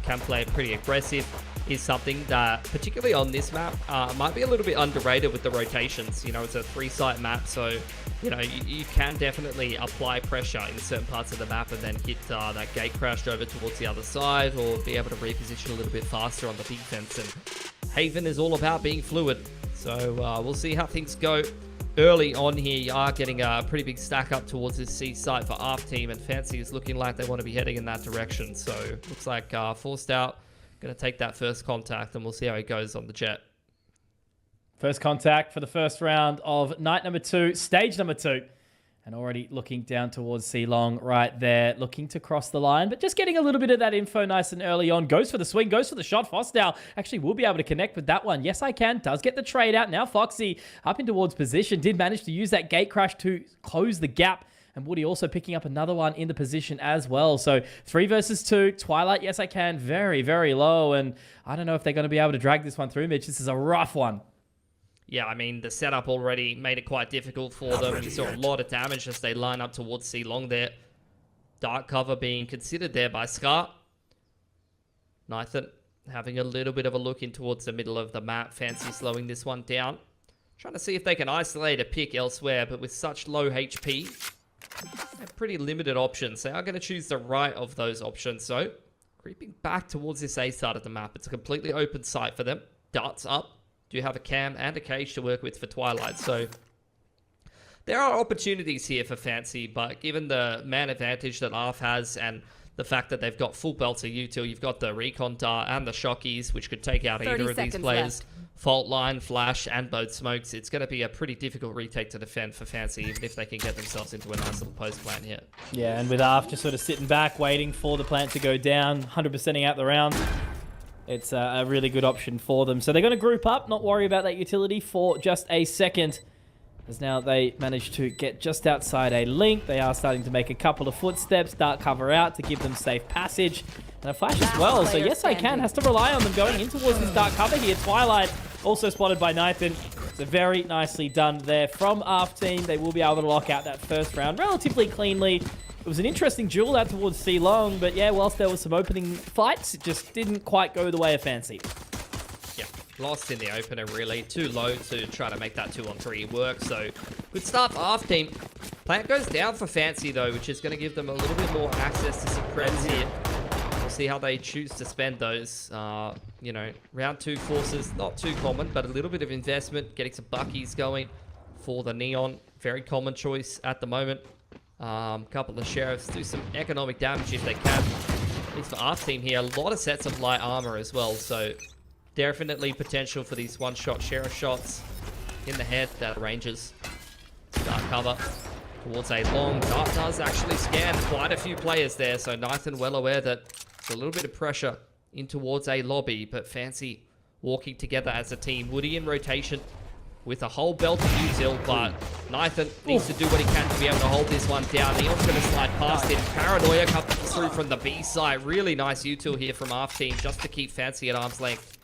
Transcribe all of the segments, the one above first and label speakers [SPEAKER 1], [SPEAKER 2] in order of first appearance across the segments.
[SPEAKER 1] can play it pretty aggressive, is something that, particularly on this map, might be a little bit underrated with the rotations. You know, it's a 3-site map, so, you know, you can definitely apply pressure in certain parts of the map and then hit that gate crash over towards the other side, or be able to reposition a little bit faster on the defense. And Haven is all about being fluid, so we'll see how things go. Early on here, you are getting a pretty big stack up towards this C site for ARF team, and Fancy is looking like they want to be heading in that direction. So looks like Forced Out going to take that first contact, and we'll see how he goes on the jet.
[SPEAKER 2] First contact for the first round of night number 2, stage number 2. And already looking down towards C-Long right there, looking to cross the line, but just getting a little bit of that info nice and early on. Goes for the swing, goes for the shot. Fosdale actually will be able to connect with that one. Yes, I can. Does get the trade out. Now Foxy up in towards position. Did manage to use that gate crash to close the gap. And Woody also picking up another one in the position as well. So 3 versus 2. Twilight, yes, I can. Very, very low. And I don't know if they're going to be able to drag this one through, Mitch. This is a rough one.
[SPEAKER 1] Yeah, I mean, the setup already made it quite difficult for them. You saw a lot of damage as they line up towards C-Long there. Dark cover being considered there by Scar. Nathan having a little bit of a look in towards the middle of the map. Fancy slowing this one down. Trying to see if they can isolate a pick elsewhere, but with such low HP, they have pretty limited options. They are going to choose the right of those options. So, creeping back towards this A side of the map. It's a completely open site for them. Darts up. Do have a cam and a cage to work with for Twilight, so there are opportunities here for Fancy, but given the man advantage that ARF has and the fact that they've got full belts of util, you've got the Recon Dart and the Shockies, which could take out either of these players. Left. Fault line, flash, and both smokes. It's going to be a pretty difficult retake to defend for Fancy, even if they can get themselves into a nice little post plant here.
[SPEAKER 2] Yeah, and with ARF just sort of sitting back, waiting for the plant to go down, 100%ing out the round. It's a really good option for them. So they're going to group up, not worry about that utility for just a second. As now they manage to get just outside a link. They are starting to make a couple of footsteps, dark cover out to give them safe passage. And a flash as well. So yes, I can. Has to rely on them going in towards this dark cover here. Twilight also spotted by Nathan. So very nicely done there from ARF team. They will be able to lock out that first round relatively cleanly. It was an interesting duel out towards C-Long, but yeah, whilst there was some opening fights, it just didn't quite go the way of Fancy.
[SPEAKER 1] Yeah, lost in the opener really. Too low to try to make that 2-on-3 work, so good start for ARF team. Plant goes down for Fancy though, which is going to give them a little bit more access to some creds here. We'll see how they choose to spend those. You know, round 2 forces, not too common, but a little bit of investment, getting some buckies going for the Neon. Very common choice at the moment. Couple of sheriffs do some economic damage if they can. At least for ARF team here, a lot of sets of light armor as well, so definitely potential for these one-shot sheriff shots in the head that ranges. Dark cover towards a long. Dark does actually scan quite a few players there, so Nathan well aware that it's a little bit of pressure in towards a lobby, but Fancy walking together as a team. Woody in rotation with a whole belt of util, but Nathan needs to do what he can to be able to hold this one down. Neon's going to slide past him. Paranoia comes through from the B side. Really nice util here from ARF team just to keep Fancy at arm's length.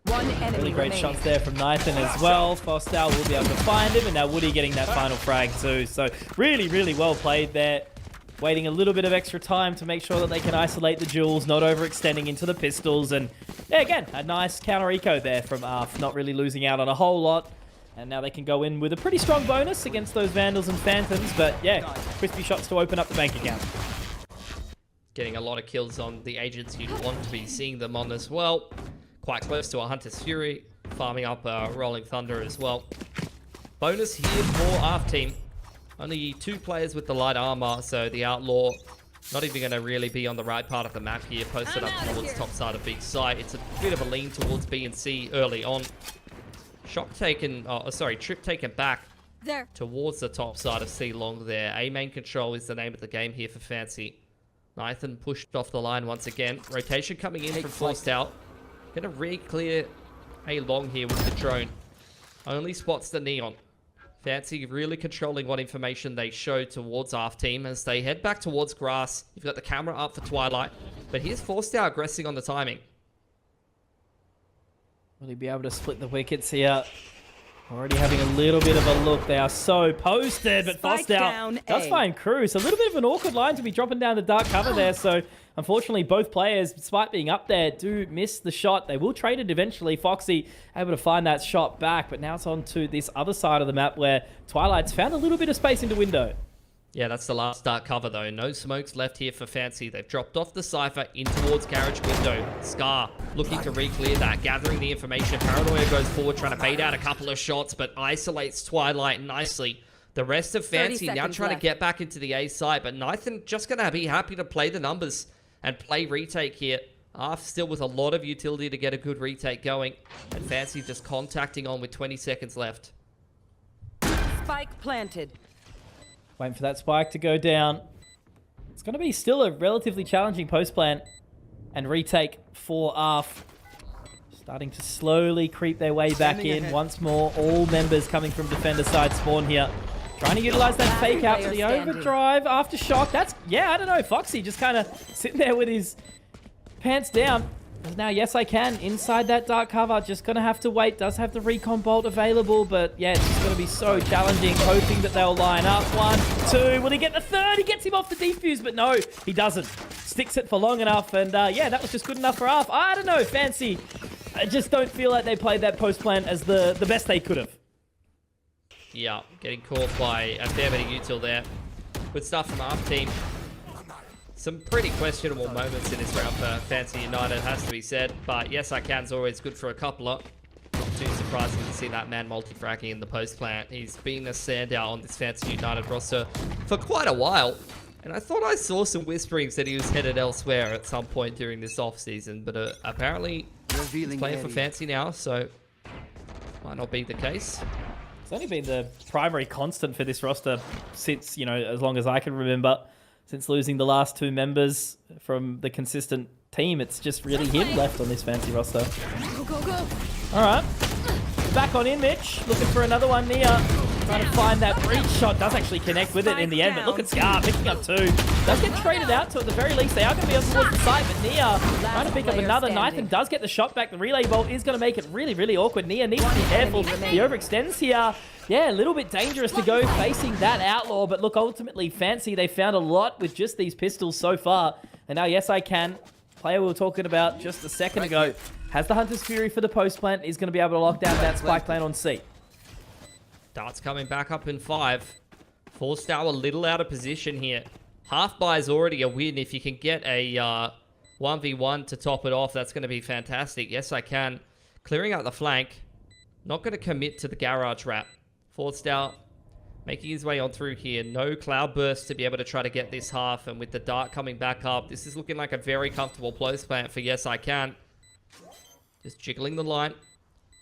[SPEAKER 3] One enemy
[SPEAKER 2] really great
[SPEAKER 3] remaining.
[SPEAKER 2] shots there from Nathan as well. Fosdale will be able to find him, and now Woody getting that final frag too. So really, really well played there. Waiting a little bit of extra time to make sure that they can isolate the duels, not overextending into the pistols. And yeah, again, a nice counter eco there from ARF, not really losing out on a whole lot. And now they can go in with a pretty strong bonus against those Vandals and Phantoms. But yeah, crispy shots to open up the bank account.
[SPEAKER 1] Getting a lot of kills on the agents you'd want to be seeing them on as well. Quite close to a Hunter's Fury. Farming up Rolling Thunder as well. Bonus here for ARF team. Only 2 players with the light armor, so the Outlaw not even going to really be on the right part of the map here. Posted up towards top side of big site. It's a bit of a lean towards B and C early on. Shock taken, trip taken back
[SPEAKER 3] there
[SPEAKER 1] towards the top side of C-Long there. A main control is the name of the game here for Fancy. Nathan pushed off the line once again. Rotation coming in from Forced Out. Gonna re-clear A long here with the drone. Only spots the Neon. Fancy really controlling what information they show towards ARF team as they head back towards grass. You've got the camera up for Twilight, but here's Forced Out aggressing on the timing.
[SPEAKER 2] Will he be able to split the wickets here? Already having a little bit of a look. They are so posted, but Fosdale does find Cruz. A little bit of an awkward line to be dropping down the dark cover there, so unfortunately, both players, despite being up there, do miss the shot. They will trade it eventually. Foxy able to find that shot back, but now it's on to this other side of the map where Twilight's found a little bit of space into window.
[SPEAKER 1] Yeah, that's the last dark cover, though. No smokes left here for Fancy. They've dropped off the Cypher in towards Garage Window. Scar looking to re-clear that, gathering the information. Paranoia goes forward, trying to bait out a couple of shots, but isolates Twilight nicely. The rest of Fancy now trying to get back into the A side, but Nathan just going to be happy to play the numbers and play retake here. ARF still with a lot of utility to get a good retake going, and Fancy just contacting on with 20 seconds left.
[SPEAKER 3] Spike planted.
[SPEAKER 2] Waiting for that spike to go down. It's going to be still a relatively challenging post plant and retake for ARF. Starting to slowly creep their way back in. Once more, all members coming from defender side spawn here. Trying to utilize that fake out to the overdrive after shock. That's, yeah, I don't know. Foxy just kind of sitting there with his pants down. Now, yes, I can. Inside that dark cover, just going to have to wait. Does have the recon bolt available, but yeah, it's just going to be so challenging. Hoping that they'll line up. 1, 2. Will he get the third? He gets him off the defuse, but no, he doesn't. Sticks it for long enough, and yeah, that was just good enough for ARF. I don't know, Fancy. I just don't feel like they played that post plan as the best they could have.
[SPEAKER 1] Yeah, getting caught by a fair bit of util there. Good stuff from ARF team. Some pretty questionable moments in this round for Fancy United, has to be said. But yes, I can's always good for a couple of. Not too surprising to see that man multi-fracking in the post plant. He's been a standout on this Fancy United roster for quite a while. And I thought I saw some whisperings that he was headed elsewhere at some point during this off-season. But apparently he's playing for Fancy now, so might not be the case.
[SPEAKER 2] It's only been the primary constant for this roster since, you know, as long as I can remember. Since losing the last 2 members from the consistent team, it's just really him left on this Fancy roster.
[SPEAKER 3] Go, go, go.
[SPEAKER 2] All right. Back on in, Mitch. Looking for another one near. Trying to find that breach shot. Does actually connect with it in the end, but look at Scar picking up 2. Does get traded out to at the very least. They are going to be on towards the side, but Nia trying to pick up another knife and does get the shot back. The relay bolt is going to make it really, really awkward. Nia needs to be careful. He overextends here. Yeah, a little bit dangerous to go facing that outlaw, but look, ultimately, Fancy, they found a lot with just these pistols so far. And now, yes, I can. Player we were talking about just a second ago has the Hunter's Fury for the post plant. Is going to be able to lock down that spike plant on C.
[SPEAKER 1] Darts coming back up in 5. Forced out a little out of position here. Half buy is already a win. If you can get a 1v1 to top it off, that's going to be fantastic. Yes, I can. Clearing out the flank. Not going to commit to the garage wrap. Forced out, making his way on through here. No cloud burst to be able to try to get this half. And with the dart coming back up, this is looking like a very comfortable post plant for Yes, I Can. Just jiggling the line.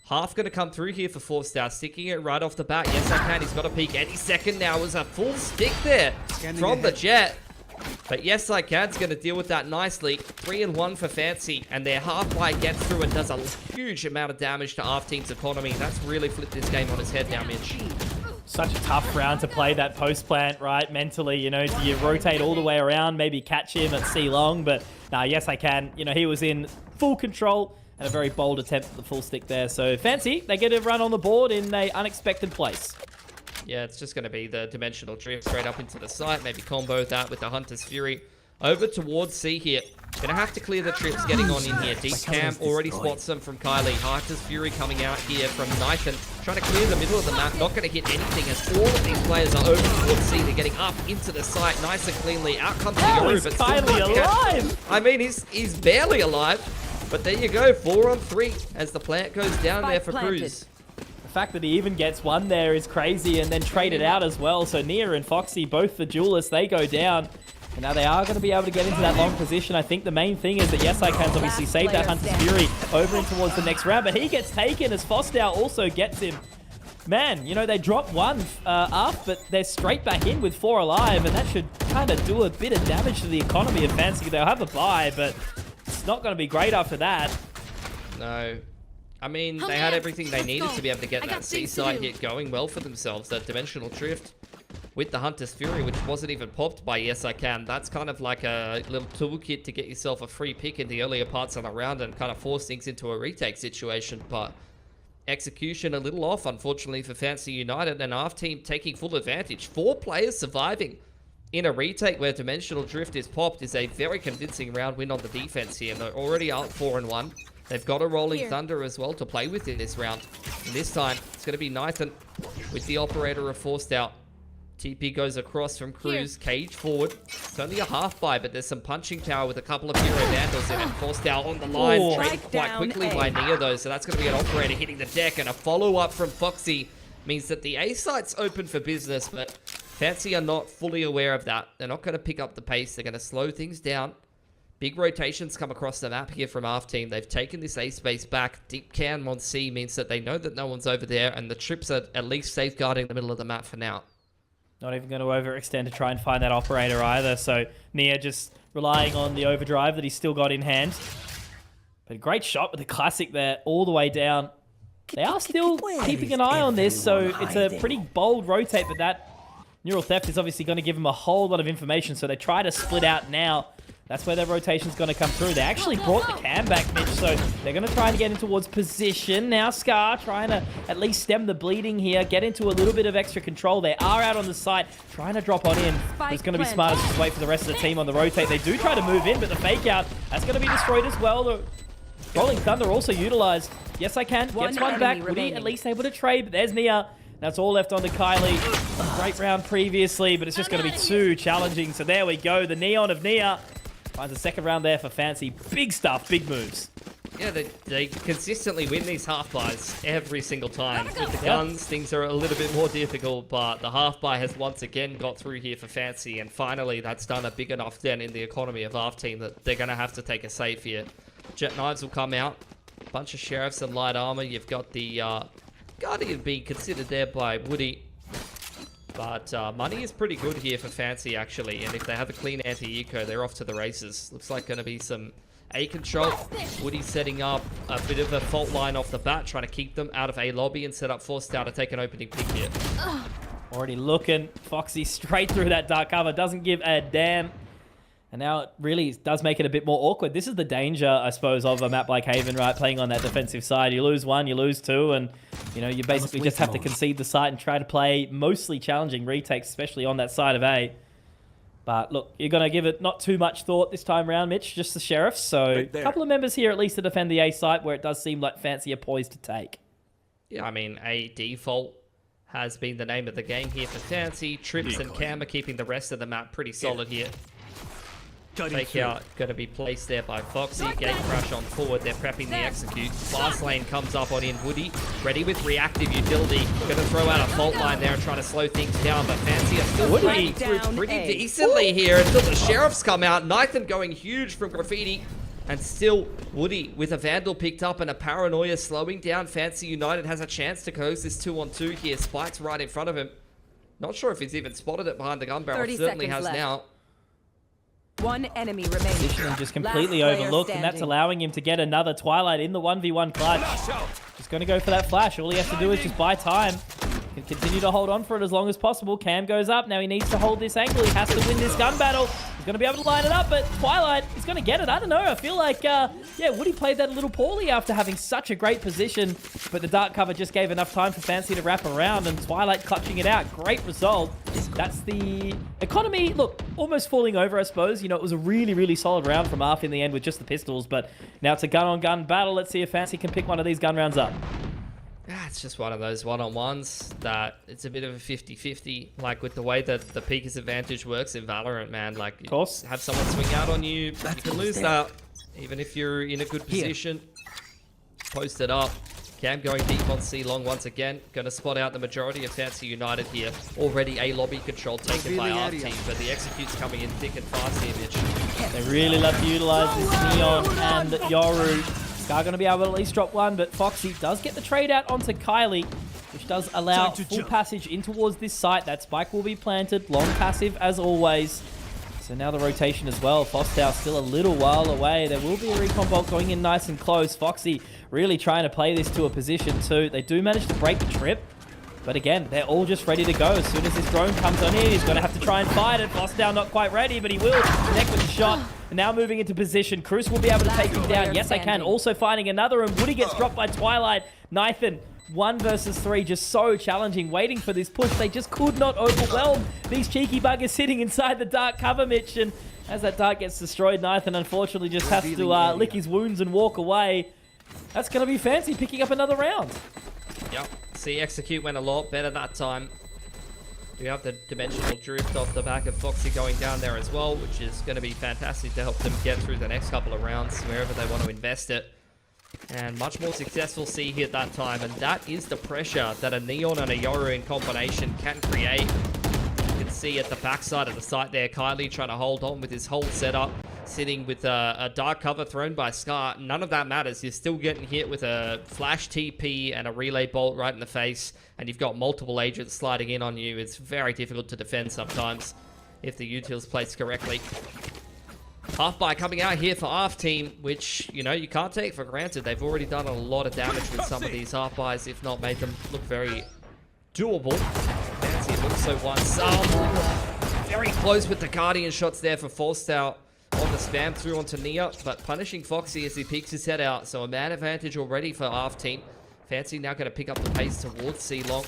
[SPEAKER 1] Half going to come through here for Forced Out, sticking it right off the bat. Yes, I Can. He's got a peek any second now. It was a full stick there from the Jet. But Yes, I Can's going to deal with that nicely. 3 and 1 for Fancy, and their half-buy gets through and does a huge amount of damage to ARF team's economy. That's really flipped this game on its head now, Mitch.
[SPEAKER 2] Such a tough round to play that post plant, right? Mentally, you know, do you rotate all the way around, maybe catch him at C long? But nah, Yes, I Can. You know, he was in full control and a very bold attempt at the full stick there. So Fancy, they get a run on the board in an unexpected place.
[SPEAKER 1] Yeah, it's just going to be the dimensional drift straight up into the site. Maybe combo that with the Hunter's Fury. Over towards C here. Gonna have to clear the trips getting on in here. Deep Cam already spots them from Kylie. Hunter's Fury coming out here from Nathan. Trying to clear the middle of the map. Not going to hit anything as all of these players are over towards C. They're getting up into the site nice and cleanly. Out comes the Yoru, but
[SPEAKER 2] Kylie alive!
[SPEAKER 1] I mean, he's barely alive. But there you go. 4 on 3 as the plant goes down there for Cruz.
[SPEAKER 2] The fact that he even gets one there is crazy, and then traded out as well. So Nia and Foxy, both the duelists, they go down. And now they are going to be able to get into that long position. I think the main thing is that Yes, I Can's obviously saved that Hunter's Fury over in towards the next round, but he gets taken as Fostow also gets him. Man, you know, they drop one up, but they're straight back in with 4 alive, and that should kind of do a bit of damage to the economy of Fancy. They'll have a buy, but it's not going to be great after that.
[SPEAKER 1] No. I mean, they had everything they needed to be able to get that C-side hit going well for themselves. That dimensional drift with the Hunter's Fury, which wasn't even popped by Yes, I Can. That's kind of like a little toolkit to get yourself a free pick in the earlier parts of the round and kind of force things into a retake situation. But execution a little off, unfortunately, for Fancy United, and ARF team taking full advantage. 4 players surviving in a retake where Dimensional Drift is popped is a very convincing round win on the defense here. They're already up 4-1. They've got a Rolling Thunder as well to play with in this round. And this time, it's going to be Nathan with the Operator of Forced Out. TP goes across from Cruz, Cage forward. It's only a half buy, but there's some punching power with a couple of Hero Vandals in it. Forced Out on the line, traded quite quickly by Nia though, so that's going to be an Operator hitting the deck, and a follow-up from Foxy means that the A site's open for business, but Fancy are not fully aware of that. They're not going to pick up the pace. They're going to slow things down. Big rotations come across the map here from ARF team. They've taken this A space back. Deep can on C means that they know that no one's over there, and the trips are at least safeguarding the middle of the map for now.
[SPEAKER 2] Not even going to overextend to try and find that Operator either. So Nia just relying on the overdrive that he's still got in hand. But great shot with the classic there all the way down. They are still keeping an eye on this, so it's a pretty bold rotate, but that Neural Theft is obviously going to give them a whole lot of information, so they try to split out now. That's where their rotation's going to come through. They actually brought the cam back, Mitch, so they're going to try and get in towards position. Now Scar trying to at least stem the bleeding here, get into a little bit of extra control. They are out on the side, trying to drop on in. It's going to be smart to just wait for the rest of the team on the rotate. They do try to move in, but the fake out, that's going to be destroyed as well. The Rolling Thunder also utilized. Yes, I can. Gets one back. Woody at least able to trade, but there's Nia. That's all left on to Kylie. Great round previously, but it's just going to be too challenging. So there we go. The Neon of Nia finds a second round there for Fancy. Big stuff, big moves.
[SPEAKER 1] Yeah, they consistently win these half-buys every single time. With the guns, things are a little bit more difficult, but the half-buy has once again got through here for Fancy, and finally that's done a big enough dent in the economy of ARF team that they're going to have to take a save here. Jet Knives will come out. Bunch of Sheriffs and light armor. You've got the Guardian being considered there by Woody. But money is pretty good here for Fancy, actually. And if they have a clean anti-eco, they're off to the races. Looks like going to be some A control. Woody setting up a bit of a fault line off the bat, trying to keep them out of A lobby and set up Forced Out to take an opening pick here.
[SPEAKER 2] Already looking. Foxy straight through that dark cover. Doesn't give a damn. And now it really does make it a bit more awkward. This is the danger, I suppose, of a map like Haven, right? Playing on that defensive side. You lose one, you lose two, and you know, you basically just have to concede the site and try to play mostly challenging retakes, especially on that side of A. But look, you're going to give it not too much thought this time around, Mitch, just the Sheriff. So a couple of members here at least to defend the A site, where it does seem like Fancy are poised to take.
[SPEAKER 1] Yeah, I mean, A default has been the name of the game here for Fancy. Trips and Cam are keeping the rest of the map pretty solid here. Fake out going to be placed there by Foxy. Gate crash on forward. They're prepping the execute. Fast lane comes up on in. Woody ready with reactive utility. Going to throw out a fault line there and trying to slow things down. But Fancy are still playing through pretty decently here until the Sheriffs come out. Nathan going huge from Graffiti. And still Woody with a Vandal picked up and a Paranoia slowing down. Fancy United has a chance to close this 2-on-2 here. Spike's right in front of him. Not sure if he's even spotted it behind the gun barrel. Certainly has now.
[SPEAKER 3] One enemy remaining.
[SPEAKER 2] Positioning just completely overlooked, and that's allowing him to get another Twilight in the 1v1 clutch. Just going to go for that flash. All he has to do is just buy time. He can continue to hold on for it as long as possible. Cam goes up. Now he needs to hold this angle. He has to win this gun battle. He's going to be able to line it up, but Twilight is going to get it. I don't know. I feel like, yeah, Woody played that a little poorly after having such a great position, but the dark cover just gave enough time for Fancy to wrap around, and Twilight clutching it out. Great result. That's the economy, look, almost falling over, I suppose. You know, it was a really, really solid round from ARF in the end with just the pistols, but now it's a gun-on-gun battle. Let's see if Fancy can pick one of these gun rounds up.
[SPEAKER 1] Yeah, it's just one of those one-on-ones that it's a bit of a 50-50. Like with the way that the Peeker's advantage works in Valorant, man. Like,
[SPEAKER 2] of course,
[SPEAKER 1] have someone swing out on you, you can lose that. Even if you're in a good position. Post it up. Cam going deep on C long once again. Going to spot out the majority of Fancy United here. Already A lobby control taken by ARF team, but the execute's coming in thick and fast here, Mitch.
[SPEAKER 2] They really love to utilize this Neon and Yoru. Scar going to be able to at least drop one, but Foxy does get the trade out onto Kylie, which does allow full passage in towards this site. That spike will be planted. Long passive as always. So now the rotation as well. Fostow still a little while away. There will be a recon bolt going in nice and close. Foxy really trying to play this to a position too. They do manage to break the trip. But again, they're all just ready to go. As soon as this drone comes on in, he's going to have to try and fight it. Fostow not quite ready, but he will connect with the shot. And now moving into position. Cruz will be able to take him down. Yes, I can. Also finding another, and Woody gets dropped by Twilight. Nathan 1 versus 3, just so challenging, waiting for this push. They just could not overwhelm these cheeky buggers sitting inside the dark cover, Mitch. And as that dart gets destroyed, Nathan unfortunately just has to lick his wounds and walk away. That's going to be Fancy picking up another round.
[SPEAKER 1] Yep. See, Execute went a lot better that time. We have the dimensional drift off the back of Foxy going down there as well, which is going to be fantastic to help them get through the next couple of rounds, wherever they want to invest it. And much more successful C hit that time, and that is the pressure that a Neon and a Yoru in combination can create. You can see at the backside of the site there, Kylie trying to hold on with his whole setup, sitting with a dark cover thrown by Scar. None of that matters. You're still getting hit with a flash TP and a relay bolt right in the face, and you've got multiple agents sliding in on you. It's very difficult to defend sometimes if the util's placed correctly. Half buy coming out here for ARF team, which, you know, you can't take for granted. They've already done a lot of damage with some of these half buys, if not made them look very doable. Fancy also won some. Very close with the Guardian shots there for Forstau on the spam through onto Nia, but punishing Foxy as he peeks his head out. So a man advantage already for ARF team. Fancy now going to pick up the pace towards C-Long.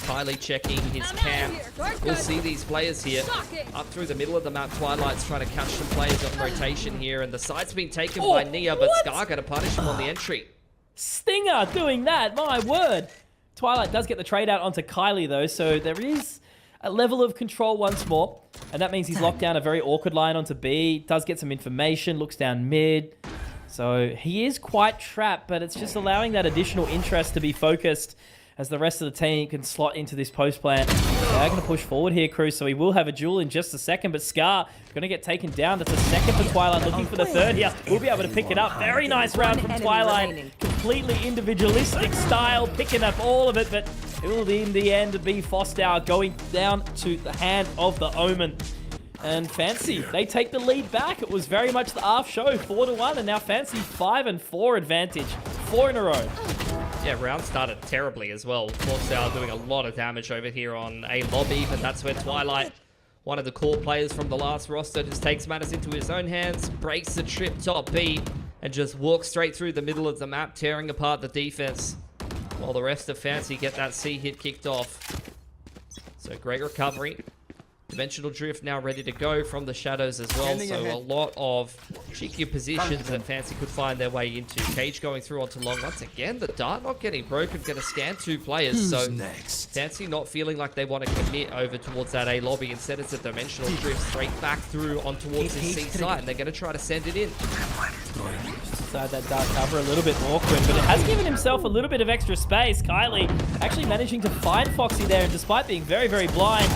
[SPEAKER 1] Kylie checking his cam. We'll see these players here up through the middle of the map. Twilight's trying to catch some players on rotation here, and the site's been taken by Nia, but Scar going to punish him on the entry.
[SPEAKER 2] Stinger doing that, my word. Twilight does get the trade out onto Kylie though, so there is a level of control once more, and that means he's locked down a very awkward line onto B. Does get some information, looks down mid. So he is quite trapped, but it's just allowing that additional interest to be focused as the rest of the team can slot into this post plant. They're going to push forward here, Cruz, so he will have a duel in just a second, but Scar going to get taken down. That's a second for Twilight, looking for the third here. We'll be able to pick it up. Very nice round from Twilight. Completely individualistic style, picking up all of it, but it will in the end be Fostau going down to the hand of the Omen. And Fancy, they take the lead back. It was very much the ARF show, 4-1, and now Fancy 5-4 advantage, 4 in a row.
[SPEAKER 1] Yeah, round started terribly as well. Forstau doing a lot of damage over here on a lobby, but that's where Twilight, one of the core players from the last roster, just takes matters into his own hands, breaks the trip top B, and just walks straight through the middle of the map, tearing apart the defense, while the rest of Fancy get that C hit kicked off. So great recovery. Dimensional Drift now ready to go from the shadows as well, so a lot of cheeky positions that Fancy could find their way into. Cage going through onto long. Once again, the dart not getting broken, going to scan 2 players, so Fancy not feeling like they want to commit over towards that A lobby. Instead, it's a Dimensional Drift straight back through on towards the C side, and they're going to try to send it in.
[SPEAKER 2] Inside that dark cover, a little bit awkward, but it has given himself a little bit of extra space. Kylie actually managing to find Foxy there, and despite being very, very blind,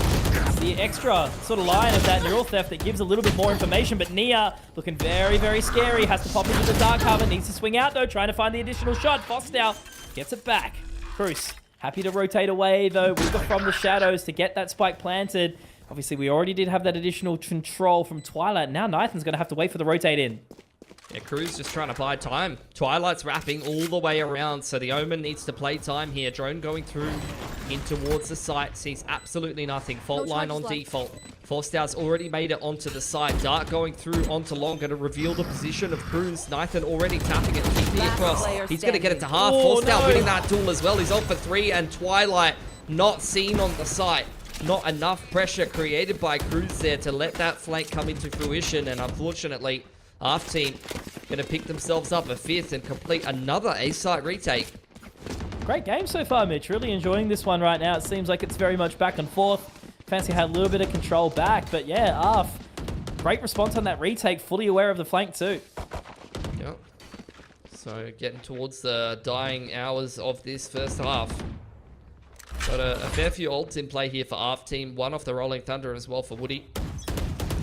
[SPEAKER 2] it's the extra sort of line of that neural theft that gives a little bit more information. But Nia looking very, very scary, has to pop into the dark cover, needs to swing out though, trying to find the additional shot. Fostau gets it back. Cruz happy to rotate away though from the shadows to get that spike planted. Obviously, we already did have that additional control from Twilight. Now Nathan's going to have to wait for the rotate in.
[SPEAKER 1] Yeah, Cruz just trying to buy time. Twilight's wrapping all the way around, so the Omen needs to play time here. Drone going through in towards the site, sees absolutely nothing. Fault line on default. Forstau's already made it onto the side. Dart going through onto long, going to reveal the position of Cruz. Nathan already tapping it, TP across. He's going to get it to half. Forstau winning that duel as well. He's on for 3, and Twilight not seen on the site. Not enough pressure created by Cruz there to let that flank come into fruition, and unfortunately, ARF team going to pick themselves up a 5th and complete another A-site retake.
[SPEAKER 2] Great game so far, Mitch. Really enjoying this one right now. It seems like it's very much back and forth. Fancy had a little bit of control back, but yeah, ARF, great response on that retake. Fully aware of the flank too.
[SPEAKER 1] Yep. So getting towards the dying hours of this first half. Got a fair few ults in play here for ARF team. One off the Rolling Thunder as well for Woody.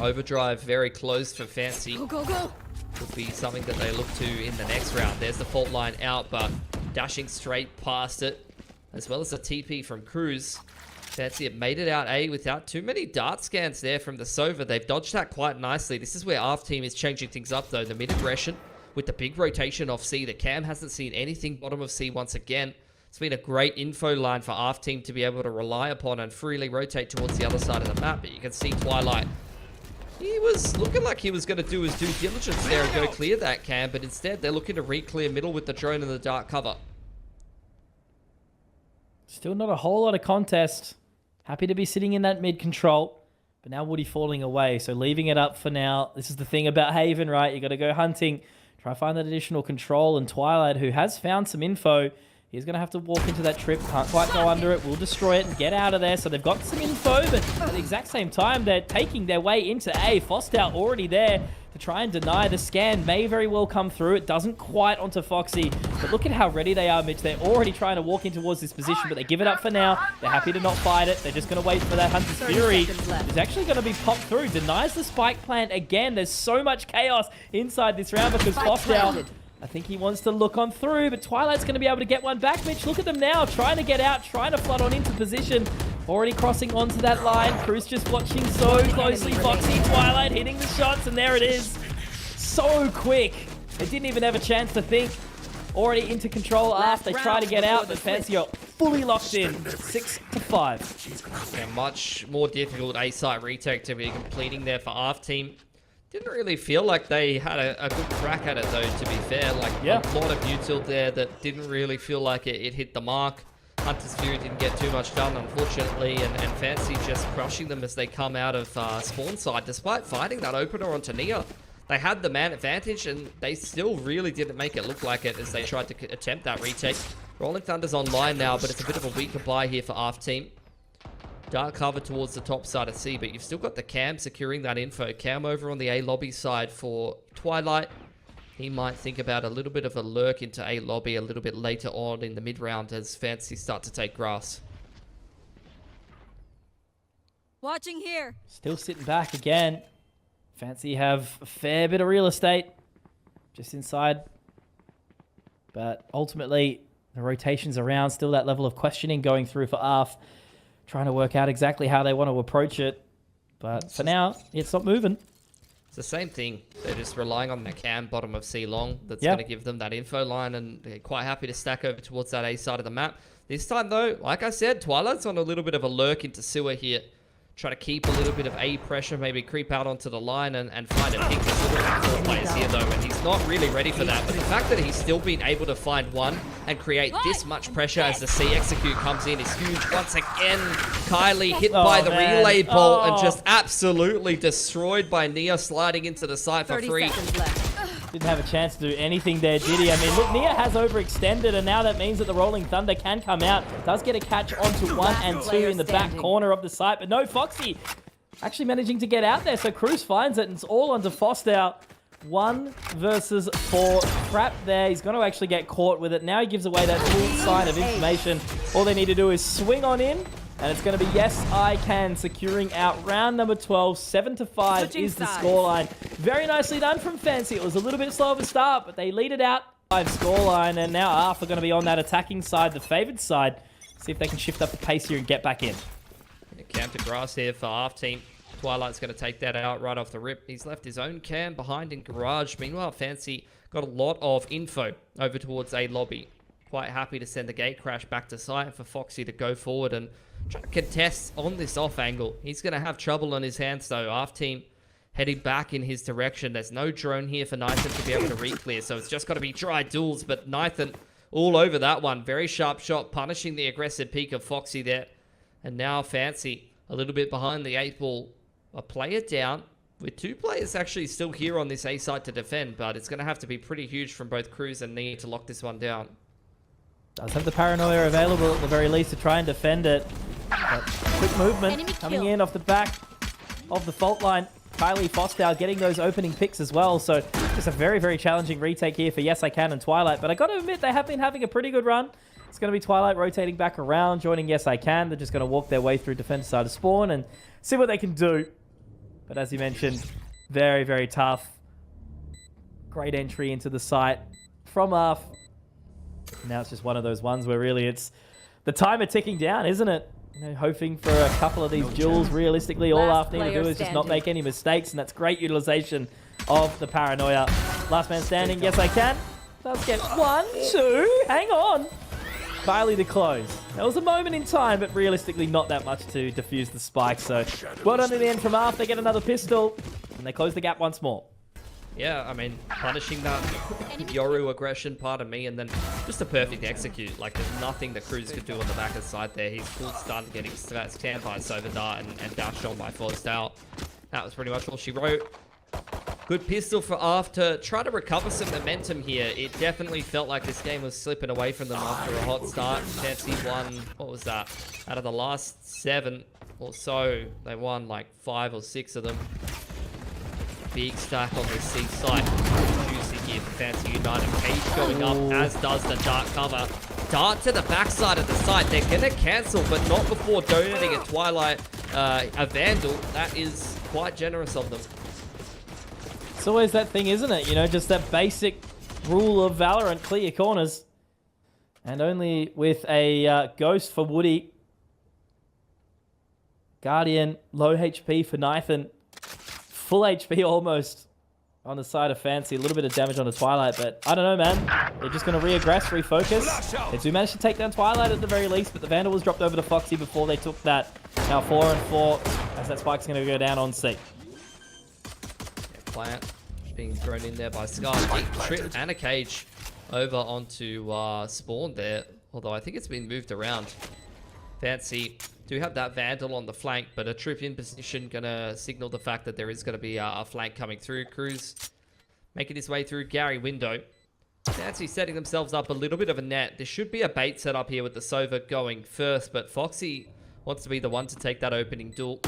[SPEAKER 1] Overdrive very close for Fancy.
[SPEAKER 3] Go, go, go.
[SPEAKER 1] Could be something that they look to in the next round. There's the fault line out, but dashing straight past it, as well as a TP from Cruz. Fancy have made it out A without too many dart scans there from the Sova. They've dodged that quite nicely. This is where ARF team is changing things up though. The mid-aggression with the big rotation off C. The cam hasn't seen anything bottom of C once again. It's been a great info line for ARF team to be able to rely upon and freely rotate towards the other side of the map. But you can see Twilight, he was looking like he was going to do his due diligence there and go clear that cam, but instead they're looking to re-clear middle with the drone and the dark cover.
[SPEAKER 2] Still not a whole lot of contest. Happy to be sitting in that mid control. But now Woody falling away, so leaving it up for now. This is the thing about Haven, right? You got to go hunting. Try to find that additional control. And Twilight, who has found some info, he's going to have to walk into that trip. Can't quite go under it. We'll destroy it and get out of there. So they've got some info, but at the exact same time, they're taking their way into A. Fostow already there to try and deny the scan. May very well come through. It doesn't quite onto Foxy. But look at how ready they are, Mitch. They're already trying to walk in towards this position, but they give it up for now. They're happy to not fight it. They're just going to wait for that Hunter's Fury. It's actually going to be popped through. Denies the spike plant again. There's so much chaos inside this round because Fostow, I think he wants to look on through, but Twilight's going to be able to get one back, Mitch. Look at them now, trying to get out, trying to flood on into position. Already crossing onto that line. Cruz just watching so closely. Foxy, Twilight hitting the shots, and there it is. So quick. They didn't even have a chance to think. Already into control after they try to get out, but Fancy are fully locked in. 6-5.
[SPEAKER 1] Yeah, much more difficult A-site retake to be completing there for ARF team. Didn't really feel like they had a good crack at it, though, to be fair. Like, a lot of util there that didn't really feel like it hit the mark. Hunter's Fury didn't get too much done, unfortunately, and Fancy just crushing them as they come out of spawn side, despite fighting that opener onto Nia. They had the man advantage, and they still really didn't make it look like it as they tried to attempt that retake. Rolling Thunder's online now, but it's a bit of a weaker buy here for ARF team. Dark cover towards the top side of C, but you've still got the Cam securing that info. Cam over on the A lobby side for Twilight. He might think about a little bit of a lurk into A lobby a little bit later on in the mid round as Fancy start to take grass.
[SPEAKER 3] Watching here.
[SPEAKER 2] Still sitting back again. Fancy have a fair bit of real estate just inside. But ultimately, the rotations around, still that level of questioning going through for ARF. Trying to work out exactly how they want to approach it. But for now, it's not moving.
[SPEAKER 1] It's the same thing. They're just relying on the Cam bottom of C long. That's going to give them that info line, and they're quite happy to stack over towards that A side of the map. This time, though, like I said, Twilight's on a little bit of a lurk into sewer here. Try to keep a little bit of A pressure, maybe creep out onto the line and find a pick. There's literally 4 players here, though, and he's not really ready for that. But the fact that he's still been able to find one and create this much pressure as the C execute comes in is huge. Once again, Kylie hit by the relay bolt and just absolutely destroyed by Nia sliding into the site for free.
[SPEAKER 2] Didn't have a chance to do anything there, did he? I mean, look, Nia has overextended, and now that means that the Rolling Thunder can come out. Does get a catch onto 1 and 2 in the back corner of the site, but no, Foxy actually managing to get out there. So Cruz finds it, and it's all onto Fostow. 1 versus 4. Trap there. He's going to actually get caught with it. Now he gives away that full sign of information. All they need to do is swing on in. And it's going to be Yes I Can securing out round number 12. 7-5 is the scoreline. Very nicely done from Fancy. It was a little bit slow of a start, but they lead it out. 5 scoreline, and now ARF are going to be on that attacking side, the favoured side. See if they can shift up the pace here and get back in.
[SPEAKER 1] Cam to grass here for ARF team. Twilight's going to take that out right off the rip. He's left his own Cam behind in garage. Meanwhile, Fancy got a lot of info over towards A lobby. Quite happy to send the gate crash back to site for Foxy to go forward and try to contest on this off angle. He's going to have trouble on his hands, though. ARF team heading back in his direction. There's no drone here for Nathan to be able to re-clear, so it's just got to be dry duels. But Nathan all over that one. Very sharp shot, punishing the aggressive peak of Foxy there. And now Fancy a little bit behind the 8 ball. A player down, with 2 players actually still here on this A side to defend, but it's going to have to be pretty huge from both Cruz and Nia to lock this one down.
[SPEAKER 2] Does have the paranoia available at the very least to try and defend it. But quick movement coming in off the back of the fault line. Kylie Fostow getting those opening picks as well. So just a very, very challenging retake here for Yes I Can and Twilight. But I got to admit, they have been having a pretty good run. It's going to be Twilight rotating back around, joining Yes I Can. They're just going to walk their way through defense side of spawn and see what they can do. But as you mentioned, very, very tough. Great entry into the site from ARF. Now it's just one of those ones where really it's the timer ticking down, isn't it? You know, hoping for a couple of these duels. Realistically, all ARF need to do is just not make any mistakes, and that's great utilization of the paranoia. Last man standing, Yes I Can. Does get 1, 2, hang on. Kylie to close. There was a moment in time, but realistically not that much to defuse the spike. So well done in the end from ARF. They get another pistol, and they close the gap once more.
[SPEAKER 1] Yeah, I mean, punishing that Yoru aggression, pardon me, and then just a perfect execute. Like, there's nothing that Cruz could do on the back of the side there. He's full stun, getting stand by Sova Dart and dashed on by Forced Out. That was pretty much all she wrote. Good pistol for ARF to try to recover some momentum here. It definitely felt like this game was slipping away from them after a hot start. Fancy won, what was that? Out of the last 7 or so, they won like 5 or 6 of them. Big stack on the C side. Juicy here for Fancy United. Cage going up, as does the Dart cover. Dart to the backside of the site. They're going to cancel, but not before donating a Twilight, a Vandal. That is quite generous of them.
[SPEAKER 2] It's always that thing, isn't it? You know, just that basic rule of Valorant, clear your corners. And only with a Ghost for Woody. Guardian, low HP for Nathan. Full HP almost on the side of Fancy. A little bit of damage on the Twilight, but I don't know, man. They're just going to reaggress, refocus. They do manage to take down Twilight at the very least, but the Vandal was dropped over to Foxy before they took that. Now 4 and 4, as that spike's going to go down on C.
[SPEAKER 1] Plant being thrown in there by Scar. Big trip and a cage over onto Spawn there. Although I think it's been moved around. Fancy do have that Vandal on the flank, but a trip in position gonna signal the fact that there is gonna be a flank coming through. Cruz making his way through Gary window. Fancy setting themselves up a little bit of a net. There should be a bait set up here with the Sova going first, but Foxy wants to be the one to take that opening duel.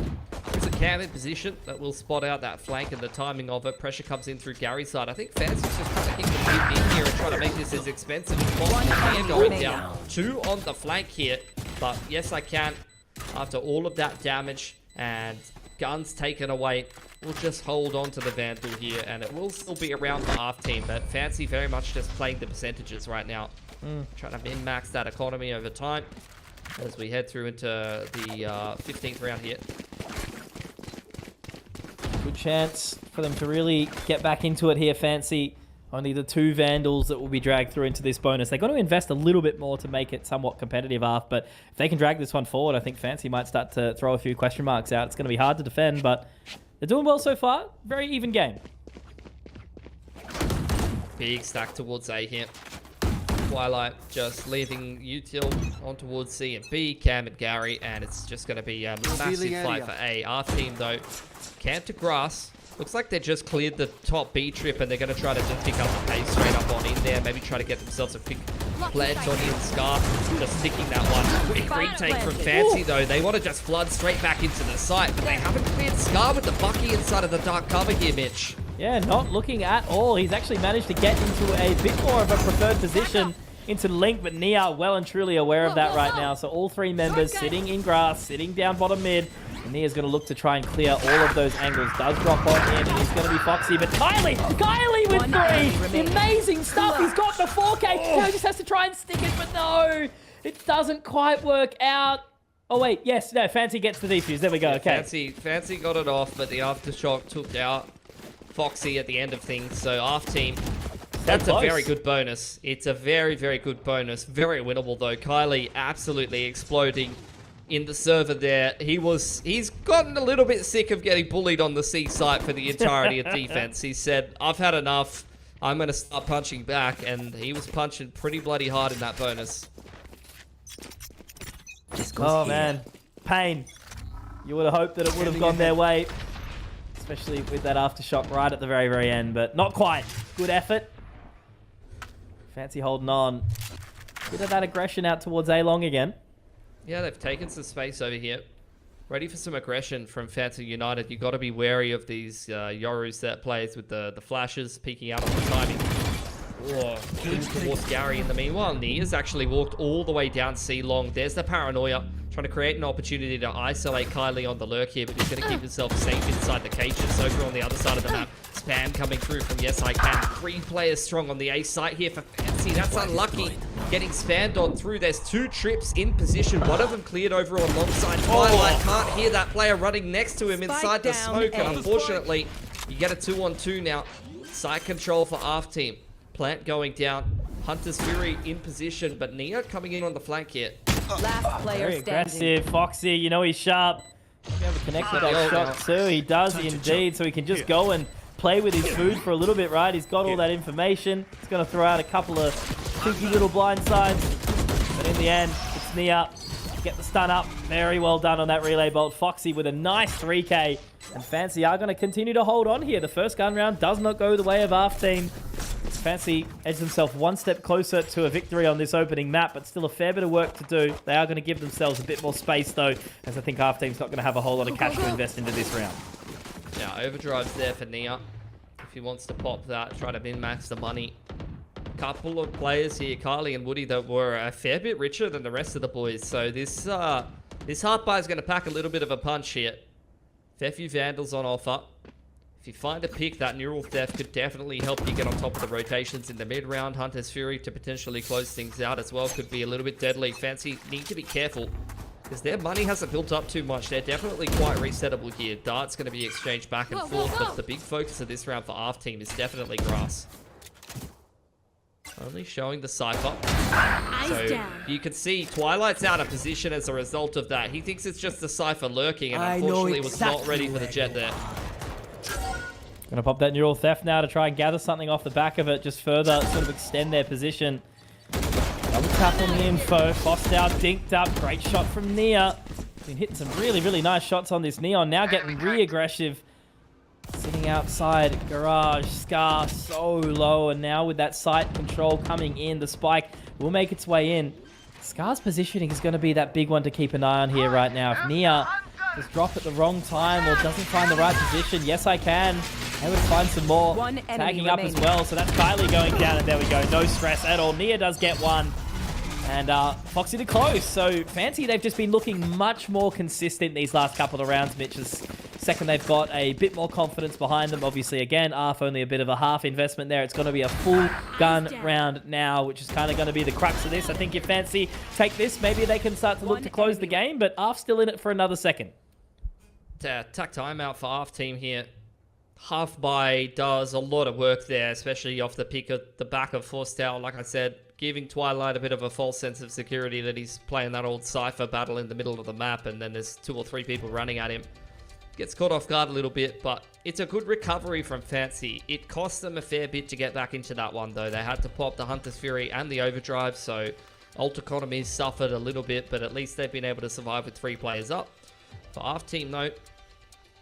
[SPEAKER 1] There's a cam in position that will spot out that flank and the timing of it. Pressure comes in through Gary's side. I think Fancy's just trying to kick the mid in here and try to make this as expensive as possible. And going down 2 on the flank here. But yes, I can. After all of that damage and guns taken away, we'll just hold on to the Vandal here. And it will still be around the ARF team. But Fancy very much just playing the percentages right now. Trying to min-max that economy over time as we head through into the 15th round here.
[SPEAKER 2] Good chance for them to really get back into it here, Fancy. Only the 2 Vandals that will be dragged through into this bonus. They're going to invest a little bit more to make it somewhat competitive, ARF, but if they can drag this one forward, I think Fancy might start to throw a few question marks out. It's going to be hard to defend, but they're doing well so far. Very even game.
[SPEAKER 1] Big stack towards A here. Twilight just leaving Util on towards C and B, Cam and Gary, and it's just going to be a massive fight for A. Our team, though, camp to grass. Looks like they just cleared the top B trip, and they're going to try to just pick up the pace straight up on in there. Maybe try to get themselves a quick pledge on in Scarf. Just sticking that one. Quick retake from Fancy, though. They want to just flood straight back into the site, but they haven't cleared Scar with the Bucky inside of the dark cover here, Mitch.
[SPEAKER 2] Yeah, not looking at all. He's actually managed to get into a bit more of a preferred position into Link, but Nia well and truly aware of that right now. So all 3 members sitting in grass, sitting down bottom mid. And Nia's going to look to try and clear all of those angles. Does drop on in, and he's going to be Foxy. But Kylie with 3! Amazing stuff. He's got the 4K. Now he just has to try and stick it, but no. It doesn't quite work out. Oh, wait. Yes. No, Fancy gets the defuse. There we go. Okay.
[SPEAKER 1] Fancy got it off, but the Aftershock took out Foxy at the end of things. So ARF team, that's a very good bonus. It's a very, very good bonus. Very winnable, though. Kylie absolutely exploding in the server there. He's gotten a little bit sick of getting bullied on the C site for the entirety of defense. He said, I've had enough. I'm going to start punching back. And he was punching pretty bloody hard in that bonus.
[SPEAKER 2] Oh, man. Pain. You would have hoped that it would have gone their way. Especially with that Aftershock right at the very, very end. But not quite. Good effort. Fancy holding on. Bit of that aggression out towards A-Long again.
[SPEAKER 1] Yeah, they've taken some space over here. Ready for some aggression from Fancy United. You've got to be wary of these Yoru set plays with the flashes peeking out on the timing. Oh, towards Gary in the meanwhile. Nia's actually walked all the way down C long. There's the paranoia. Trying to create an opportunity to isolate Kylie on the lurk here, but he's going to keep himself safe inside the cages. Over on the other side of the map. Spam coming through from Yes I Can. 3 players strong on the A site here for Fancy. That's unlucky. Getting spammed on through. There's 2 trips in position. One of them cleared over alongside Twilight. Can't hear that player running next to him inside the smoke. And unfortunately, you get a 2-on-2 now. Side control for ARF team. Plant going down. Hunter's Fury in position, but Nia coming in on the flank here.
[SPEAKER 3] Last player
[SPEAKER 2] Very
[SPEAKER 3] standing.
[SPEAKER 2] aggressive. Foxy, you know he's sharp. You have a connect with that shot too. He does indeed, so he can just go and play with his food for a little bit, right? He's got all that information. He's going to throw out a couple of cheeky little blind sides. But in the end, it's Nia. Get the stun up. Very well done on that relay bolt. Foxy with a nice 3K. And Fancy are going to continue to hold on here. The first gun round does not go the way of ARF team. Fancy edge themselves one step closer to a victory on this opening map, but still a fair bit of work to do. They are going to give themselves a bit more space, though, as I think ARF team's not going to have a whole lot of cash to invest into this round.
[SPEAKER 1] Yeah, overdrive's there for Nia. If he wants to pop that, try to min-max the money. Couple of players here, Kylie and Woody, that were a fair bit richer than the rest of the boys. So this half buy is going to pack a little bit of a punch here. Fair few Vandals on offer. If you find a pick, that Neural Theft could definitely help you get on top of the rotations in the mid-round. Hunter's Fury to potentially close things out as well could be a little bit deadly. Fancy need to be careful because their money hasn't built up too much. They're definitely quite resettable here. Dart's going to be exchanged back and forth, but the big focus of this round for ARF team is definitely grass. Only showing the Cypher. So you can see Twilight's out of position as a result of that. He thinks it's just the Cypher lurking and unfortunately was not ready for the jet there.
[SPEAKER 2] Gonna pop that Neural Theft now to try and gather something off the back of it, just further sort of extend their position. Double tap on the info. Fostow dinked up. Great shot from Nia. Been hitting some really, really nice shots on this Neon. Now getting re-aggressive. Sitting outside. Garage. Scar so low. And now with that sight control coming in, the spike will make its way in. Scar's positioning is going to be that big one to keep an eye on here right now. If Nia just drop at the wrong time or doesn't find the right position, yes, I can. I would find some more tagging up as well. So that's Kylie going down, and there we go. No stress at all. Nia does get one. And Foxy to close. So Fancy, they've just been looking much more consistent these last couple of rounds. Mitch is second. They've got a bit more confidence behind them. Obviously, again, ARF only a bit of a half investment there. It's going to be a full gun round now, which is kind of going to be the crux of this. I think if Fancy take this, maybe they can start to look to close the game, but ARF still in it for another second.
[SPEAKER 1] Tack timeout for ARF team here. Half buy does a lot of work there, especially off the pick of the back of Forstow. Like I said, giving Twilight a bit of a false sense of security that he's playing that old Cypher battle in the middle of the map, and then there's 2 or 3 people running at him. Gets caught off guard a little bit, but it's a good recovery from Fancy. It cost them a fair bit to get back into that one, though. They had to pop the Hunter's Fury and the Overdrive, so ult economies suffered a little bit, but at least they've been able to survive with 3 players up. For ARF team, though,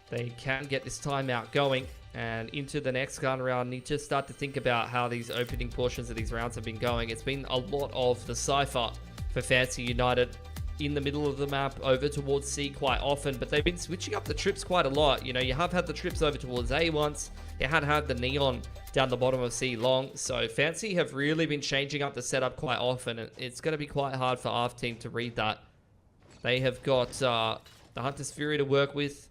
[SPEAKER 1] they can get this timeout going, and into the next gun round, need to start to think about how these opening portions of these rounds have been going. It's been a lot of the Cypher for Fancy United in the middle of the map over towards C quite often, but they've been switching up the trips quite a lot. You know, you have had the trips over towards A once, you had the Neon down the bottom of C long, so Fancy have really been changing up the setup quite often, and it's going to be quite hard for ARF team to read that. They have got the Hunter's Fury to work with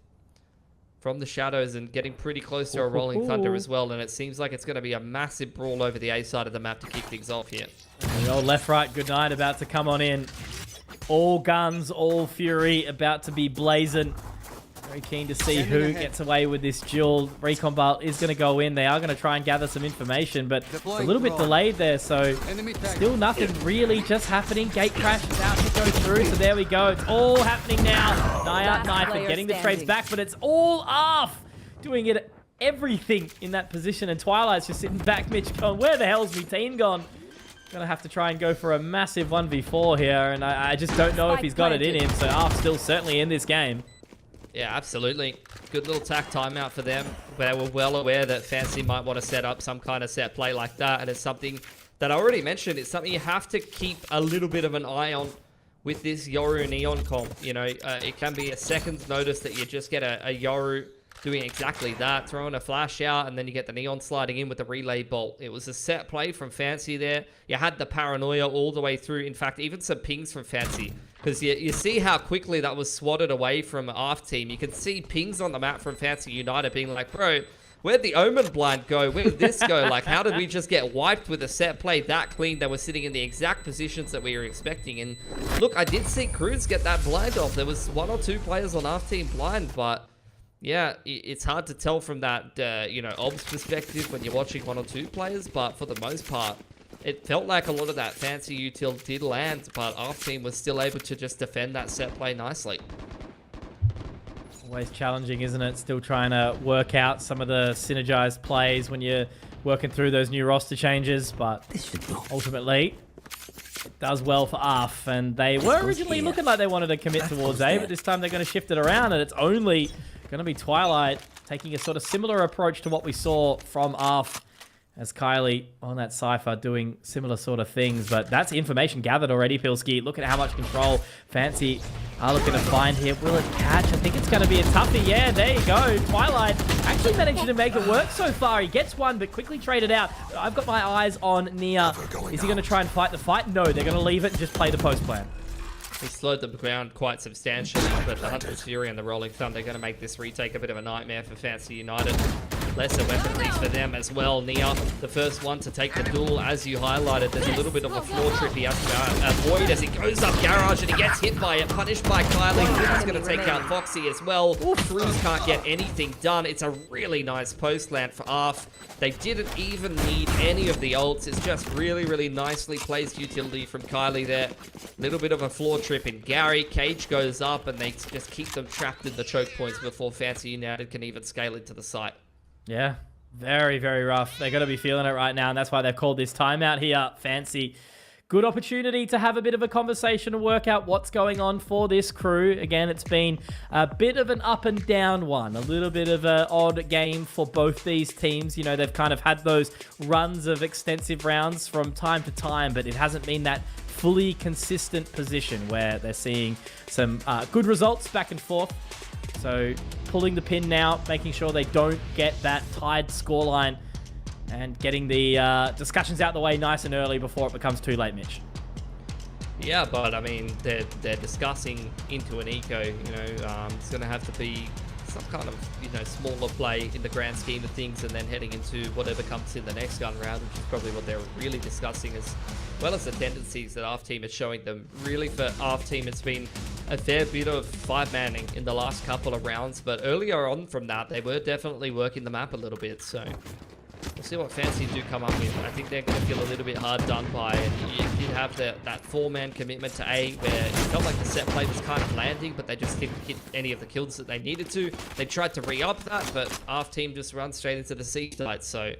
[SPEAKER 1] from the shadows and getting pretty close to a Rolling Thunder as well, and it seems like it's going to be a massive brawl over the A side of the map to kick things off here.
[SPEAKER 2] The old left, right, good night about to come on in. All guns, all fury, about to be blazing. Very keen to see who gets away with this duel. Recon Balt is going to go in. They are going to try and gather some information, but it's a little bit delayed there, so still nothing really just happening. Gate crash is out to go through, so there we go. It's all happening now. Naya Knife getting the trades back, but it's all ARF doing it, everything in that position, and Twilight's just sitting back. Mitch going, where the hell's my team gone? Gonna have to try and go for a massive 1v4 here, and I just don't know if he's got it in him, so ARF still certainly in this game.
[SPEAKER 1] Yeah, absolutely. Good little tack timeout for them. They were well aware that Fancy might want to set up some kind of set play like that, and it's something that I already mentioned. It's something you have to keep a little bit of an eye on with this Yoru Neon comp. You know, it can be a second's notice that you just get a Yoru doing exactly that, throwing a flash out, and then you get the Neon sliding in with the relay bolt. It was a set play from Fancy there. You had the paranoia all the way through. In fact, even some pings from Fancy, because you see how quickly that was swatted away from ARF team. You can see pings on the map from Fancy United being like, bro, where'd the Omen blind go? Where did this go? Like, how did we just get wiped with a set play that clean that was sitting in the exact positions that we were expecting? And look, I did see Cruz get that blind off. There was 1 or 2 players on ARF team blind, but yeah, it's hard to tell from that, you know, obs perspective when you're watching 1 or 2 players, but for the most part, it felt like a lot of that Fancy util did land, but ARF team was still able to just defend that set play nicely.
[SPEAKER 2] Always challenging, isn't it? Still trying to work out some of the synergized plays when you're working through those new roster changes, but ultimately it does well for ARF, and they were originally looking like they wanted to commit towards A, but this time they're going to shift it around, and it's only going to be Twilight taking a sort of similar approach to what we saw from ARF, as Kylie on that Cypher doing similar sort of things. But that's information gathered already, Pilski. Look at how much control Fancy are looking to find here. Will it catch? I think it's going to be a toughie. Yeah, there you go. Twilight actually managing to make it work so far. He gets one, but quickly traded out. I've got my eyes on Nia. Is he going to try and fight the fight? No, they're going to leave it and just play the post plan.
[SPEAKER 1] He slowed the ground quite substantially, but the Hunter's Fury and the Rolling Thumb, they're going to make this retake a bit of a nightmare for Fancy United. Lesser weaponries for them as well. Nia, the first one to take the duel, as you highlighted. There's a little bit of a floor trip he has to avoid as he goes up Garage, and he gets hit by it, punished by Kylie. He's going to take out Foxy as well. Cruz can't get anything done. It's a really nice post land for ARF. They didn't even need any of the ults. It's just really, really nicely placed utility from Kylie there. Little bit of a floor trip in Gary. Cage goes up, and they just keep them trapped in the choke points before Fancy United can even scale into the site.
[SPEAKER 2] Yeah, very, very rough. They're going to be feeling it right now, and that's why they've called this timeout here. Fancy. Good opportunity to have a bit of a conversation and work out what's going on for this crew. Again, it's been a bit of an up and down one. A little bit of an odd game for both these teams. You know, they've kind of had those runs of extensive rounds from time to time, but it hasn't been that fully consistent position where they're seeing some good results back and forth. So pulling the pin now, making sure they don't get that tied scoreline, and getting the discussions out the way nice and early before it becomes too late, Mitch.
[SPEAKER 1] Yeah, but I mean, they're discussing into an eco. You know, it's going to have to be some kind of, you know, smaller play in the grand scheme of things, and then heading into whatever comes in the next gun round, which is probably what they're really discussing, as well as the tendencies that ARF team is showing them. Really, for ARF team, it's been a fair bit of 5-manning in the last couple of rounds, but earlier on from that, they were definitely working the map a little bit, so we'll see what Fancy do come up with. I think they're going to feel a little bit hard done by, and you did have that 4-man commitment to A, where it felt like the set play was kind of landing, but they just didn't hit any of the kills that they needed to. They tried to re-up that, but ARF team just runs straight into the C site, so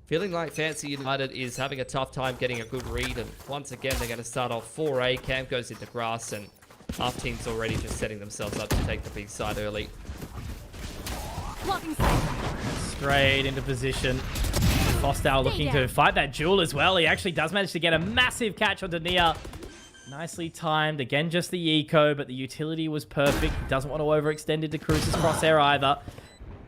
[SPEAKER 1] feeling like Fancy United is having a tough time getting a good read, and once again, they're going to start off 4A. Cam goes into grass, and ARF team's already just setting themselves up to take the big side early.
[SPEAKER 2] Straight into position. Fostal looking to fight that duel as well. He actually does manage to get a massive catch onto Nia. Nicely timed. Again, just the eco, but the utility was perfect. He doesn't want to overextend into Cruz's crosshair either.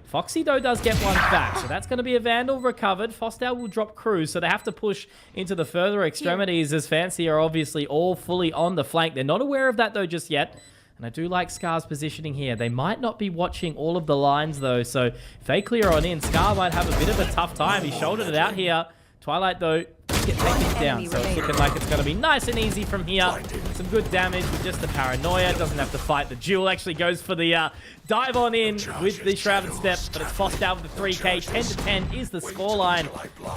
[SPEAKER 2] Foxy, though, does get one back, so that's going to be a Vandal recovered. Fostal will drop Cruz, so they have to push into the further extremities, as Fancy are obviously all fully on the flank. They're not aware of that, though, just yet. And I do like Scar's positioning here. They might not be watching all of the lines, though, so if they clear on in, Scar might have a bit of a tough time. He shouldered it out here. Twilight, though, get taken down, so it's looking like it's going to be nice and easy from here. Some good damage with just the paranoia. Doesn't have to fight the duel. Actually goes for the dive on in with the Shrouded Step, but it's Fostal with the 3K. 10-10 is the scoreline.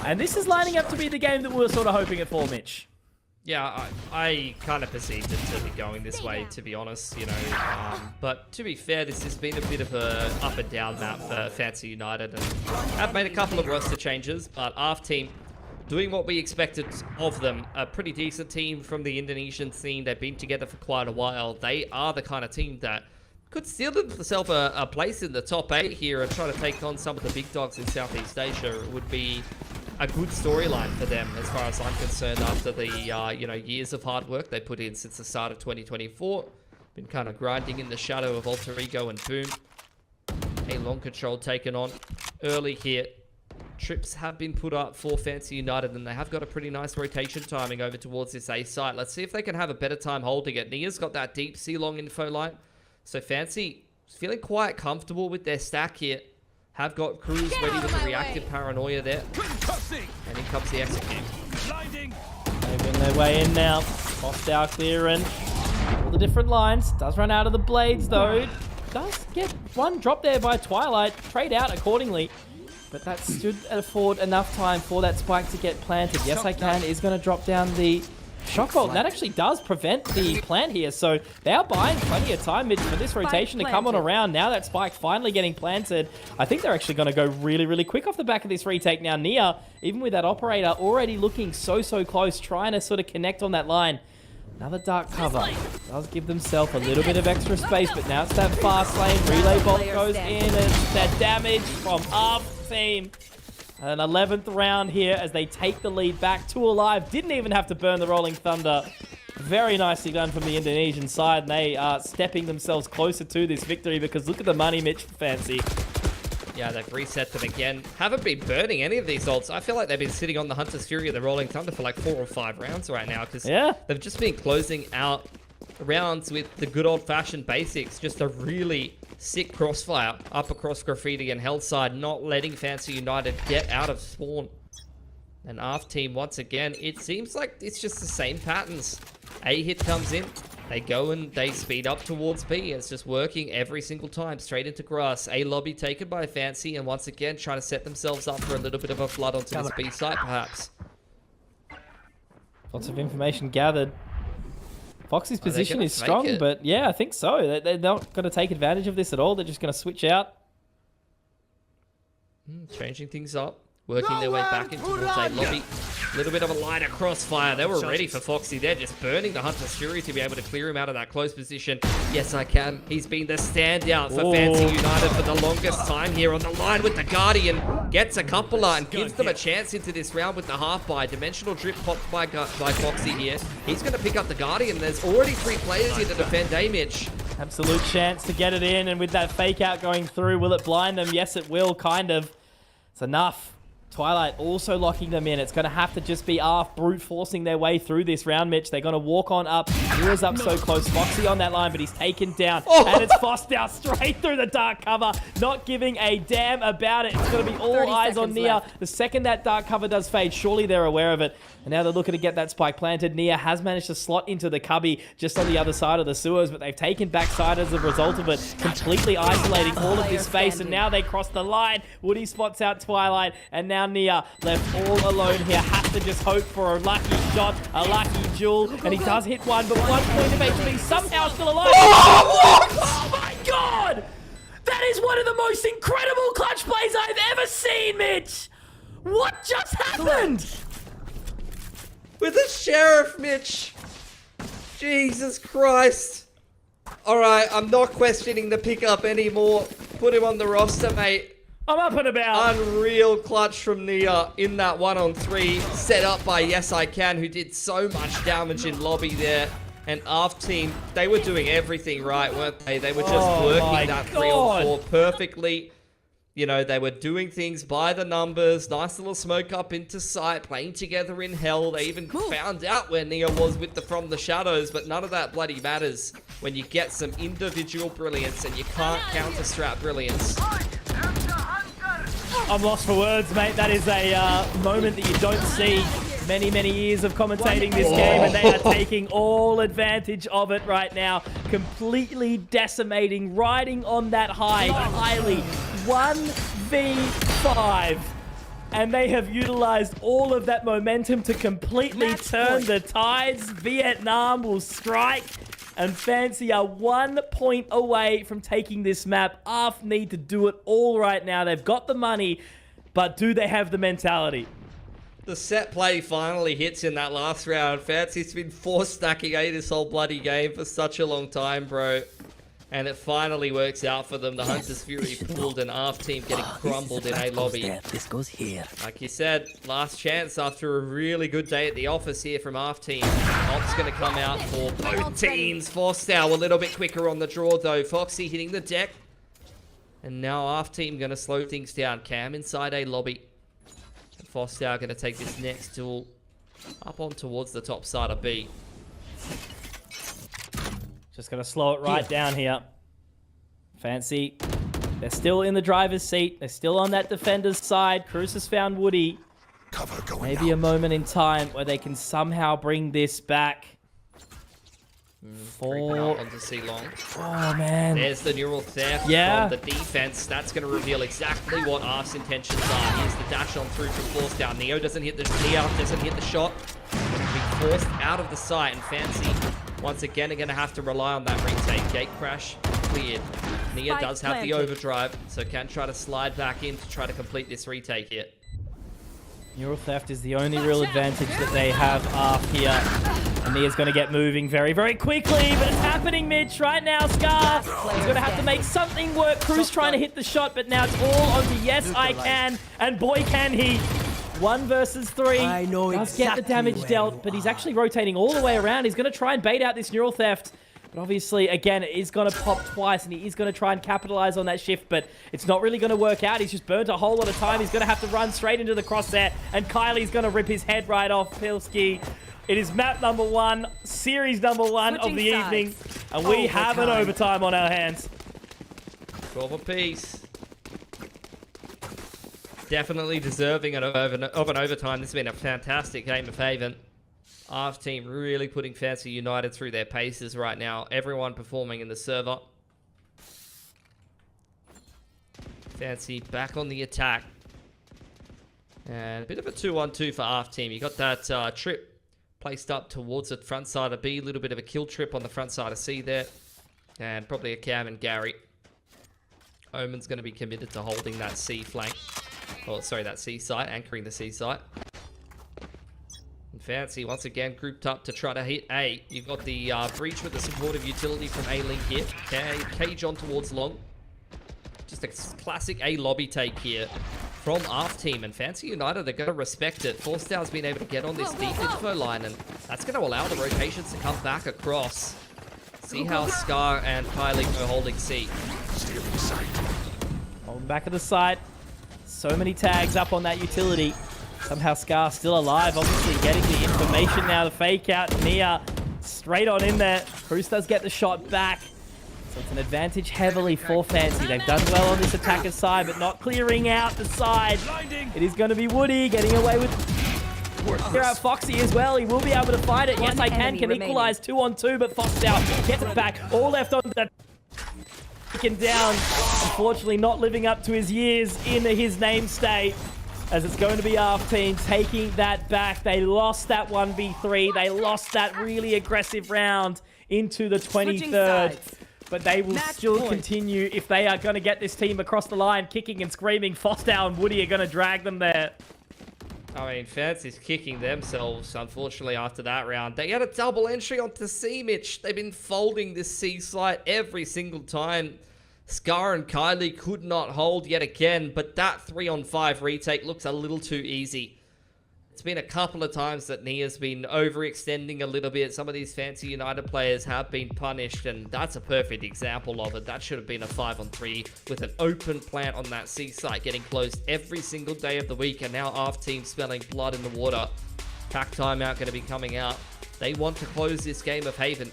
[SPEAKER 2] And this is lining up to be the game that we were sort of hoping it for, Mitch.
[SPEAKER 1] Yeah, I kind of perceived it to be going this way, to be honest, you know. But to be fair, this has been a bit of a up and down map for Fancy United, and have made a couple of roster changes, but ARF team doing what we expected of them. A pretty decent team from the Indonesian scene. They've been together for quite a while. They are the kind of team that could steal themselves a place in the top 8 here and try to take on some of the big dogs in Southeast Asia. It would be a good storyline for them, as far as I'm concerned, after the you know, years of hard work they put in since the start of 2024. Been kind of grinding in the shadow of Alter Ego and Boom. A long control taken on early here. Trips have been put up for Fancy United, and they have got a pretty nice rotation timing over towards this A site. Let's see if they can have a better time holding it. Nia's got that deep C-long info line, so Fancy is feeling quite comfortable with their stack here. Have got Cruz ready with the reactive paranoia there. And in comes the execute.
[SPEAKER 2] Moving their way in now. Hostile clearing all the different lines. Does run out of the blades, though. Does get one drop there by Twilight. Trade out accordingly. But that should afford enough time for that spike to get planted. Yes, I can. Is going to drop down the Shockbolt, that actually does prevent the plant here, so they are buying plenty of time for this rotation to come on around. Now that Spike finally getting planted, I think they're actually going to go really, really quick off the back of this retake. Now Nia, even with that operator, already looking so close, trying to sort of connect on that line. Another dark cover. Does give themselves a little bit of extra space, but now it's that fast lane. Relay bolt goes in, and that damage from ARF team. An 11th round here as they take the lead back 2 alive. Didn't even have to burn the Rolling Thunder. Very nicely done from the Indonesian side, and they are stepping themselves closer to this victory because look at the money Mitch Fancy.
[SPEAKER 1] Yeah, they've reset them again. Haven't been burning any of these ults. I feel like they've been sitting on the Hunter's Fury of the Rolling Thunder for like 4 or 5 rounds right now because they've just been closing out rounds with the good old-fashioned basics. Just a really sick crossfire up across Graffiti and Hellside, not letting Fancy United get out of spawn. And ARF team, once again, it seems like it's just the same patterns. A hit comes in, they go and they speed up towards B. It's just working every single time, straight into grass. A lobby taken by Fancy, and once again, trying to set themselves up for a little bit of a flood onto this B site, perhaps.
[SPEAKER 2] Lots of information gathered. Foxy's position is strong, but yeah, I think so. They're not going to take advantage of this at all. They're just going to switch out.
[SPEAKER 1] Changing things up. Working their way back into towards a lobby. A little bit of a lighter crossfire. They were ready for Foxy. They're just burning the Hunter's Fury to be able to clear him out of that close position. Yes, I can. He's been the standout for Fancy United for the longest time here on the line with the Guardian. Gets a couple and gives them a chance into this round with the half-buy. Dimensional drip popped by Foxy here. He's going to pick up the Guardian. There's already 3 players here to defend Mitch.
[SPEAKER 2] Absolute chance to get it in, and with that fake out going through, will it blind them? Yes, it will, kind of. It's enough. Twilight also locking them in. It's going to have to just be ARF brute forcing their way through this round, Mitch. They're going to walk on up. Mira's up so close. Foxy on that line, but he's taken down. And it's Foster straight through the dark cover, not giving a damn about it. It's going to be all eyes on Nia. The second that dark cover does fade, surely they're aware of it. And now they're looking to get that spike planted. Nia has managed to slot into the cubby just on the other side of the sewers, but they've taken backside as a result of it, completely isolating all of this space. And now they cross the line. Woody spots out Twilight, and now Nia left all alone here. Has to just hope for a lucky shot, a lucky jewel, and he does hit one, but 1 point of HP, somehow still alive. Oh my god! That is one of the most incredible clutch plays I've ever seen, Mitch! What just happened?
[SPEAKER 1] With the Sheriff, Mitch! Jesus Christ! Alright, I'm not questioning the pickup anymore. Put him on the roster, mate.
[SPEAKER 2] I'm up and about.
[SPEAKER 1] Unreal clutch from Nia in that 1-on-3. Set up by Yes I Can, who did so much damage in lobby there. And ARF team, they were doing everything right, weren't they? They were just working that 3-on-4 perfectly. You know, they were doing things by the numbers. Nice little smoke up into sight, playing together in hell. They even found out where Nia was with the From the Shadows, but none of that bloody matters when you get some individual brilliance and you can't counter-strap brilliance.
[SPEAKER 2] I'm lost for words, mate. That is a moment that you don't see. Many years of commentating this game, and they are taking all advantage of it right now. Completely decimating, riding on that high, highly. 1v5. And they have utilized all of that momentum to completely turn the tides. Vietnam will strike. And Fancy are 1 point away from taking this map. ARF need to do it all right now. They've got the money, but do they have the mentality?
[SPEAKER 1] The set play finally hits in that last round. Fancy's been force stacking A this whole bloody game for such a long time, bro. And it finally works out for them. The Hunter's Fury pulled an ARF team getting crumbled in A lobby.
[SPEAKER 4] This goes here.
[SPEAKER 1] Like you said, last chance after a really good day at the office here from ARF team. Op's going to come out for both teams. Forstow a little bit quicker on the draw though. Foxy hitting the deck. And now ARF team going to slow things down. Cam inside A lobby. And Forstow going to take this next duel up on towards the top side of B.
[SPEAKER 2] Just going to slow it right down here. Fancy. They're still in the driver's seat. They're still on that defender's side. Cruz has found Woody.
[SPEAKER 4] Cover going
[SPEAKER 2] Maybe a moment in time where they can somehow bring this back.
[SPEAKER 1] Creeping up onto C-Long.
[SPEAKER 2] Oh, man.
[SPEAKER 1] There's the neural theft from the defense. That's going to reveal exactly what ARF's intentions are. Here's the dash on through from Force down. Neo doesn't hit the shot. Big forced out of the site, and Fancy once again are going to have to rely on that retake. Gate crash cleared. Nia
[SPEAKER 3] Spike
[SPEAKER 1] does have the
[SPEAKER 3] planted.
[SPEAKER 1] overdrive, so can try to slide back in to try to complete this retake here.
[SPEAKER 2] Neural Theft is the only real advantage that they have ARF here. And Nia's going to get moving very, very quickly, but it's happening, Mitch, right now. Scar is going to have to make something work. Cruz trying to hit the shot, but now it's all on the Yes I Can, and boy can he. 1 versus 3.
[SPEAKER 4] I know
[SPEAKER 2] Does get the
[SPEAKER 4] exactly
[SPEAKER 2] damage
[SPEAKER 4] where
[SPEAKER 2] dealt,
[SPEAKER 4] you
[SPEAKER 2] but he's
[SPEAKER 4] are.
[SPEAKER 2] actually rotating all the way around. He's going to try and bait out this Neural Theft. But obviously, again, it is going to pop twice, and he is going to try and capitalize on that shift, but it's not really going to work out. He's just burnt a whole lot of time. He's going to have to run straight into the crosshair, and Kylie's going to rip his head right off Pilski. It is map number 1, series number 1 of
[SPEAKER 3] Switching
[SPEAKER 2] the
[SPEAKER 3] sides.
[SPEAKER 2] evening, and we have an overtime on our hands.
[SPEAKER 1] 12 apiece. Definitely deserving of an overtime. This has been a fantastic game of Haven. ARF team really putting Fancy United through their paces right now. Everyone performing in the server. Fancy back on the attack. And a bit of a 2-1-2 for ARF team. You got that trip placed up towards the front side of B. A little bit of a kill trip on the front side of C there. And probably a Cam and Gary. Omen's going to be committed to holding that C flank. Oh, sorry, that C site, anchoring the C site. And Fancy, once again, grouped up to try to hit A. You've got the breach with the supportive utility from A-Link here. Cage on towards long. Just a classic A lobby take here from ARF team. And Fancy United, they're going to respect it. Forstow's been able to get on this deep info line, and that's going to allow the rotations to come back across. See how Scar and Kylie are holding C.
[SPEAKER 2] Holding back of the site. So many tags up on that utility. Somehow Scar still alive, obviously getting the information now. The fake out, Nia straight on in there. Cruz does get the shot back. So it's an advantage heavily for Fancy. They've done well on this attacker's side, but not clearing out the side. It is going to be Woody getting away with... Here out Foxy as well. He will be able to fight it. Yes, I can equalize 2-on-2, but Foxdown gets it back. All left on that. Taken down. Unfortunately, not living up to his years in his namestate. As it's going to be ARF team taking that back. They lost that 1v3. They lost that really aggressive round into the 23rd. But they will still continue if they are going to get this team across the line, kicking and screaming. Fostow and Woody are going to drag them there.
[SPEAKER 1] I mean, Fancy's kicking themselves, unfortunately, after that round. They had a double entry onto C, Mitch. They've been folding this C site every single time. Scar and Kylie could not hold yet again, but that 3-on-5 retake looks a little too easy. It's been a couple of times that Nia's been overextending a little bit. Some of these Fancy United players have been punished, and that's a perfect example of it. That should have been a 5-on-3 with an open plant on that C site, getting closed every single day of the week, and now ARF team smelling blood in the water. Pack timeout going to be coming out. They want to close this game of Haven.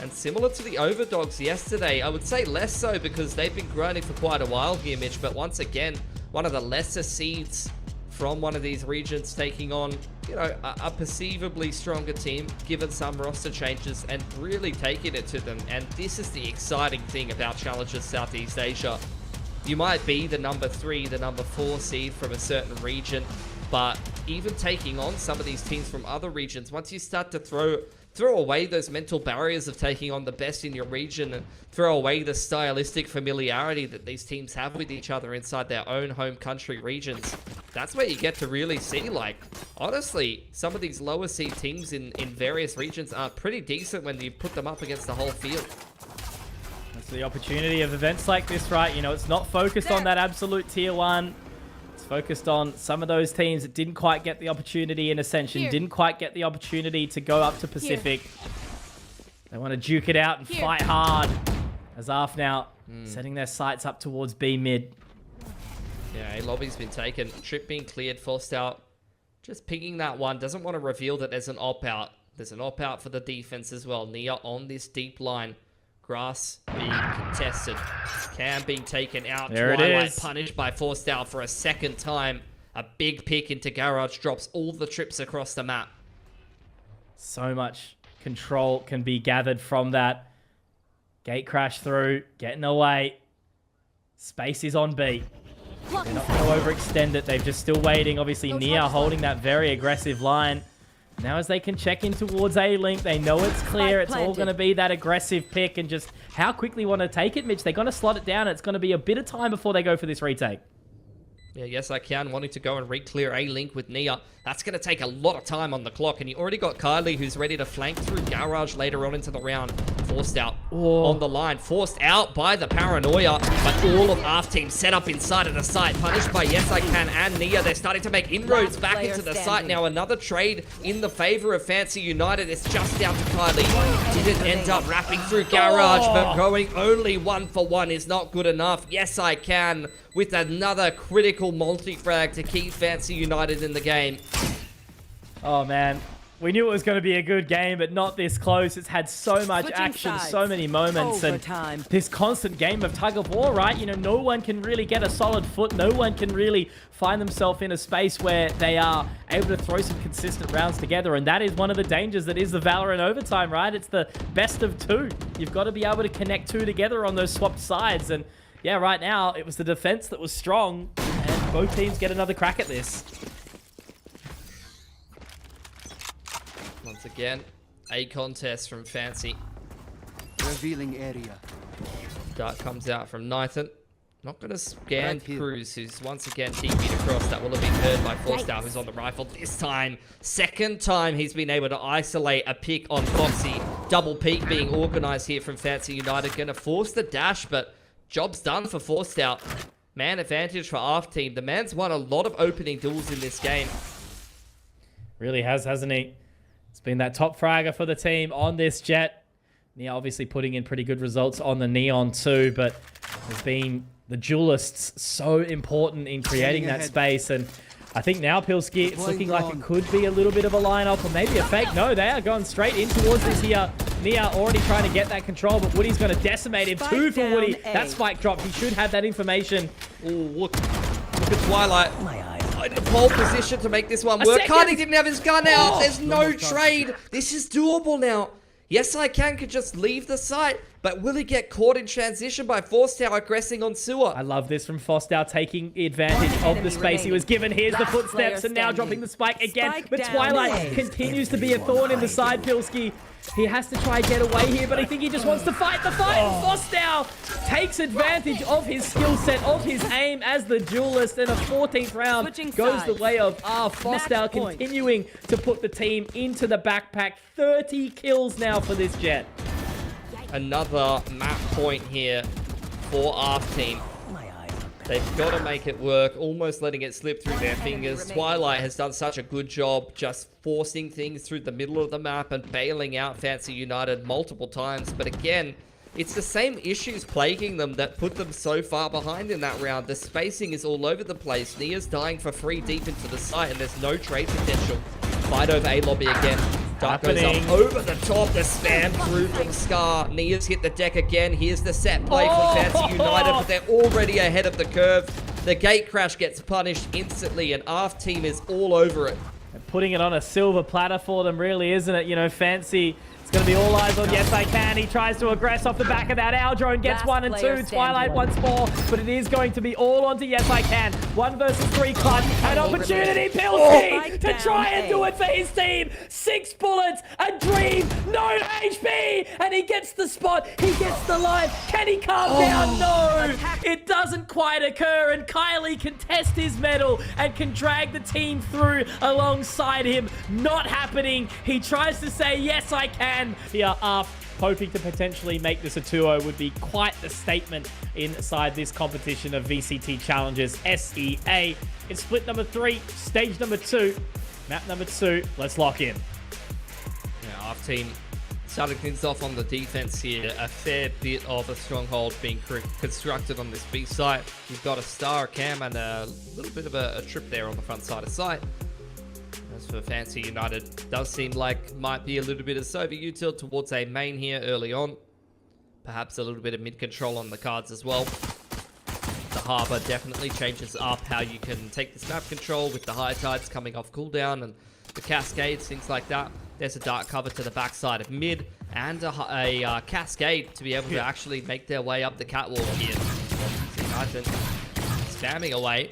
[SPEAKER 1] And similar to the Overdogs yesterday, I would say less so because they've been grinding for quite a while here, Mitch, but once again, one of the lesser seeds from one of these regions taking on, you know, a perceivably stronger team, given some roster changes and really taking it to them. And this is the exciting thing about Challengers Southeast Asia. You might be the number 3, the number 4 seed from a certain region, but even taking on some of these teams from other regions, once you start to throw away those mental barriers of taking on the best in your region and throw away the stylistic familiarity that these teams have with each other inside their own home country regions, that's where you get to really see, like, honestly, some of these lower seed teams in various regions are pretty decent when you put them up against the whole field.
[SPEAKER 2] That's the opportunity of events like this, right? You know, it's not focused on that absolute tier 1. It's focused on some of those teams that didn't quite get the opportunity in Ascension, didn't quite get the opportunity to go up to Pacific. They want to duke it out and fight hard. As ARF now setting their sights up towards B mid.
[SPEAKER 1] Yeah, lobby's been taken. Trip being cleared, forced out. Just picking that one. Doesn't want to reveal that there's an op-out. There's an op-out for the defense as well. Nia on this deep line. Grass being contested. Cam being taken out.
[SPEAKER 2] There it
[SPEAKER 1] Twilight
[SPEAKER 2] is.
[SPEAKER 1] punished by forced out for a second time. A big pick into Garage drops all the trips across the map.
[SPEAKER 2] So much control can be gathered from that. Gate crash through, getting away. Space is on B. They're not going to overextend it. They're just still waiting. Obviously, Nia holding that very aggressive line. Now as they can check in towards A-Link, they know it's clear. It's all going to be that aggressive pick and just how quickly want to take it, Mitch. They're going to slot it down. It's going to be a bit of time before they go for this retake.
[SPEAKER 1] Yeah, yes, I can. Wanting to go and re-clear A-Link with Nia. That's going to take a lot of time on the clock. And you already got Kylie, who's ready to flank through Garage later on into the round. Forced out on the line. Forced out by the Paranoia. But all of ARF team set up inside of the site. Punished by Yes I Can and Nia. They're starting to make inroads back into the site. Now another trade in the favor of Fancy United. It's just down to Kylie. Didn't end up wrapping through Garage. But going only 1-for-1 is not good enough. Yes I Can with another critical multi-frag to keep Fancy United in the game.
[SPEAKER 2] Oh, man. We knew it was going to be a good game, but not this close. It's had so much action, so many moments, and this constant game of tug-of-war, right? You know, no one can really get a solid foot. No one can really find themselves in a space where they are able to throw some consistent rounds together, and that is one of the dangers that is the Valorant overtime, right? It's the best of two. You've got to be able to connect two together on those swapped sides, and yeah, right now, it was the defense that was strong, and both teams get another crack at this.
[SPEAKER 1] Once again, a contest from Fancy.
[SPEAKER 4] Revealing area.
[SPEAKER 1] Dart comes out from Nathan. Not going to scan Cruz, who's once again TP'd across. That will have been heard by Forstow, who's on the rifle this time. Second time he's been able to isolate a pick on Foxy. Double peek being organized here from Fancy United. Going to force the dash, but job's done for Forstow. Man advantage for ARF team. The man's won a lot of opening duels in this game.
[SPEAKER 2] Really has, hasn't he? It's been that top fragger for the team on this Jet. Nia obviously putting in pretty good results on the Neon too, but has been the duelists so important in creating that space. And I think now, Pilski, it's looking like it could be a little bit of a lineup or maybe a fake. No, they are going straight in towards this here. Nia already trying to get that control, but Woody's going to decimate him. 2 for Woody. That spike drop. He should have that information.
[SPEAKER 1] Oh, look at Twilight. In a pole position to make this one work. Cardi didn't have his gun out. There's no trade. This is doable now. Yes, I can could just leave the site, but will he get caught in transition by Forstow aggressing on Sewer?
[SPEAKER 2] I love this from Forstow taking advantage of the space he was given. Here's the footsteps and now dropping the spike again. But Twilight continues to be a thorn in the side, Pilski. He has to try and get away here, but I think he just wants to fight the fight. Forstow takes advantage of his skill set, of his aim as the duelist, and a 14th round goes the way of Forstow, continuing to put the team into the backpack. 30 kills now for this Jet.
[SPEAKER 1] Another map point here for ARF team. They've got to make it work, almost letting it slip through their fingers. Twilight has done such a good job just forcing things through the middle of the map and bailing out Fancy United multiple times. But again, it's the same issues plaguing them that put them so far behind in that round. The spacing is all over the place. Nia's dying for free deep into the site, and there's no trade potential. Fight over A lobby again. Dart goes up over the top, the spam through from Scar. Nia's hit the deck again. Here's the set play from Fancy United, but they're already ahead of the curve. The gate crash gets punished instantly, and ARF team is all over it.
[SPEAKER 2] And putting it on a silver platter for them, really, isn't it? You know, Fancy, it's going to be all eyes on Yes I Can. He tries to aggress off the back of that. Our drone gets 1 and 2. Twilight once more, but it is going to be all onto Yes I Can. 1 versus 3 clutch. An opportunity, Pilski, to try and do it for his team. 6 bullets, a dream, no HP, and he gets the spot. He gets the line. Can he calm down? No, it doesn't quite occur, and Kylie can test his medal and can drag the team through alongside him. Not happening. He tries to say, yes, I can. Here, ARF hoping to potentially make this a 2-0 would be quite the statement inside this competition of VCT Challenges SEA. It's split number 3, stage number 2, map number 2. Let's lock in.
[SPEAKER 1] Yeah, ARF team starting things off on the defense here. A fair bit of a stronghold being constructed on this B site. You've got a star cam and a little bit of a trip there on the front side of site. As for Fancy United, does seem like might be a little bit of Soviet util towards a main here early on. Perhaps a little bit of mid control on the cards as well. The Harbour definitely changes up how you can take this map control with the high tides coming off cooldown and the cascades, things like that. There's a dark cover to the backside of mid and a cascade to be able to actually make their way up the catwalk here. See Nathan spamming away.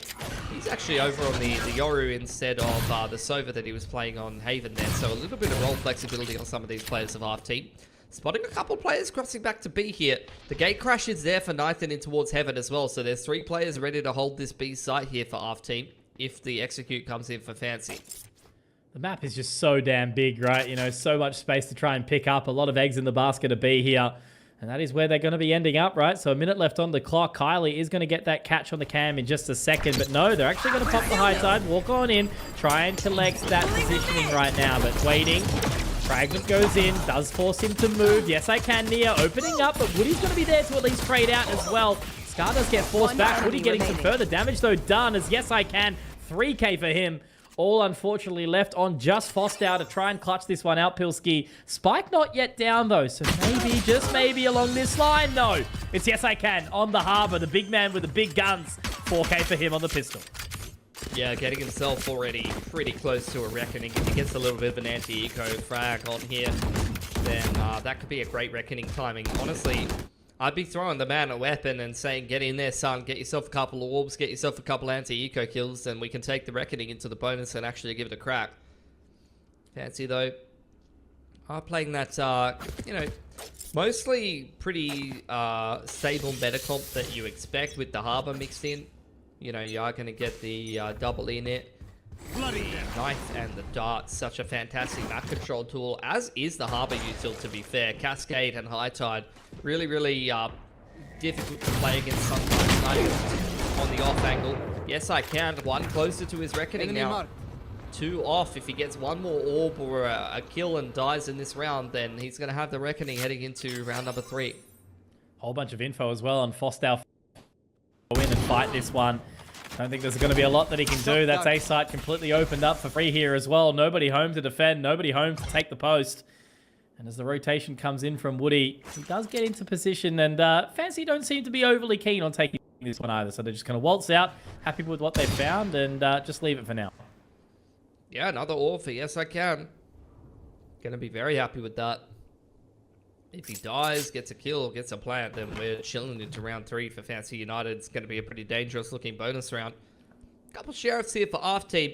[SPEAKER 1] He's He's actually over on the Yoru instead of the Sova that he was playing on Haven there. So a little bit of role flexibility on some of these players of ARF team. Spotting a couple players crossing back to B here. The gate crash is there for Nathan in towards Heaven as well. So there's 3 players ready to hold this B site here for ARF team if the execute comes in for Fancy.
[SPEAKER 2] The map is just so damn big, right? You know, so much space to try and pick up. A lot of eggs in the basket to be here. And that is where they're going to be ending up, right? So a minute left on the clock. Kylie is going to get that catch on the cam in just a second. But no, they're actually going to pop the high side, walk on in, try and collect that positioning right now. But waiting. Fragment goes in, does force him to move. Yes, I can, Nia opening up, but Woody's going to be there to at least trade out as well. Scar does get forced back. Woody getting some further damage, though, done as Yes, I Can. 3K for him. All unfortunately left on just Fostow to try and clutch this one out, Pilski. Spike not yet down, though, so maybe, just maybe along this line. No, it's Yes, I Can on the Harbor, the big man with the big guns. 4K for him on the pistol.
[SPEAKER 1] Yeah, getting himself already pretty close to a Reckoning. If he gets a little bit of an anti-eco frag on here, then that could be a great Reckoning timing. Honestly, I'd be throwing the man a weapon and saying, get in there, son, get yourself a couple of orbs, get yourself a couple anti-eco kills, and we can take the Reckoning into the bonus and actually give it a crack. Fancy, though, are playing that, you know, mostly pretty stable meta comp that you expect with the Harbor mixed in. You know, you are going to get the double in it. The knife and the dart, such a fantastic map control tool, as is the Harbor util, to be fair. Cascade and High Tide, really, really difficult to play against sometimes. On the off angle. Yes, I can. 1 closer to his Reckoning now. 2 off. If he gets 1 more orb or a kill and dies in this round, then he's going to have the Reckoning heading into round number 3.
[SPEAKER 2] Whole bunch of info as well on Fostow. Go in and fight this one. I don't think there's going to be a lot that he can do. That's A site completely opened up for free here as well. Nobody home to defend. Nobody home to take the post. And as the rotation comes in from Woody, he does get into position. And Fancy don't seem to be overly keen on taking this one either. So they're just going to waltz out, happy with what they've found, and just leave it for now.
[SPEAKER 1] Yeah, another orb for Yes, I Can. Going to be very happy with that. If he dies, gets a kill, gets a plant, then we're chilling into round 3 for Fancy United. It's going to be a pretty dangerous looking bonus round. Couple sheriffs here for ARF team.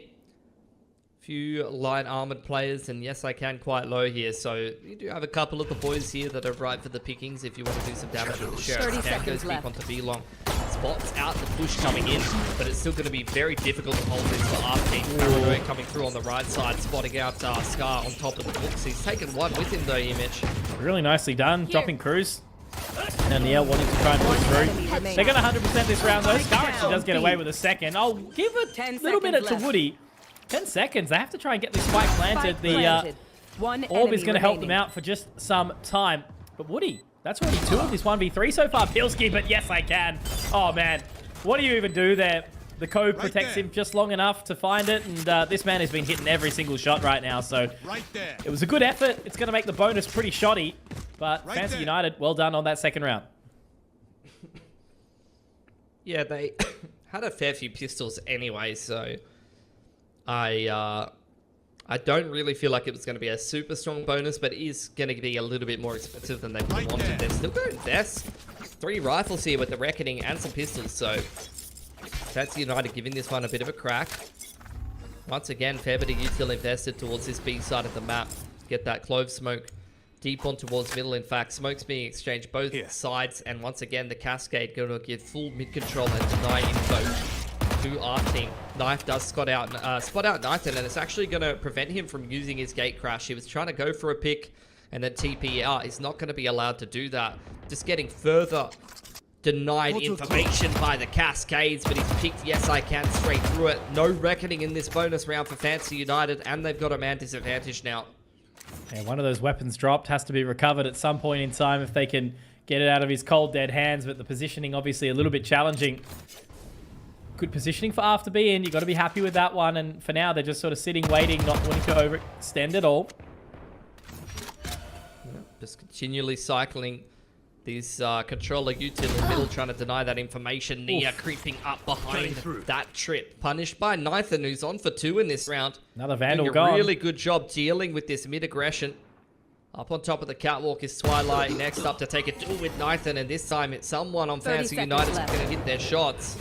[SPEAKER 1] Few light armored players, and Yes, I Can quite low here. So you do have a couple of the boys here that are right for the pickings if you want to do some damage with the sheriff. Can goes deep onto B-Long. Spots out the push coming in, but it's still going to be very difficult to hold this for ARF team. Paranoid coming through on the right side, spotting out Scar on top of the books. He's taken 1 with him though, Image.
[SPEAKER 2] Really nicely done, dropping Cruz. And Niel wanting to try and push through. They're going to 100% this round though. Scar actually does get away with a second. I'll give a little minute to Woody. 10 seconds. They have to try and get this spike planted. The orb is going to help them out for just some time. But Woody, that's already 2 of this 1v3 so far. Pilski, but Yes, I Can. Oh, man. What do you even do there? The code protects him just long enough to find it. And this man has been hitting every single shot right now. So it was a good effort. It's going to make the bonus pretty shoddy. But Fancy United, well done on that second round.
[SPEAKER 1] Yeah, they had a fair few pistols anyway, so I don't really feel like it was going to be a super strong bonus, but it is going to be a little bit more expensive than they would have wanted. They're still going to invest 3 rifles here with the Reckoning and some pistols, so Fancy United giving this one a bit of a crack. Once again, fair bit of util invested towards this B side of the map. Get that Clove Smoke deep on towards middle. In fact, smokes being exchanged both sides, and once again, the Cascade going to give full mid control and deny info to ARF team. Knife does spot out Nathan, and it's actually going to prevent him from using his gate crash. He was trying to go for a pick and then TP out. He's not going to be allowed to do that. Just getting further denied information by the Cascades, but he's picked Yes, I Can straight through it. No Reckoning in this bonus round for Fancy United, and they've got a man disadvantage now.
[SPEAKER 2] Yeah, one of those weapons dropped has to be recovered at some point in time if they can get it out of his cold, dead hands, but the positioning obviously a little bit challenging. Good positioning for ARF to be in. You've got to be happy with that one, and for now, they're just sort of sitting, waiting, not wanting to overextend at all.
[SPEAKER 1] Just continually cycling these controller util in the middle, trying to deny that information. Nia creeping up behind that trip. Punished by Nathan, who's on for 2 in this round.
[SPEAKER 2] Another Vandal
[SPEAKER 1] doing
[SPEAKER 2] gone.
[SPEAKER 1] a really good job dealing with this mid-aggression. Up on top of the catwalk is Twilight. Next up to take it 2 with Nathan, and this time it's someone on Fancy United who's going to hit their shots.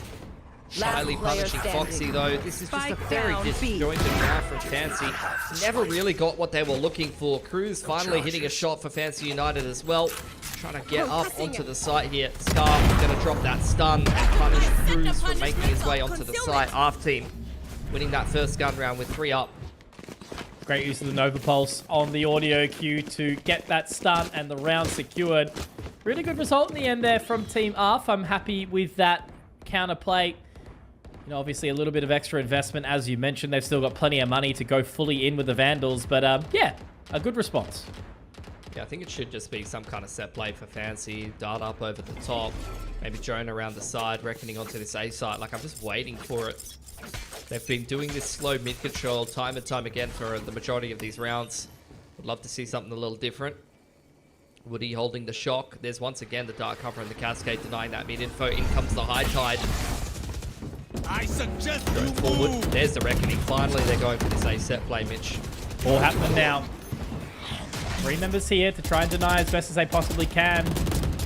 [SPEAKER 1] highly punishing Foxy, though. This is just a very disjointed round from Fancy. Never really got what they were looking for. Cruz finally hitting a shot for Fancy United as well. Trying to get up onto the site here. Scarf going to drop that stun and punish Cruz for making his way onto the site. ARF team winning that first gun round with 3 up.
[SPEAKER 2] Great use of the Nova Pulse on the audio cue to get that stun and the round secured. Really good result in the end there from Team ARF. I'm happy with that counterplay. You know, obviously a little bit of extra investment, as you mentioned. They've still got plenty of money to go fully in with the Vandals, but yeah, a good response.
[SPEAKER 1] Yeah, I think it should just be some kind of set play for Fancy. Dart up over the top, maybe drone around the side, reckoning onto this A site. Like, I'm just waiting for it. They've been doing this slow mid control time and time again for the majority of these rounds. Would love to see something a little different. Woody holding the shock. There's once again the dark cover and the cascade denying that mid info. In comes the high tide.
[SPEAKER 5] I suggest
[SPEAKER 1] Going forward. There's the reckoning. Finally, they're going for this A set play, Mitch.
[SPEAKER 2] All happening now. 3 members here to try and deny as best as they possibly can.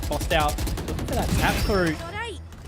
[SPEAKER 2] Tossed out. Looking for that tap through.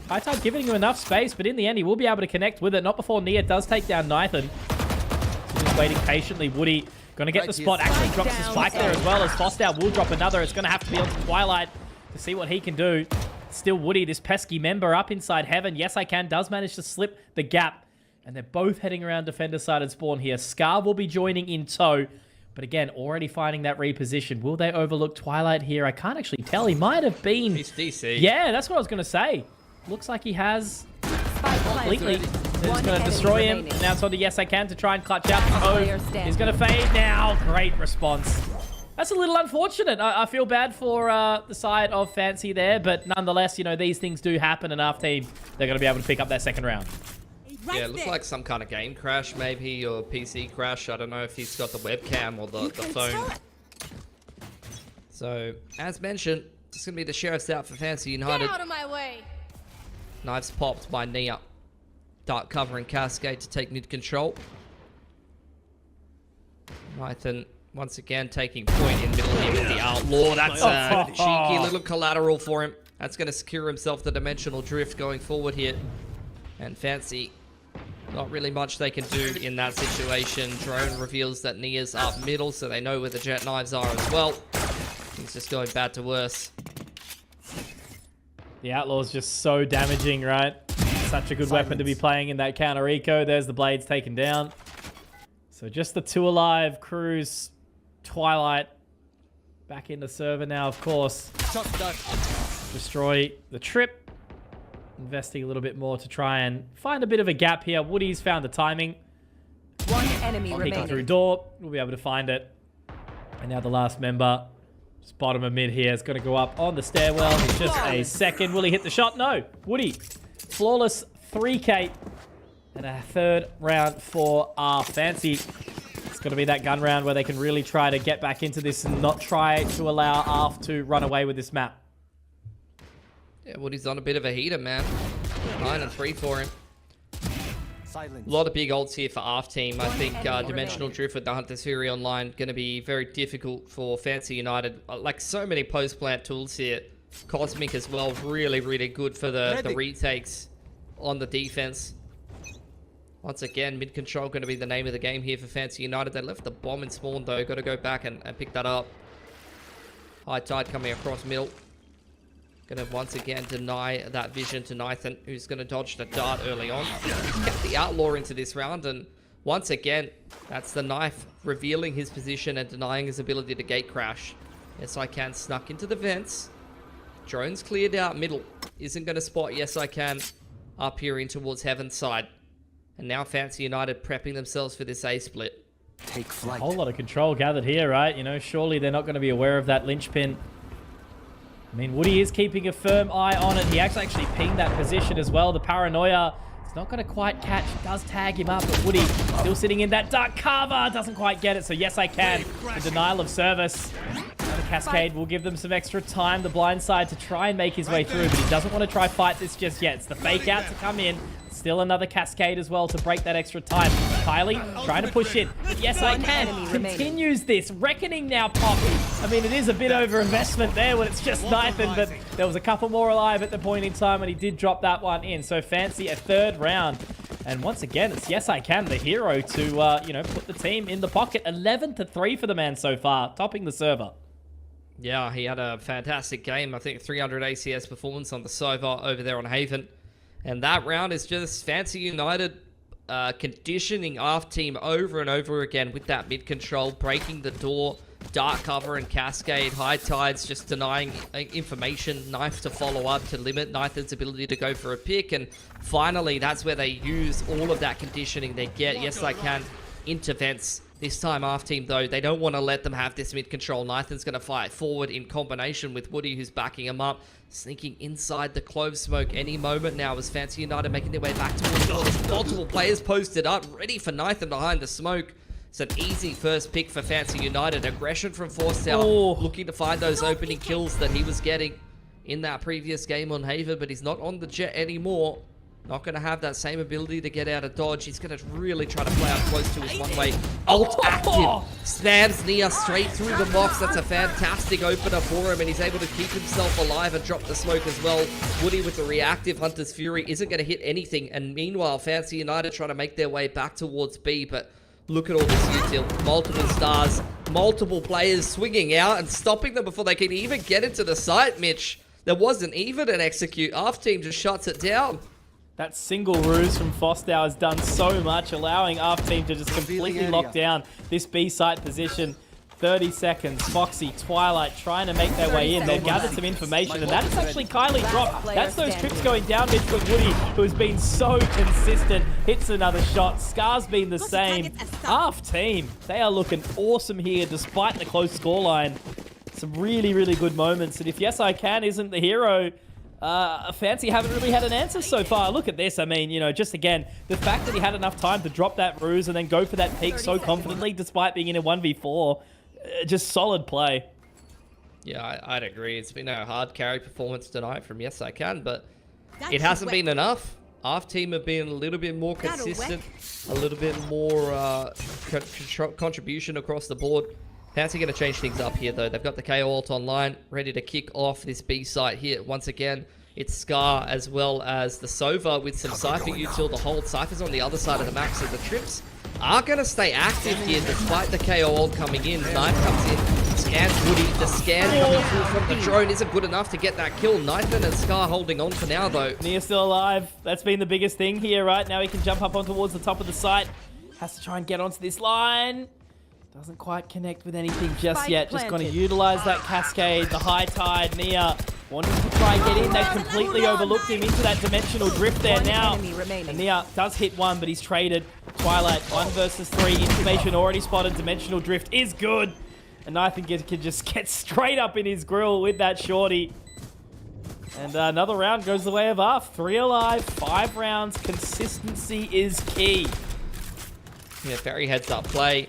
[SPEAKER 2] High Tide giving him enough space, but in the end, he will be able to connect with it. Not before Nia does take down Nathan. So just waiting patiently. Woody going to get the spot. Actually drops his spike there as well as Fostow will drop another. It's going to have to be on to Twilight to see what he can do. Still Woody, this pesky member up inside Heaven. Yes, I Can does manage to slip the gap. And they're both heading around defender side and spawn here. Scar will be joining in tow. But again, already finding that reposition. Will they overlook Twilight here? I can't actually tell. He might have been...
[SPEAKER 1] He's DC.
[SPEAKER 2] Yeah, that's what I was going to say. Looks like he has completely. They're just going to destroy him. Now it's on to Yes I Can to try and clutch out. Oh, he's going to fade now. Great response. That's a little unfortunate. I feel bad for the side of Fancy there, but nonetheless, you know, these things do happen, and ARF team, they're going to be able to pick up that second round.
[SPEAKER 1] Yeah, it looks like some kind of game crash, maybe, or PC crash. I don't know if he's got the webcam or the phone. So, as mentioned, it's going to be the Sheriff's out for Fancy United.
[SPEAKER 3] Get out of my way.
[SPEAKER 1] Knives popped by Nia. Dark cover and Cascade to take mid control. Nathan once again taking point in middle here with the Outlaw. That's a cheeky little collateral for him. That's going to secure himself the dimensional drift going forward here. And Fancy, not really much they can do in that situation. Drone reveals that Nia's up middle, so they know where the jet knives are as well. He's just going bad to worse.
[SPEAKER 2] The Outlaw's just so damaging, right? Such a good weapon to be playing in that counter eco. There's the blades taken down. So just the 2 alive. Cruz, Twilight, back in the server now, of course. Destroy the trip. Investing a little bit more to try and find a bit of a gap here. Woody's found the timing.
[SPEAKER 6] One enemy remaining.
[SPEAKER 2] Peeking through door. We'll be able to find it. And now the last member. Just bottom of mid here is going to go up on the stairwell. It's just a second. Will he hit the shot? No. Woody. Flawless 3K. And a third round for ARF. Fancy. It's going to be that gun round where they can really try to get back into this and not try to allow ARF to run away with this map.
[SPEAKER 1] Yeah, Woody's on a bit of a heater, man. 9 and 3 for him. A lot of big ults here for ARF team. I think Dimensional Drift with the Hunter's Fury online going to be very difficult for Fancy United. Like so many post-plant tools here. Cosmic as well, really, really good for the retakes on the defense. Once again, mid-control going to be the name of the game here for Fancy United. They left the bomb in spawn though. Got to go back and pick that up. High Tide coming across middle. Going to once again deny that vision to Nathan, who's going to dodge the dart early on. Get the Outlaw into this round, and once again, that's the knife revealing his position and denying his ability to gate crash. Yes, I Can snuck into the vents. Drone's cleared out middle. Isn't going to spot Yes, I Can up here in towards Heaven's side. And now Fancy United prepping themselves for this A split.
[SPEAKER 4] Take flight.
[SPEAKER 2] A whole lot of control gathered here, right? You know, surely they're not going to be aware of that linchpin. I mean, Woody is keeping a firm eye on it. He actually pinged that position as well. The paranoia, it's not going to quite catch. Does tag him up, but Woody still sitting in that dark cover. Doesn't quite get it, so Yes, I Can. The denial of service. Trying to Cascade will give them some extra time, the blind side, to try and make his way through, but he doesn't want to try fight this just yet. It's the fake out to come in. Still another Cascade as well to break that extra time. Kylie trying to push in. Yes, I can. Continues this. Reckoning now popping. I mean, it is a bit over investment there when it's just Nathan, but there was a couple more alive at the point in time when he did drop that one in. So Fancy a third round. And once again, it's Yes I Can, the hero, to, you know, put the team in the pocket. 11-3 for the man so far, topping the server.
[SPEAKER 1] Yeah, he had a fantastic game. I think 300 ACS performance on the Sova over there on Haven. And that round is just Fancy United conditioning ARF team over and over again with that mid control, breaking the door, dark cover and Cascade, high tides, just denying information, knife to follow up to limit Nathan's ability to go for a pick. And finally, that's where they use all of that conditioning they get. Yes, I Can into vents. This time, ARF team, though, they don't want to let them have this mid-control. Nathan's going to fight forward in combination with Woody, who's backing him up. Sneaking inside the clove smoke any moment now as Fancy United making their way back towards the door. There's multiple players posted up, ready for Nathan behind the smoke. It's an easy first pick for Fancy United. Aggression from Forcetown, looking to find those opening kills that he was getting in that previous game on Haven, but he's not on the jet anymore. Not going to have that same ability to get out of dodge. He's going to really try to play out close to his one-way. Ult active. Spams Nia straight through the box. That's a fantastic opener for him, and he's able to keep himself alive and drop the smoke as well. Woody with the reactive Hunter's Fury isn't going to hit anything, and meanwhile, Fancy United trying to make their way back towards B, but look at all this util. Multiple stars, multiple players swinging out and stopping them before they can even get into the site, Mitch. There wasn't even an execute. ARF team just shuts it down.
[SPEAKER 2] That single ruse from Fostow has done so much, allowing ARF team to just completely lock down this B site position. 30 seconds. Foxy, Twilight trying to make their way in. They've gathered some information, and that is actually Kylie drop. That's those trips going down mid for Woody, who has been so consistent. Hits another shot. Scar's been the same. ARF team, they are looking awesome here despite the close scoreline. Some really, really good moments. And if Yes I Can isn't the hero, Fancy haven't really had an answer so far. Look at this. I mean, you know, just again, the fact that he had enough time to drop that ruse and then go for that peak so confidently despite being in a 1v4, just solid play.
[SPEAKER 1] Yeah, I'd agree. It's been a hard carry performance tonight from Yes I Can, but it hasn't been enough. ARF team have been a little bit more consistent, a little bit more contribution across the board. Fancy going to change things up here, though. They've got the KO ult online, ready to kick off this B site here. Once again, it's Scar as well as the Sova with some Cypher util to hold. Cypher's on the other side of the map, so the trips are going to stay active here despite the KO ult coming in. Knife comes in, scans Woody. The scan coming through from the drone isn't good enough to get that kill. Nathan and Scar holding on for now, though.
[SPEAKER 2] Nia still alive. That's been the biggest thing here, right? Now he can jump up on towards the top of the site. Has to try and get onto this line. Doesn't quite connect with anything just yet. Just going to utilize that Cascade, the high tide. Nia wanting to try and get in. They've completely overlooked him into that dimensional drift there now. And Nia does hit one, but he's traded. Twilight, 1 versus 3. Information already spotted. Dimensional drift is good. And Nathan can just get straight up in his grill with that shorty. And another round goes the way of ARF. 3 alive, 5 rounds. Consistency is key.
[SPEAKER 1] Yeah, very heads up play.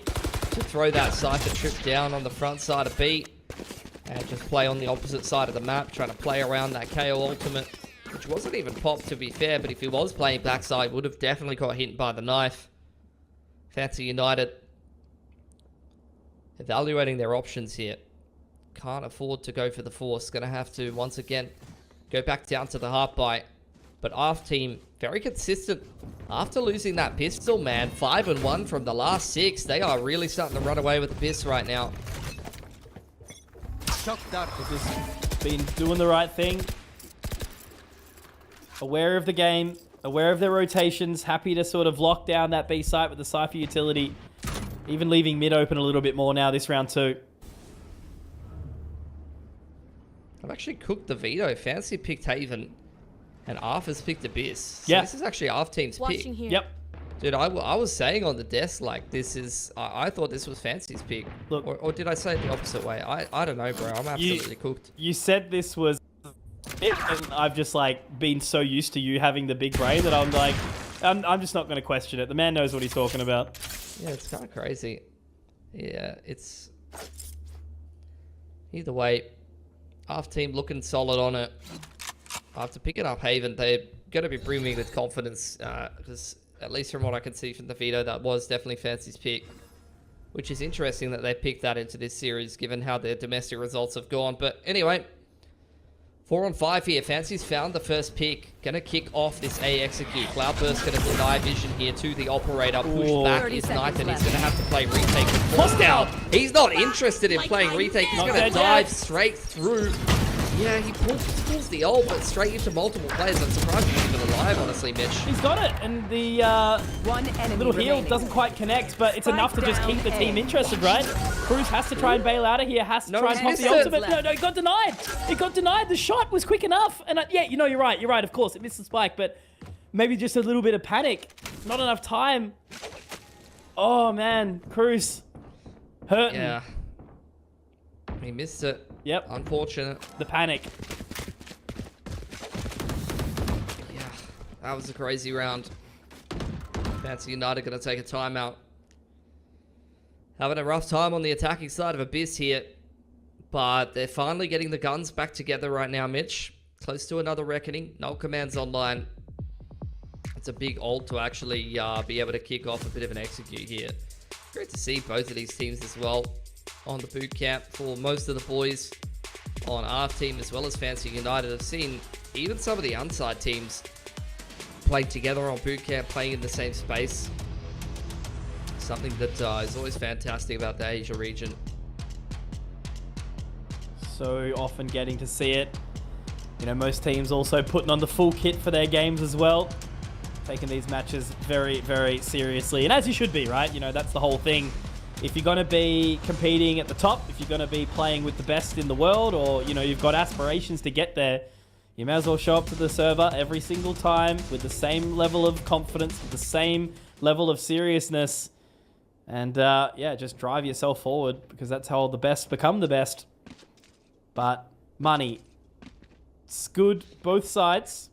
[SPEAKER 1] To throw that Cypher trip down on the front side of B and just play on the opposite side of the map, trying to play around that KO ultimate, which wasn't even popped to be fair, but if he was playing backside, would have definitely got hit by the knife. Fancy United evaluating their options here. Can't afford to go for the force. Gonna have to, once again, go back down to the heart bite. But ARF team, very consistent. After losing that pistol, man, 5-1 from the last 6. They are really starting to run away with the piss right now.
[SPEAKER 2] They've just been doing the right thing. Aware of the game, aware of their rotations, happy to sort of lock down that B site with the Cypher utility. Even leaving mid open a little bit more now this round 2.
[SPEAKER 1] I've actually cooked the veto. Fancy picked Haven. And ARF has picked Abyss. So
[SPEAKER 2] yeah.
[SPEAKER 1] This is actually ARF team's pick.
[SPEAKER 3] Here.
[SPEAKER 2] Yep.
[SPEAKER 1] Dude, I was saying on the desk, like, this is... I thought this was Fancy's pick.
[SPEAKER 2] Look,
[SPEAKER 1] or did I say it the opposite way? I don't know, bro. I'm absolutely cooked.
[SPEAKER 2] You said this was it, and I've just, like, been so used to you having the big brain that I'm like... I'm just not going to question it. The man knows what he's talking about.
[SPEAKER 1] Yeah, it's kind of crazy. Yeah, it's... Either way, ARF team looking solid on it. After picking up Haven, they're going to be brimming with confidence, because at least from what I can see from the veto, that was definitely Fancy's pick. Which is interesting that they picked that into this series, given how their domestic results have gone. But anyway, 4-on-5 here. Fancy's found the first pick. Gonna kick off this A execute. Cloudburst gonna deny vision here to the operator. Push back is Nathan. He's gonna have to play retake with force down. He's not interested in playing retake. He's gonna dive straight through. Yeah, he pulls the ult, but straight into multiple players. I'm surprised he's even alive, honestly, Mitch.
[SPEAKER 2] He's got it, and the
[SPEAKER 6] One enemy
[SPEAKER 2] little heal
[SPEAKER 6] remaining.
[SPEAKER 2] doesn't quite connect, but it's enough to just keep the team interested, right? Cruz has to try and bail out of here, has to try and pop
[SPEAKER 1] missed
[SPEAKER 2] the
[SPEAKER 1] it.
[SPEAKER 2] ultimate. No, it got denied. It got denied. The shot was quick enough. And yeah, you know, you're right. You're right, of course. It missed the spike, but maybe just a little bit of panic. Not enough time. Oh, man. Cruz. Hurting.
[SPEAKER 1] Yeah. He missed it.
[SPEAKER 2] Yep.
[SPEAKER 1] Unfortunate.
[SPEAKER 2] The panic.
[SPEAKER 1] Yeah, that was a crazy round. Fancy United going to take a timeout. Having a rough time on the attacking side of Abyss here. But they're finally getting the guns back together right now, Mitch. Close to another reckoning. Null Command's online. It's a big ult to actually be able to kick off a bit of an execute here. Great to see both of these teams as well on the boot camp. For most of the boys on ARF team as well as Fancy United, I've seen even some of the unside teams playing together on boot camp, playing in the same space. Something that is always fantastic about the Asia region.
[SPEAKER 2] So often getting to see it. You know, most teams also putting on the full kit for their games as well. Taking these matches very, very seriously. And as you should be, right? You know, that's the whole thing. If you're going to be competing at the top, if you're going to be playing with the best in the world, or, you know, you've got aspirations to get there, you may as well show up to the server every single time with the same level of confidence, with the same level of seriousness. And, yeah, just drive yourself forward, because that's how the best become the best. But money, it's good both sides.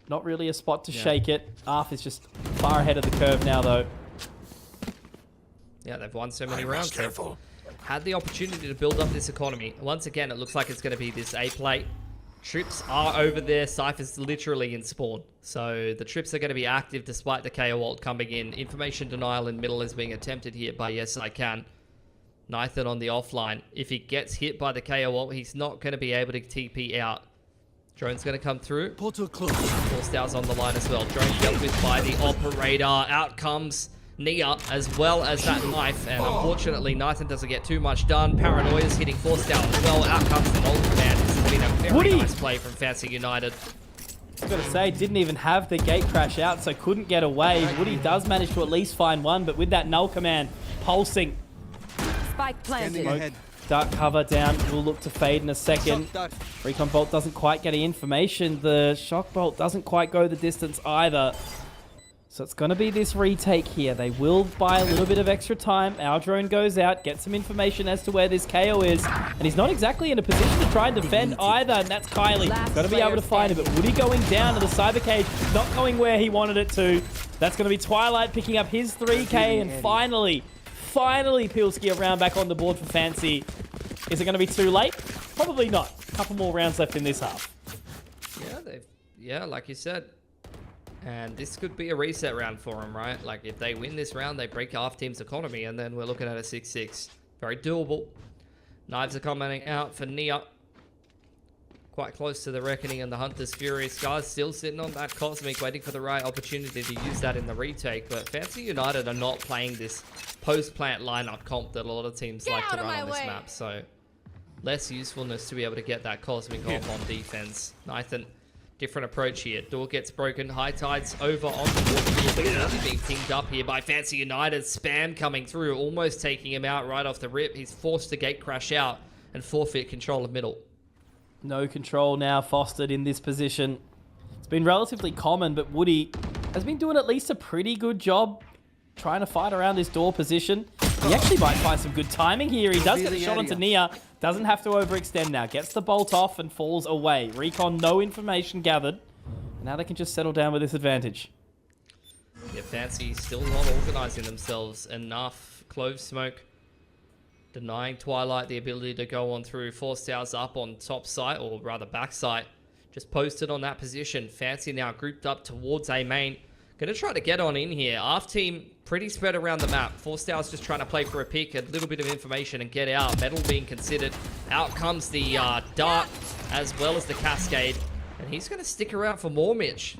[SPEAKER 2] Not really a spot to shake it. ARF is just far ahead of the curve now, though.
[SPEAKER 1] Yeah, they've won so many rounds. They've had the opportunity to build up this economy. Once again, it looks like it's going to be this A play. Trips are over there. Cypher's literally in spawn. So the trips are going to be active despite the KO ult coming in. Information denial in middle is being attempted here by Yes I Can. Nathan on the offline. If he gets hit by the KO ult, he's not going to be able to TP out. Drone's going to come through.
[SPEAKER 5] Portal closed.
[SPEAKER 1] Force on the line as well. Drone dealt with by the operator. Out comes Nia as well as that knife. And unfortunately, Nathan doesn't get too much done. Paranoia's hitting Force down as well. Out comes the Ult Command. This has been a very nice play from Fancy United.
[SPEAKER 2] I've got to say, didn't even have the gate crash out, so couldn't get away. Woody does manage to at least find one, but with that null command pulsing.
[SPEAKER 6] Spike planted.
[SPEAKER 4] Standing ahead.
[SPEAKER 2] Dark cover down. We'll look to fade in a second.
[SPEAKER 4] Shock dart.
[SPEAKER 2] Recon Bolt doesn't quite get any information. The Shock Bolt doesn't quite go the distance either. So it's going to be this retake here. They will buy a little bit of extra time. Our drone goes out, gets some information as to where this KO is. And he's not exactly in a position to try and defend either. And that's Kylie. Got to be able to find him. But Woody going down to the cyber cage, not going where he wanted it to. That's going to be Twilight picking up his 3K. And finally, Pilski a round back on the board for Fancy. Is it going to be too late? Probably not. A couple more rounds left in this half.
[SPEAKER 1] Yeah, like you said. And this could be a reset round for them, right? Like, if they win this round, they break ARF team's economy, and then we're looking at a 6-6. Very doable. Knives are coming out for Nia. Quite close to the Reckoning and the Hunter's Fury. Scar's still sitting on that Cosmic, waiting for the right opportunity to use that in the retake. But Fancy United are not playing this post-plant lineup comp that a lot of teams like to run on this map. So, less usefulness to be able to get that Cosmic off on defense. Nathan, different approach here. Door gets broken. High Tide's over on the water. Being pinged up here by Fancy United. Spam coming through, almost taking him out right off the rip. He's forced to gate crash out and forfeit control of middle.
[SPEAKER 2] No control now fostered in this position. It's been relatively common, but Woody has been doing at least a pretty good job trying to fight around this door position. He actually might find some good timing here. He does get a shot onto Nia. Doesn't have to overextend now. Gets the bolt off and falls away. Recon, no information gathered. Now they can just settle down with this advantage.
[SPEAKER 1] Yeah, Fancy still not organizing themselves enough. Clove Smoke denying Twilight the ability to go on through. Force Hours up on top site, or rather back site. Just posted on that position. Fancy now grouped up towards A main. Going to try to get on in here. ARF team pretty spread around the map. Force Hours just trying to play for a pick, a little bit of information and get out. Metal being considered. Out comes the dart as well as the cascade. And he's going to stick around for more, Mitch.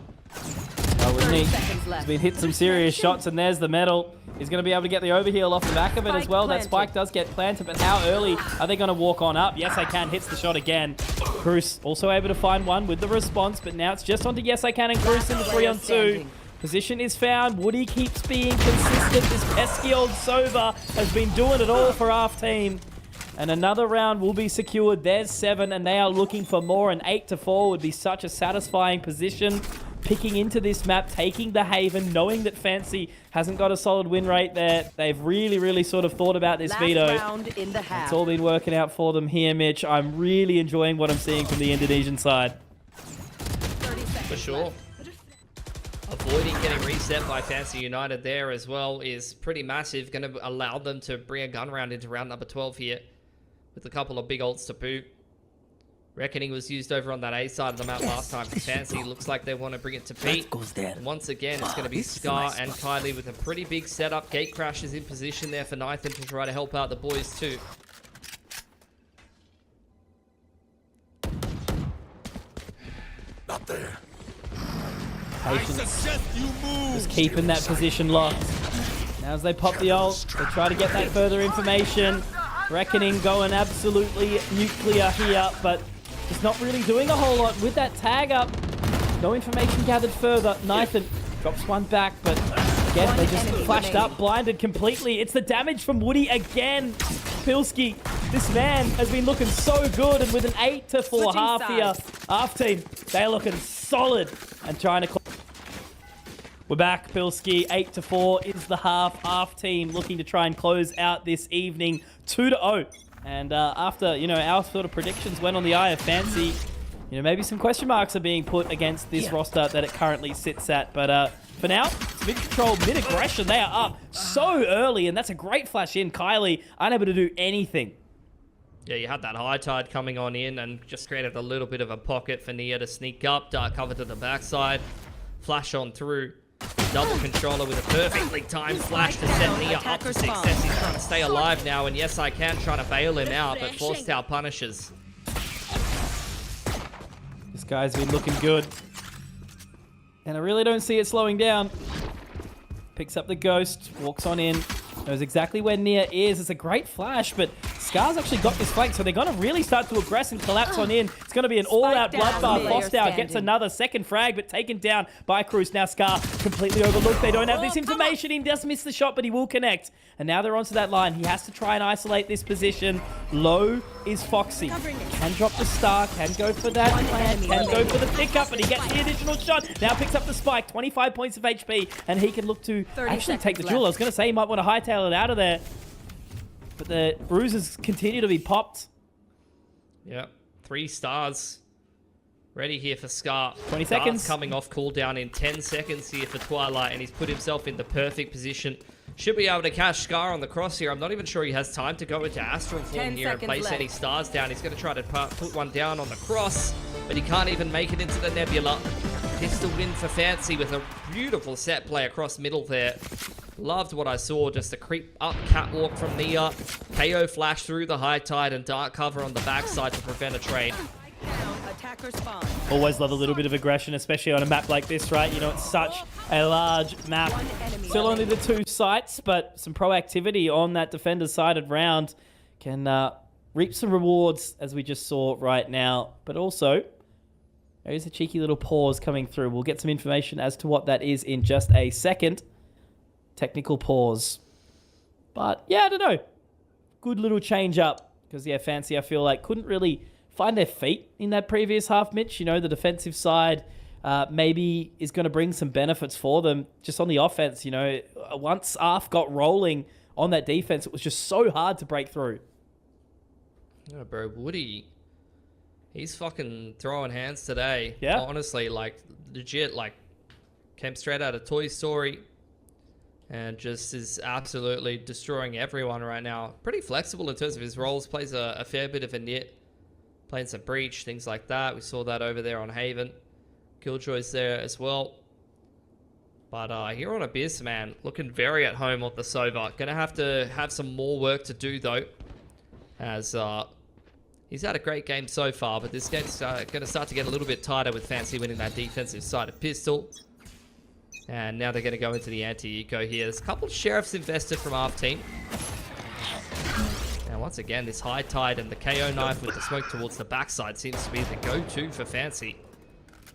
[SPEAKER 2] Oh, with me. He's been hit some serious shots, and there's the metal. He's going to be able to get the overheal off the back of it as well. That spike does get planted, but how early are they going to walk on up? Yes, I Can hits the shot again. Cruz also able to find one with the response, but now it's just onto Yes, I Can and Cruz in the 3-on-2. Position is found. Woody keeps being consistent. This pesky old Sova has been doing it all for ARF team. And another round will be secured. There's 7, and they are looking for more. An 8-4 would be such a satisfying position. Picking into this map, taking the Haven, knowing that Fancy hasn't got a solid win rate there. They've really, really sort of thought about this veto. It's all been working out for them here, Mitch. I'm really enjoying what I'm seeing from the Indonesian side.
[SPEAKER 1] For sure. Avoiding getting reset by Fancy United there as well is pretty massive. Going to allow them to bring a gun round into round number 12 here with a couple of big ults to boot. Reckoning was used over on that A side of the map last time for Fancy. Looks like they want to bring it to Pete. And once again, it's going to be Scar and Kylie with a pretty big setup. Gate Crash is in position there for Nathan to try to help out the boys too.
[SPEAKER 5] Not there.
[SPEAKER 2] Patience. Just keeping that position locked. Now as they pop the ult, they try to get that further information. Reckoning going absolutely nuclear here, but just not really doing a whole lot with that tag up. No information gathered further. Nathan drops one back, but again, they just flashed up, blinded completely. It's the damage from Woody again. Pilski, this man has been looking so good, and with an 8-4 half here, ARF team, they're looking solid and trying to... We're back, Pilski. 8-4 is the half. ARF team looking to try and close out this evening 2-0. And after, you know, our sort of predictions went on the eye of Fancy, you know, maybe some question marks are being put against this roster that it currently sits at. But for now, it's mid-control, mid-aggression. They are up so early, and that's a great flash in. Kylie unable to do anything.
[SPEAKER 1] Yeah, you had that high tide coming on in and just created a little bit of a pocket for Nia to sneak up. Dark cover to the backside. Flash on through. Double controller with a perfectly timed flash to set Nia up for success. He's trying to stay alive now, and Yes, I Can trying to bail him out, but Forced Out punishes.
[SPEAKER 2] This guy's been looking good. And I really don't see it slowing down. Picks up the ghost, walks on in. Knows exactly where Nia is. It's a great flash, but Scar's actually got this flank, so they're going to really start to aggress and collapse on in. It's going to be an all-out bloodbath. Fostow gets another second frag, but taken down by Cruz. Now Scar completely overlooked. They don't have this information. He does miss the shot, but he will connect. And now they're onto that line. He has to try and isolate this position. Low is Foxy. Can drop the star, can go for that plant, can go for the pickup, but he gets the additional shot. Now picks up the spike, 25 points of HP, and he can look to actually take the duel. I was going to say he might want to hightail it out of there. But the bruises continue to be popped.
[SPEAKER 1] Yep. 3 stars. Ready here for Scar.
[SPEAKER 2] 20 seconds.
[SPEAKER 1] Dart's coming off cooldown in 10 seconds here for Twilight, and he's put himself in the perfect position. Should be able to catch Scar on the cross here. I'm not even sure he has time to go into Astral form here and place any stars down. He's going to try to put one down on the cross, but he can't even make it into the Nebula. Pistol win for Fancy with a beautiful set play across middle there. Loved what I saw, just a creep up catwalk from Nia. KO flash through the high tide and dark cover on the backside to prevent a trade.
[SPEAKER 2] Always love a little bit of aggression, especially on a map like this, right? You know, it's such a large map. Still only the 2 sites, but some proactivity on that defender-sided round can reap some rewards, as we just saw right now. But also, there is a cheeky little pause coming through. We'll get some information as to what that is in just a second. Technical pause. But, yeah, I don't know. Good little change up. Because, yeah, Fancy, I feel like, couldn't really find their feet in that previous half, Mitch. You know, the defensive side maybe is going to bring some benefits for them. Just on the offense, you know, once ARF got rolling on that defense, it was just so hard to break through.
[SPEAKER 1] Yeah, bro, Woody, he's fucking throwing hands today.
[SPEAKER 2] Yeah.
[SPEAKER 1] Honestly, like, legit, like, came straight out of Toy Story. And just is absolutely destroying everyone right now. Pretty flexible in terms of his roles. Plays a fair bit of a nit. Playing some breach, things like that. We saw that over there on Haven. Killjoy's there as well. But here on Abyss, man, looking very at home on the Sova. Gonna have to have some more work to do, though. As he's had a great game so far, but this game's gonna start to get a little bit tighter with Fancy winning that defensive side of pistol. And now they're gonna go into the anti-eco here. There's a couple of sheriffs invested from ARF team. Now, once again, this high tide and the KO knife with the smoke towards the backside seems to be the go-to for Fancy.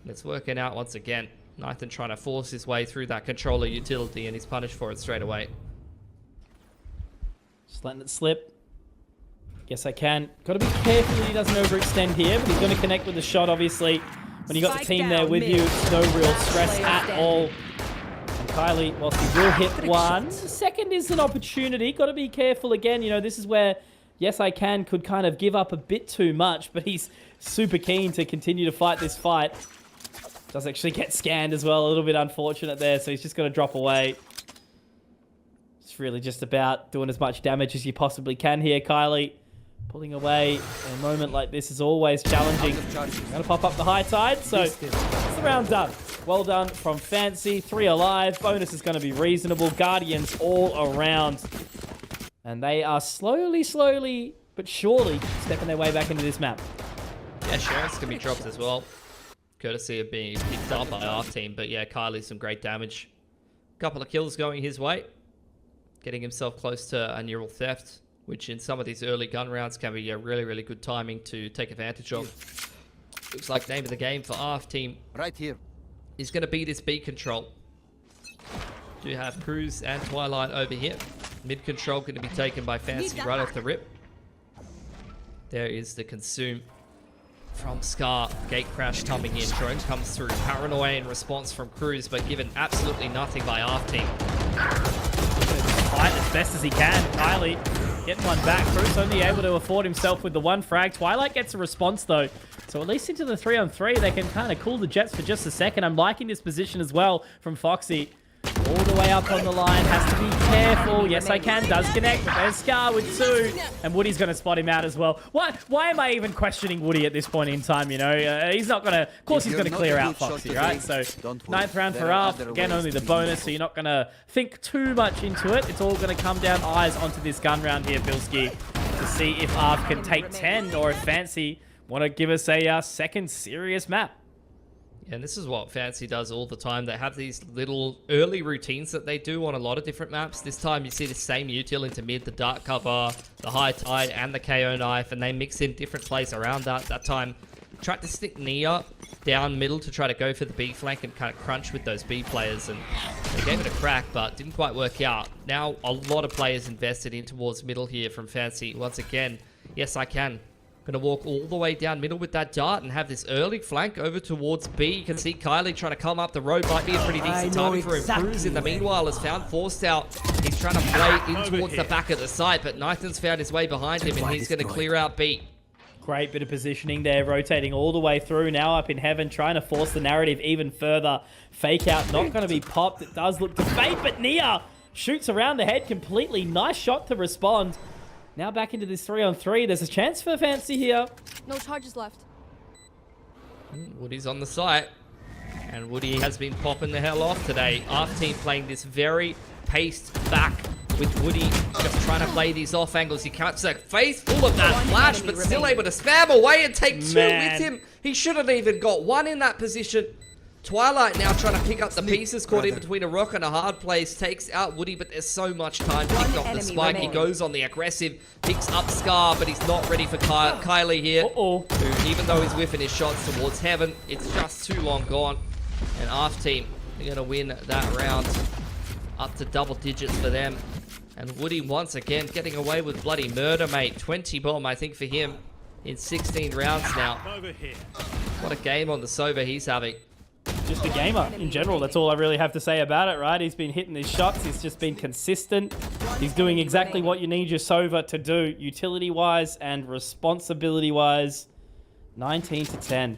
[SPEAKER 1] And it's working out once again. Nathan trying to force his way through that controller utility, and he's punished for it straight away.
[SPEAKER 2] Just letting it slip. Guess I can. Got to be careful that he doesn't overextend here, but he's going to connect with the shot, obviously. When you got the team there with you, it's no real stress at all. And Kylie, whilst he will hit one, the second is an opportunity. Got to be careful again. You know, this is where Yes I Can could kind of give up a bit too much, but he's super keen to continue to fight this fight. Does actually get scanned as well. A little bit unfortunate there, so he's just going to drop away. It's really just about doing as much damage as you possibly can here, Kylie. Pulling away in a moment like this is always challenging. Going to pop up the high tide, so it's the round done. Well done from Fancy. 3 alive. Bonus is going to be reasonable. Guardians all around. And they are slowly, but surely stepping their way back into this map.
[SPEAKER 1] Yeah, Sheriff's going to be dropped as well. Courtesy of being picked up by our team. But yeah, Kylie's some great damage. Couple of kills going his way. Getting himself close to a neural theft, which in some of these early gun rounds can be a really good timing to take advantage of. Looks like name of the game for ARF team.
[SPEAKER 4] Right here.
[SPEAKER 1] Is going to be this B control. Do have Cruz and Twilight over here. Mid control going to be taken by Fancy right off the rip. There is the consume from Scar. Gate crash coming in. Drone comes through. Paranoia in response from Cruz, but given absolutely nothing by ARF team.
[SPEAKER 2] Fight as best as he can. Kylie getting one back. Cruz only able to afford himself with the one frag. Twilight gets a response though. So at least into the 3-on-3, they can kind of cool the Jets for just a second. I'm liking this position as well from Foxy. All the way up on the line. Has to be careful. Yes, I Can. Does connect. But there's Scar with 2. And Woody's going to spot him out as well. Why am I even questioning Woody at this point in time, you know? He's not going to... Of course he's going to clear out Foxy, right? So, 9th round for ARF. Again, only the bonus, so you're not going to think too much into it. It's all going to come down eyes onto this gun round here, Bilski, to see if ARF can take 10 or if Fancy want to give us a second serious map.
[SPEAKER 1] And this is what Fancy does all the time. They have these little early routines that they do on a lot of different maps. This time you see the same util into mid, the dark cover, the high tide, and the KO knife, and they mix in different plays around that. That time, tried to stick Nia down middle to try to go for the B flank and kind of crunch with those B players, and they gave it a crack, but didn't quite work out. Now, a lot of players invested in towards middle here from Fancy. Once again, Yes I Can. Going to walk all the way down middle with that dart and have this early flank over towards B. You can see Kylie trying to come up the road. Might be a pretty decent timing for him. Cruz in the meanwhile has found Forced out. He's trying to play in towards the back of the site, but Nathan's found his way behind him and he's going to clear out B.
[SPEAKER 2] Great bit of positioning there, rotating all the way through. Now up in heaven, trying to force the narrative even further. Fake out, not going to be popped. It does look to fade, but Nia shoots around the head completely. Nice shot to respond. Now back into this 3-on-3. There's a chance for Fancy here.
[SPEAKER 3] No charges left.
[SPEAKER 1] Woody's on the site. And Woody has been popping the hell off today. ARF team playing this very paced back with Woody just trying to play these off angles. He catches that face full of that flash, but still able to spam away and take 2 with him. He shouldn't even got 1 in that position. Twilight now trying to pick up the pieces, caught in between a rock and a hard place, takes out Woody, but there's so much time picked off the spike. He goes on the aggressive, picks up Scar, but he's not ready for Kylie here. Who, even though he's whiffing his shots towards heaven, it's just too long gone. And ARF team are going to win that round up to double digits for them. And Woody once again getting away with bloody murder, mate. 20 bomb, I think, for him in 16 rounds now. What a game on the Sova he's having.
[SPEAKER 2] Just a gamer in general. That's all I really have to say about it, right? He's been hitting his shots. He's just been consistent. He's doing exactly what you need your Sova to do, utility-wise and responsibility-wise. 19-10.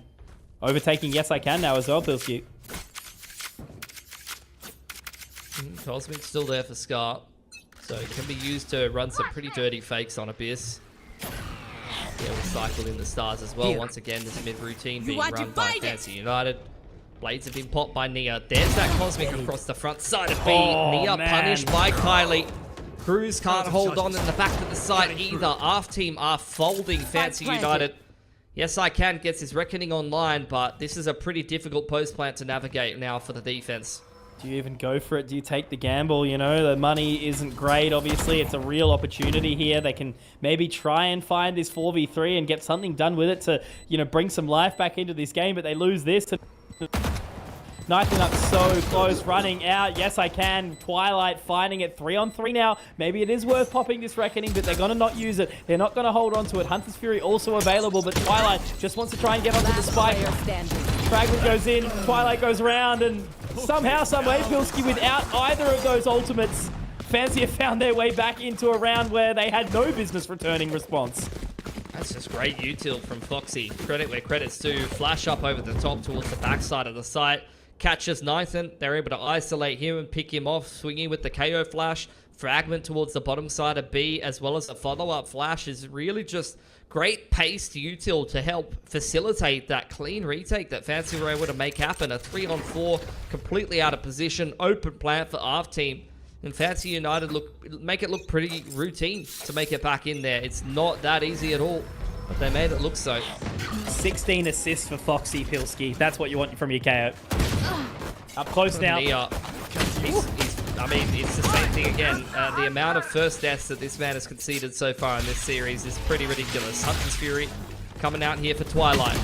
[SPEAKER 2] Overtaking Yes I Can now as well, Pilsky.
[SPEAKER 1] Cosmic's still there for Scar, so it can be used to run some pretty dirty fakes on Abyss. Yeah, we'll cycle in the stars as well. Once again, this mid routine being run by Fancy United. Blades have been popped by Nia. There's that Cosmic across the front side of B. Nia punished by Kylie. Cruz can't hold on in the back of the side either. ARF team are folding Fancy United. Yes, I can gets his Reckoning online, but this is a pretty difficult post plant to navigate now for the defense.
[SPEAKER 2] Do you even go for it? Do you take the gamble? You know, the money isn't great, obviously. It's a real opportunity here. They can maybe try and find this 4v3 and get something done with it to, you know, bring some life back into this game, but they lose this. Knifing up so close, running out. Yes, I can. Twilight finding it 3-on-3 now. Maybe it is worth popping this Reckoning, but they're going to not use it. They're not going to hold on to it. Hunter's Fury also available, but Twilight just wants to try and get onto the spike. Fragment goes in, Twilight goes around, and somehow, some way, Pilski, without either of those ultimates, Fancy have found their way back into a round where they had no business returning response.
[SPEAKER 1] That's just great util from Foxy. Credit where credit's due. Flash up over the top towards the backside of the site. Catches Nathan. They're able to isolate him and pick him off. Swinging with the KO flash. Fragment towards the bottom side of B, as well as a follow-up flash, is really just great paced util to help facilitate that clean retake that Fancy were able to make happen. A 3-on-4, completely out of position. Open plant for ARF team. And Fancy United make it look pretty routine to make it back in there. It's not that easy at all, but they made it look so.
[SPEAKER 2] 16 assists for Foxy, Pilski. That's what you want from your KO. Up close now.
[SPEAKER 1] I mean, it's the same thing again. The amount of first deaths that this man has conceded so far in this series is pretty ridiculous. Hunter's Fury coming out here for Twilight.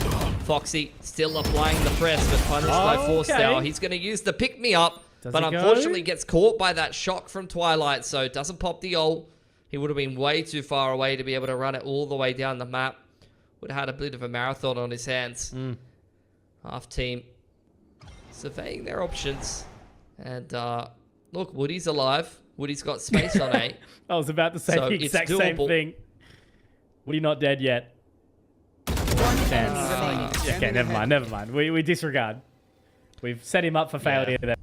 [SPEAKER 1] Foxy still applying the press, but punished by Force now. He's going to use the pick-me-up. But unfortunately gets caught by that shock from Twilight, so doesn't pop the ult. He would have been way too far away to be able to run it all the way down the map. Would have had a bit of a marathon on his hands. Half team surveying their options. And look, Woody's alive. Woody's got space on A.
[SPEAKER 2] I was about to say
[SPEAKER 1] So
[SPEAKER 2] the
[SPEAKER 1] it's
[SPEAKER 2] exact same
[SPEAKER 1] doable.
[SPEAKER 2] thing. Woody not dead yet. Okay, never mind. We disregard. We've set him up for failure there.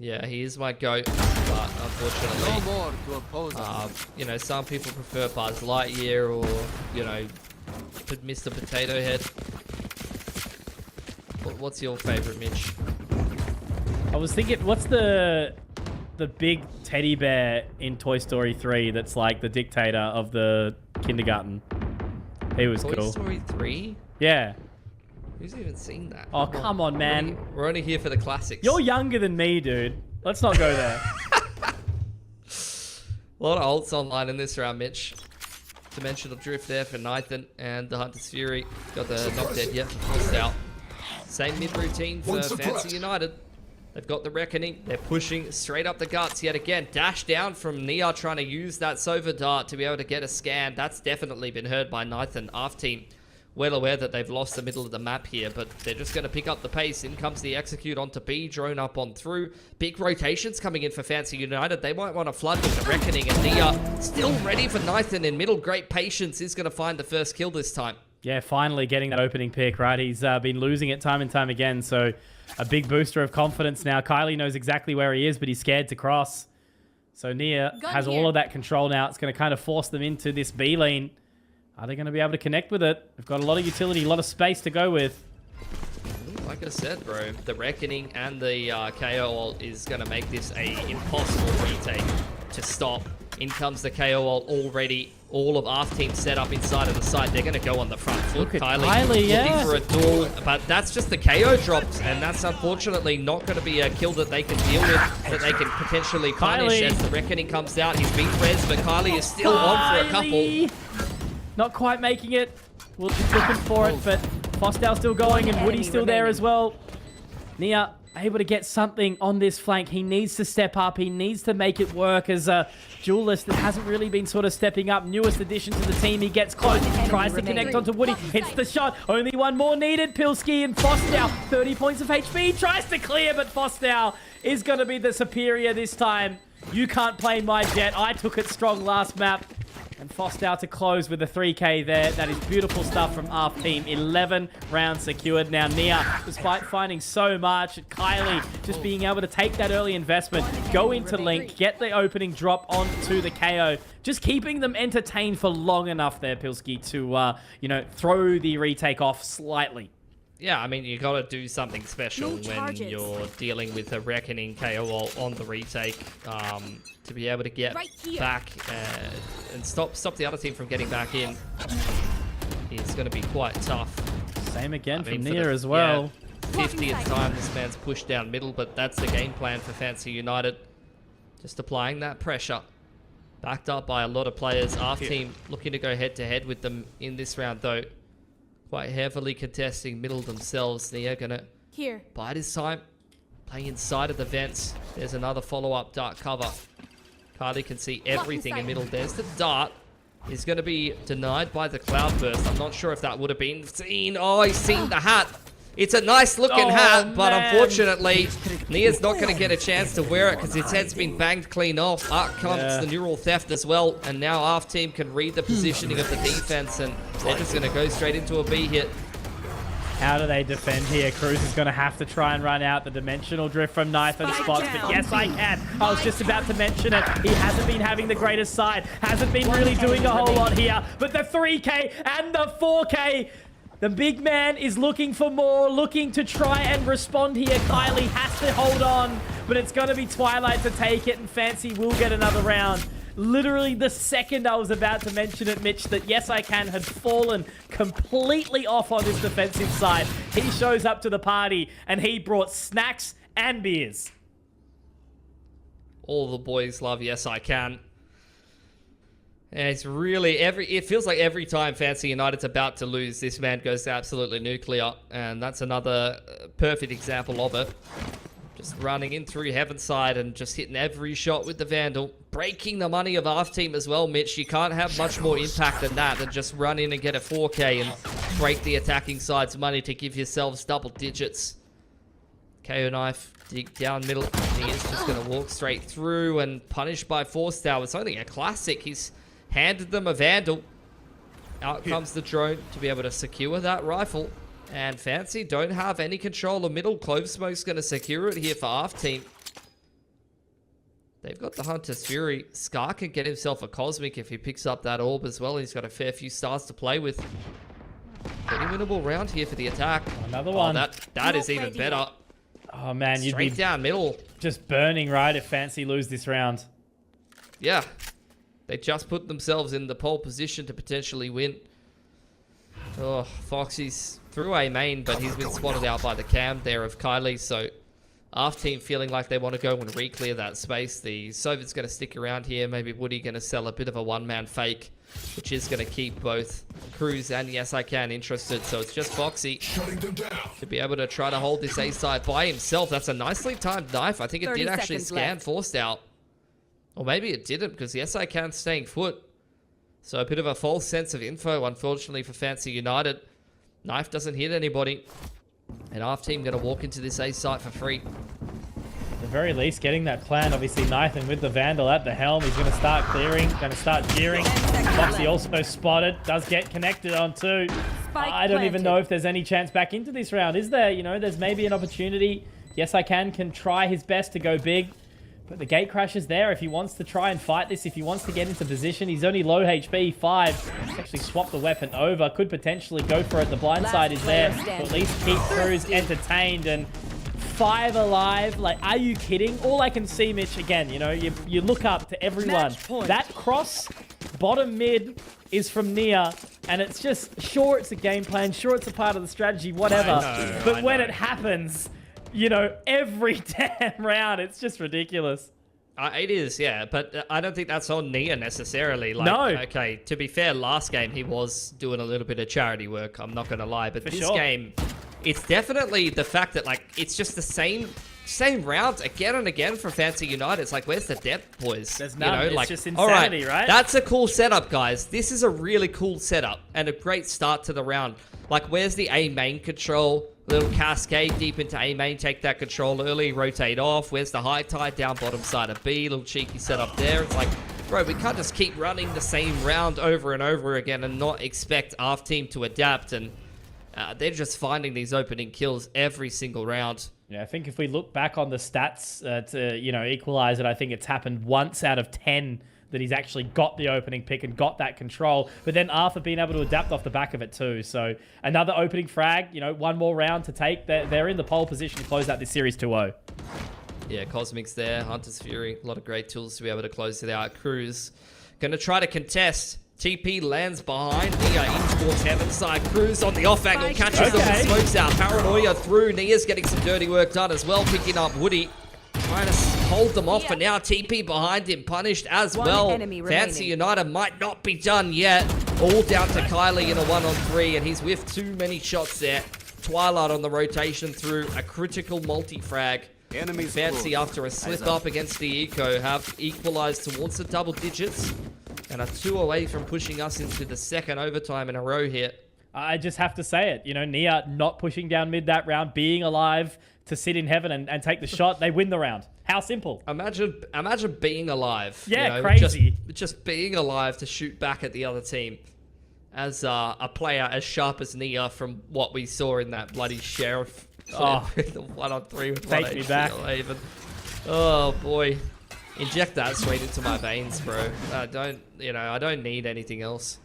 [SPEAKER 1] Yeah, he is my GOAT, but unfortunately,
[SPEAKER 4] No more to oppose us.
[SPEAKER 1] you know, some people prefer Buzz Lightyear or, you know, Mr. Potato Head. What's your favorite, Mitch?
[SPEAKER 2] I was thinking, what's the big teddy bear in Toy Story 3 that's like the dictator of the kindergarten? He was
[SPEAKER 1] Toy
[SPEAKER 2] cool.
[SPEAKER 1] Story 3?
[SPEAKER 2] Yeah.
[SPEAKER 1] Who's even seen that?
[SPEAKER 2] Oh, come on, man.
[SPEAKER 1] We're only here for the classics.
[SPEAKER 2] You're younger than me, dude. Let's not go there.
[SPEAKER 1] A lot of ults online in this round, Mitch. Dimensional Drift there for Nathan, and the Hunter's Fury got the knock dead yet for Forced out. Same mid routine for Fancy United. They've got the Reckoning. They're pushing straight up the guts yet again. Dash down from Nia trying to use that Sova dart to be able to get a scan. That's definitely been heard by Nathan. ARF team well aware that they've lost the middle of the map here, but they're just going to pick up the pace. In comes the execute onto B, drone up on through. Big rotations coming in for Fancy United. They might want to flood with the Reckoning, and Nia still ready for Nathan in middle. Great patience is going to find the first kill this time.
[SPEAKER 2] Yeah, finally getting that opening pick, right? He's been losing it time and time again, so a big booster of confidence now. Kylie knows exactly where he is, but he's scared to cross. So Nia has all of that control now. It's going to kind of force them into this B lane. Are they going to be able to connect with it? They've got a lot of utility, a lot of space to go with.
[SPEAKER 1] Like I said, bro, the Reckoning and the KO ult is going to make this a impossible retake to stop. In comes the KO ult already. All of ARF team set up inside of the site. They're going to go on the front foot.
[SPEAKER 2] Look at
[SPEAKER 1] Kylie
[SPEAKER 2] yeah.
[SPEAKER 1] looking for a duel, but that's just the KO drops, and that's unfortunately not going to be a kill that they can deal with, that they can potentially punish as the Reckoning comes out. He's beat res, but Kylie is still on for a couple.
[SPEAKER 2] Not quite making it. We'll be looking for it, but Fosdale's still going, and Woody's still there as well. Nia able to get something on this flank. He needs to step up. He needs to make it work as a duelist that hasn't really been sort of stepping up. Newest addition to the team. He gets close, tries to connect onto Woody. Hits the shot. Only one more needed. Pilski and Fosdale. 30 points of HP. Tries to clear, but Fosdale is going to be the superior this time. You can't play my jet. I took it strong last map. And Fostow to close with the 3K there. That is beautiful stuff from ARF team. 11 rounds secured. Now Nia, despite finding so much, Kylie just being able to take that early investment, go into Link, get the opening drop onto the KO. Just keeping them entertained for long enough there, Pilski, to, throw the retake off slightly.
[SPEAKER 1] Yeah, I mean, you got to do something special
[SPEAKER 3] No
[SPEAKER 1] when
[SPEAKER 3] charges.
[SPEAKER 1] you're dealing with a Reckoning KO on the retake to be able to get
[SPEAKER 3] Right here.
[SPEAKER 1] back and stop the other team from getting back in. It's going to be quite tough.
[SPEAKER 2] Same again
[SPEAKER 1] I mean,
[SPEAKER 2] from
[SPEAKER 1] for
[SPEAKER 2] Nia
[SPEAKER 1] the-
[SPEAKER 2] as well.
[SPEAKER 1] Yeah, 50th time this man's pushed down middle, but that's the game plan for Fancy United. Just applying that pressure. Backed up by a lot of players. ARF team looking to go head-to-head with them in this round, though. Quite heavily contesting middle themselves. They're going to
[SPEAKER 3] Here.
[SPEAKER 1] bide his time. Play inside of the vents. There's another follow-up dart cover. Carly can see everything in middle. There's the dart. Is going to be denied by the cloudburst. I'm not sure if that would have been seen. Oh, he's seen the hat. It's a nice looking hat, but
[SPEAKER 2] man.
[SPEAKER 1] unfortunately, Nia's not going to get a chance to wear it because his head's been banged clean off. Up comes the neural theft as well, and now ARF team can read the positioning of the defense, and they're just going to go straight into a B hit.
[SPEAKER 2] How do they defend here? Cruz is going to have to try and run out the dimensional drift from Knife and Spots, but yes, I can. I was just about to mention it. He hasn't been having the greatest side, hasn't been really doing a whole lot here, but the 3K and the 4K, the big man is looking for more, looking to try and respond here. Kylie has to hold on, but it's going to be Twilight to take it, and Fancy will get another round. Literally the second I was about to mention it, Mitch, that Yes I Can had fallen completely off on his defensive side. He shows up to the party, and he brought snacks and beers.
[SPEAKER 1] All the boys love Yes I Can. And it's really it feels like every time Fancy United's about to lose, this man goes absolutely nuclear, and that's another perfect example of it. Just running in through Heaven's side and just hitting every shot with the Vandal, breaking the money of ARF team as well, Mitch. You can't have much more impact than that, than just run in and get a 4K and break the attacking side's money to give yourselves double digits. KO Knife, dig down middle. He is just going to walk straight through and punished by Forstow. It's only a classic. He's handed them a Vandal. Out comes the drone to be able to secure that rifle. And Fancy don't have any control of middle. Clove Smoke's going to secure it here for ARF team. They've got the Hunter's Fury. Scar can get himself a Cosmic if he picks up that orb as well. He's got a fair few stars to play with. Pretty winnable round here for the attack.
[SPEAKER 2] Another one.
[SPEAKER 1] That is even better.
[SPEAKER 2] Oh man, you'd
[SPEAKER 1] Straight
[SPEAKER 2] be
[SPEAKER 1] down middle.
[SPEAKER 2] just burning, right, if Fancy lose this round.
[SPEAKER 1] Yeah. They just put themselves in the pole position to potentially win. Oh, Foxy's through A main, but he's been spotted out by the cam there of Kylie. So ARF team feeling like they want to go and re-clear that space. The Soviet's going to stick around here. Maybe Woody going to sell a bit of a one-man fake, which is going to keep both Cruz and Yes I Can interested. So it's just Foxy to be able to try to hold this A side by himself. That's a nicely timed knife. I think it did actually scan Forced Out. Or maybe it didn't, because Yes I Can staying put. So a bit of a false sense of info, unfortunately, for Fancy United. Knife doesn't hit anybody. And ARF team going to walk into this A site for free.
[SPEAKER 2] At the very least, getting that plan. Obviously, Nathan with the Vandal at the helm. He's going to start clearing, going to start gearing. Foxy also spotted. Does get connected on two. I don't even know if there's any chance back into this round, is there? You know, there's maybe an opportunity. Yes I Can try his best to go big. But the gate crash is there if he wants to try and fight this, if he wants to get into position. He's only low HP, 5. Actually swap the weapon over. Could potentially go for it. The blind side is there. But at least keep Cruz entertained. And 5 alive. Like, are you kidding? All I can see, Mitch, again, you know, you look up to everyone. That cross, bottom mid, is from Nia. And it's just, sure, it's a game plan. Sure, it's a part of the strategy, whatever. But when it happens, you know, every damn round, it's just ridiculous.
[SPEAKER 1] It is, yeah, but I don't think that's on Nia necessarily. Like,
[SPEAKER 2] no.
[SPEAKER 1] Okay, to be fair, last game he was doing a little bit of charity work, I'm not going to lie. But this game, it's definitely the fact that, like, it's just the same rounds again and again for Fancy United. It's like, where's the depth, boys?
[SPEAKER 2] There's none.
[SPEAKER 1] You know,
[SPEAKER 2] It's
[SPEAKER 1] like,
[SPEAKER 2] just insanity, right?
[SPEAKER 1] That's a cool setup, guys. This is a really cool setup and a great start to the round. Like, where's the A main control? Little cascade deep into A main, take that control early, rotate off. Where's the high tide down bottom side of B? Little cheeky setup there. It's like, bro, we can't just keep running the same round over and over again and not expect ARF team to adapt. And they're just finding these opening kills every single round.
[SPEAKER 2] Yeah, I think if we look back on the stats to, equalize it, I think it's happened once out of 10 that he's actually got the opening pick and got that control. But then ARF have been able to adapt off the back of it too. So another opening frag, one more round to take. They're in the pole position to close out this series 2-0.
[SPEAKER 1] Yeah, Cosmic's there. Hunter's Fury. A lot of great tools to be able to close it out. Cruz going to try to contest. TP lands behind Nia in towards heaven side. Cruz on the off angle. Catches them and smokes out. Paranoia through. Nia's getting some dirty work done as well. Picking up Woody. Trying to hold them off for now. TP behind him. Punished as well. Fancy United might not be done yet. All down to Kylie in a 1-on-3. And he's whiffed too many shots there. Twilight on the rotation through a critical multi-frag. Fancy after a slip up against the Eco have equalized towards the double digits and are 2 away from pushing us into the second overtime in a row here.
[SPEAKER 2] I just have to say it. Nia not pushing down mid that round, being alive to sit in heaven and take the shot. They win the round. How simple.
[SPEAKER 1] Imagine being alive.
[SPEAKER 2] Yeah, crazy.
[SPEAKER 1] Just being alive to shoot back at the other team. As a player as sharp as Nia from what we saw in that bloody Sheriff. The 1-on-3 with
[SPEAKER 2] take me back.
[SPEAKER 1] Even. Oh boy, inject that straight into my veins, bro. I don't need anything else.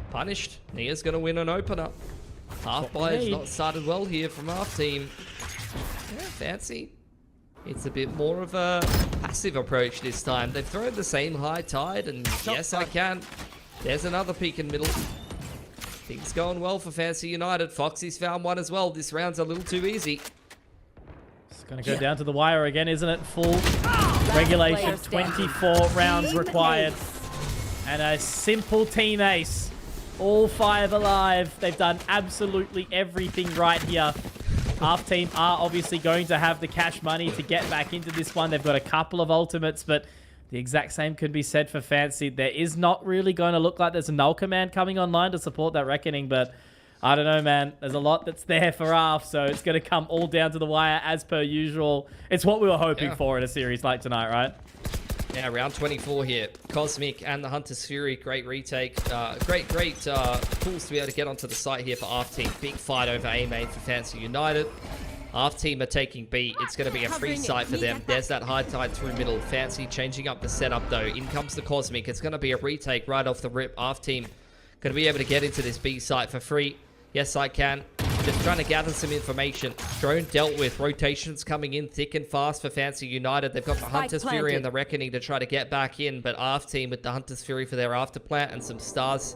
[SPEAKER 1] Punished. Nia's gonna win an opener. Half players not started well here from ARF team. Yeah, Fancy. It's a bit more of a passive approach this time. They've thrown the same high tide, and yes, I can. There's another peek in middle. Things going well for Fancy United. Foxy's found one as well. This round's a little too easy.
[SPEAKER 2] It's going to go down to the wire again, isn't it? Full regulation, 24 rounds required. And a simple team ace. All 5 alive. They've done absolutely everything right here. ARF team are obviously going to have the cash money to get back into this one. They've got a couple of ultimates, but the exact same could be said for Fancy. There is not really going to look like there's a null command coming online to support that reckoning, but I don't know, man. There's a lot that's there for ARF, so it's going to come all down to the wire as per usual. It's what we were hoping for in a series like tonight, right?
[SPEAKER 1] Yeah, round 24 here. Cosmic and the Hunter's Fury, great retake. Great tools to be able to get onto the site here for ARF team. Big fight over A main for Fancy United. ARF team are taking B. It's going to be a free site for them. There's that high tide through middle. Fancy changing up the setup though. In comes the Cosmic. It's going to be a retake right off the rip. ARF team going to be able to get into this B site for free. Yes, I can. Just trying to gather some information. Drone dealt with. Rotations coming in thick and fast for Fancy United. They've got the Hunter's Fury and the Reckoning to try to get back in. But ARF team with the Hunter's Fury for their after plant and some stars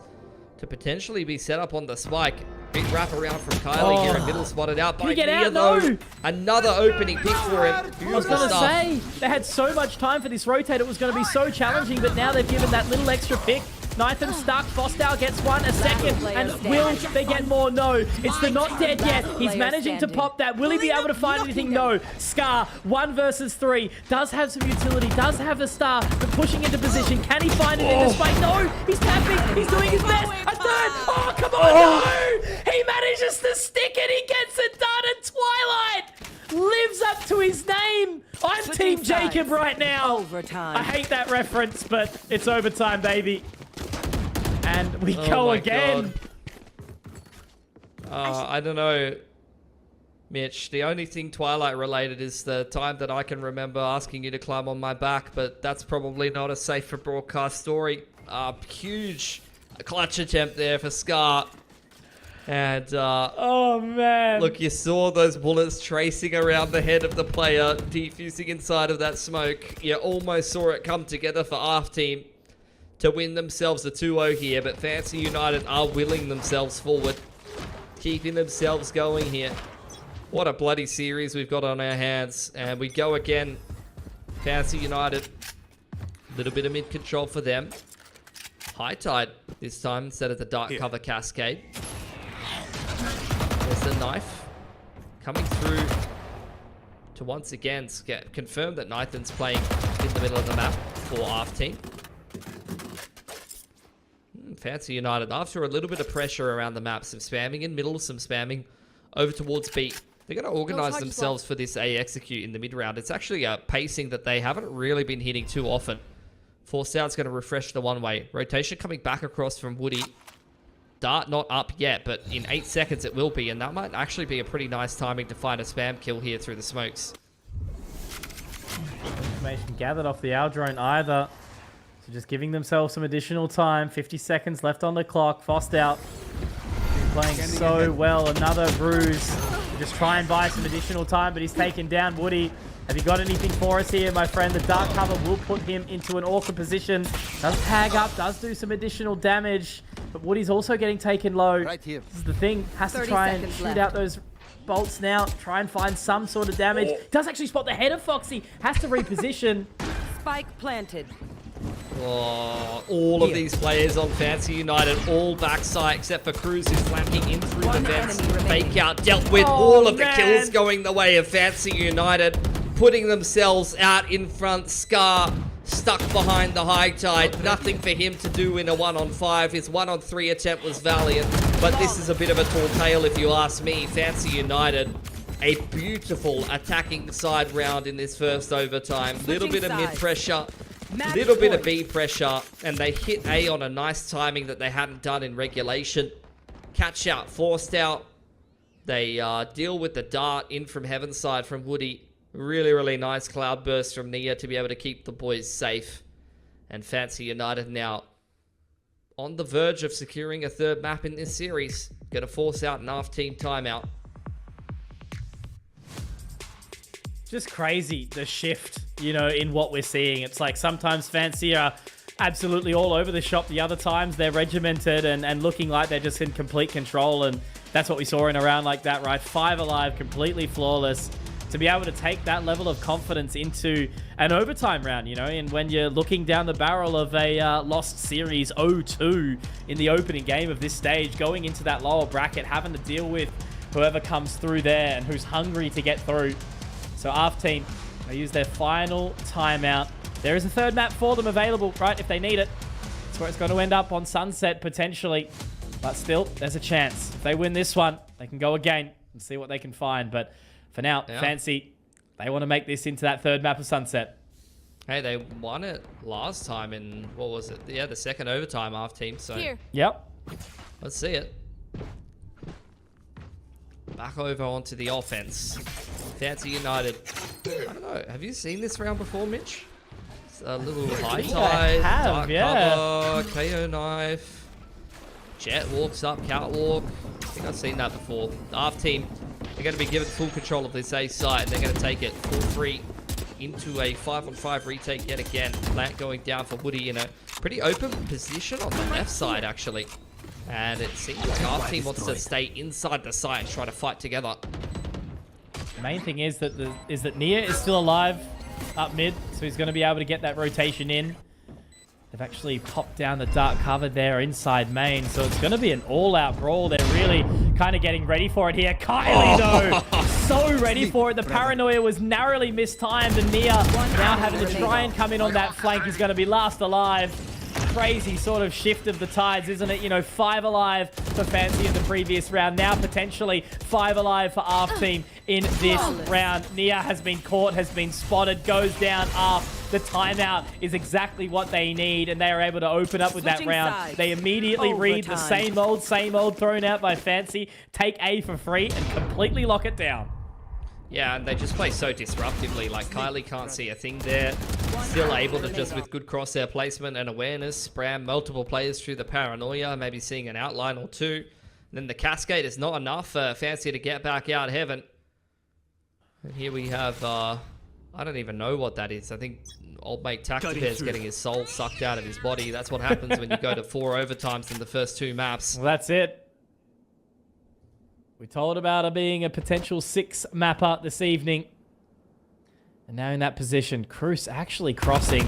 [SPEAKER 1] to potentially be set up on the spike. Big wrap around from Kylie here in middle, spotted out by Nia though. Another opening pick for him.
[SPEAKER 2] I was going to say, they had so much time for this rotate. It was going to be so challenging, but now they've given that little extra pick. Nathan stuck. Fostow gets one, a second, and will they get more? No. It's the not dead yet. He's managing to pop that. Will he be able to find anything? No. Scar, 1 versus 3. Does have some utility, does have a star, but pushing into position. Can he find it in this fight? No. He's tapping. He's doing his best. A third. Oh, come on. No. He manages to stick it. He gets it done. And Twilight lives up to his name. I'm Team Jacob right now.
[SPEAKER 6] Overtime.
[SPEAKER 2] I hate that reference, but it's overtime, baby. And we go again.
[SPEAKER 1] I don't know, Mitch. The only thing Twilight related is the time that I can remember asking you to climb on my back, but that's probably not a safe for broadcast story. Huge clutch attempt there for Scar. And,
[SPEAKER 2] oh man.
[SPEAKER 1] Look, you saw those bullets tracing around the head of the player, defusing inside of that smoke. You almost saw it come together for ARF team to win themselves a 2-0 here, but Fancy United are willing themselves forward, keeping themselves going here. What a bloody series we've got on our hands, and we go again. Fancy United, a little bit of mid control for them. High tide this time instead of the dark cover cascade. There's the knife coming through to once again confirm that Nathan's playing in the middle of the map for ARF team. Fancy United, after a little bit of pressure around the map, some spamming in middle, some spamming over towards B. They're going to organize themselves for this A execute in the mid round. It's actually a pacing that they haven't really been hitting too often. Forced out's going to refresh the one-way. Rotation coming back across from Woody. Dart not up yet, but in 8 seconds it will be, and that might actually be a pretty nice timing to find a spam kill here through the smokes.
[SPEAKER 2] Information gathered off the owl drone either. So just giving themselves some additional time. 50 seconds left on the clock. Fost out. Been playing so well. Another bruise. Just try and buy some additional time, but he's taken down. Woody, have you got anything for us here, my friend? The dark cover will put him into an awkward position. Does tag up, does do some additional damage, but Woody's also getting taken low.
[SPEAKER 4] Right here.
[SPEAKER 2] This is the thing. Has to try and shoot out those bolts now. Try and find some sort of damage. Does actually spot the head of Foxy. Has to reposition.
[SPEAKER 6] Spike planted.
[SPEAKER 1] Oh, all of these players on Fancy United, all backside except for Cruz, who's flanking in through the vents. Fake out dealt with. All of the kills going the way of Fancy United, putting themselves out in front. Scar stuck behind the high tide. Nothing for him to do in a 1-on-5. His 1-on-3 attempt was valiant, but this is a bit of a tall tale if you ask me. Fancy United, a beautiful attacking side round in this first overtime. Little bit of mid-pressure. Little bit of B pressure, and they hit A on a nice timing that they hadn't done in regulation. Catch out, forced out. They deal with the dart in from Heaven's side from Woody. Really, really nice cloud burst from Nia to be able to keep the boys safe. And Fancy United now on the verge of securing a third map in this series. Gonna force out an ARF team timeout.
[SPEAKER 2] Just crazy, the shift, you know, in what we're seeing. It's like sometimes Fancy are absolutely all over the shop. The other times they're regimented and looking like they're just in complete control. And that's what we saw in a round like that, right? 5 alive, completely flawless. To be able to take that level of confidence into an overtime round, you know, and when you're looking down the barrel of a lost series 0-2 in the opening game of this stage, going into that lower bracket, having to deal with whoever comes through there and who's hungry to get through. So ARF team, they use their final timeout. There is a third map for them available, right, if they need it. That's where it's going to end up on Sunset, potentially. But still, there's a chance. If they win this one, they can go again and see what they can find. But for now, Fancy, they want to make this into that third map of Sunset.
[SPEAKER 1] Hey, they won it last time in, what was it? Yeah, the second overtime ARF team. So
[SPEAKER 3] Here.
[SPEAKER 2] Yep.
[SPEAKER 1] Let's see it. Back over onto the offense. Fancy United. I don't know. Have you seen this round before, Mitch? It's a little high tide, dark cover, KO knife. Jet walks up, catwalk. I think I've seen that before. The ARF team, they're going to be given full control of this A site, and they're going to take it full free into a 5-on-5 retake yet again. Plant going down for Woody in a pretty open position on the left side, actually. And it seems like ARF team wants to stay inside the site and try to fight together.
[SPEAKER 2] The main thing is that Nia is still alive up mid, so he's going to be able to get that rotation in. They've actually popped down the dark cover there inside main, so it's going to be an all-out brawl. They're really kind of getting ready for it here. Kylie, though, so ready for it. The paranoia was narrowly mistimed, and Nia now having to try and come in on that flank. He's going to be last alive. Crazy sort of shift of the tides, isn't it? You know, 5 alive for Fancy in the previous round. Now potentially 5 alive for ARF team in this round. Nia has been caught, has been spotted, goes down ARF. The timeout is exactly what they need, and they are able to open up with that round. They immediately read the same old thrown out by Fancy, take A for free, and completely lock it down.
[SPEAKER 1] Yeah, and they just play so disruptively. Like, Kylie can't see a thing there. Still able to just, with good crosshair placement and awareness, spam multiple players through the paranoia, maybe seeing an outline or two. And then the cascade is not enough for Fancy to get back out Heaven. And here we have, I don't even know what that is. I think old mate Tactipear's getting his soul sucked out of his body. That's what happens when you go to 4 overtimes in the first 2 maps.
[SPEAKER 2] Well, that's it. We told about it being a potential 6 mapper this evening. And now in that position, Cruz actually crossing.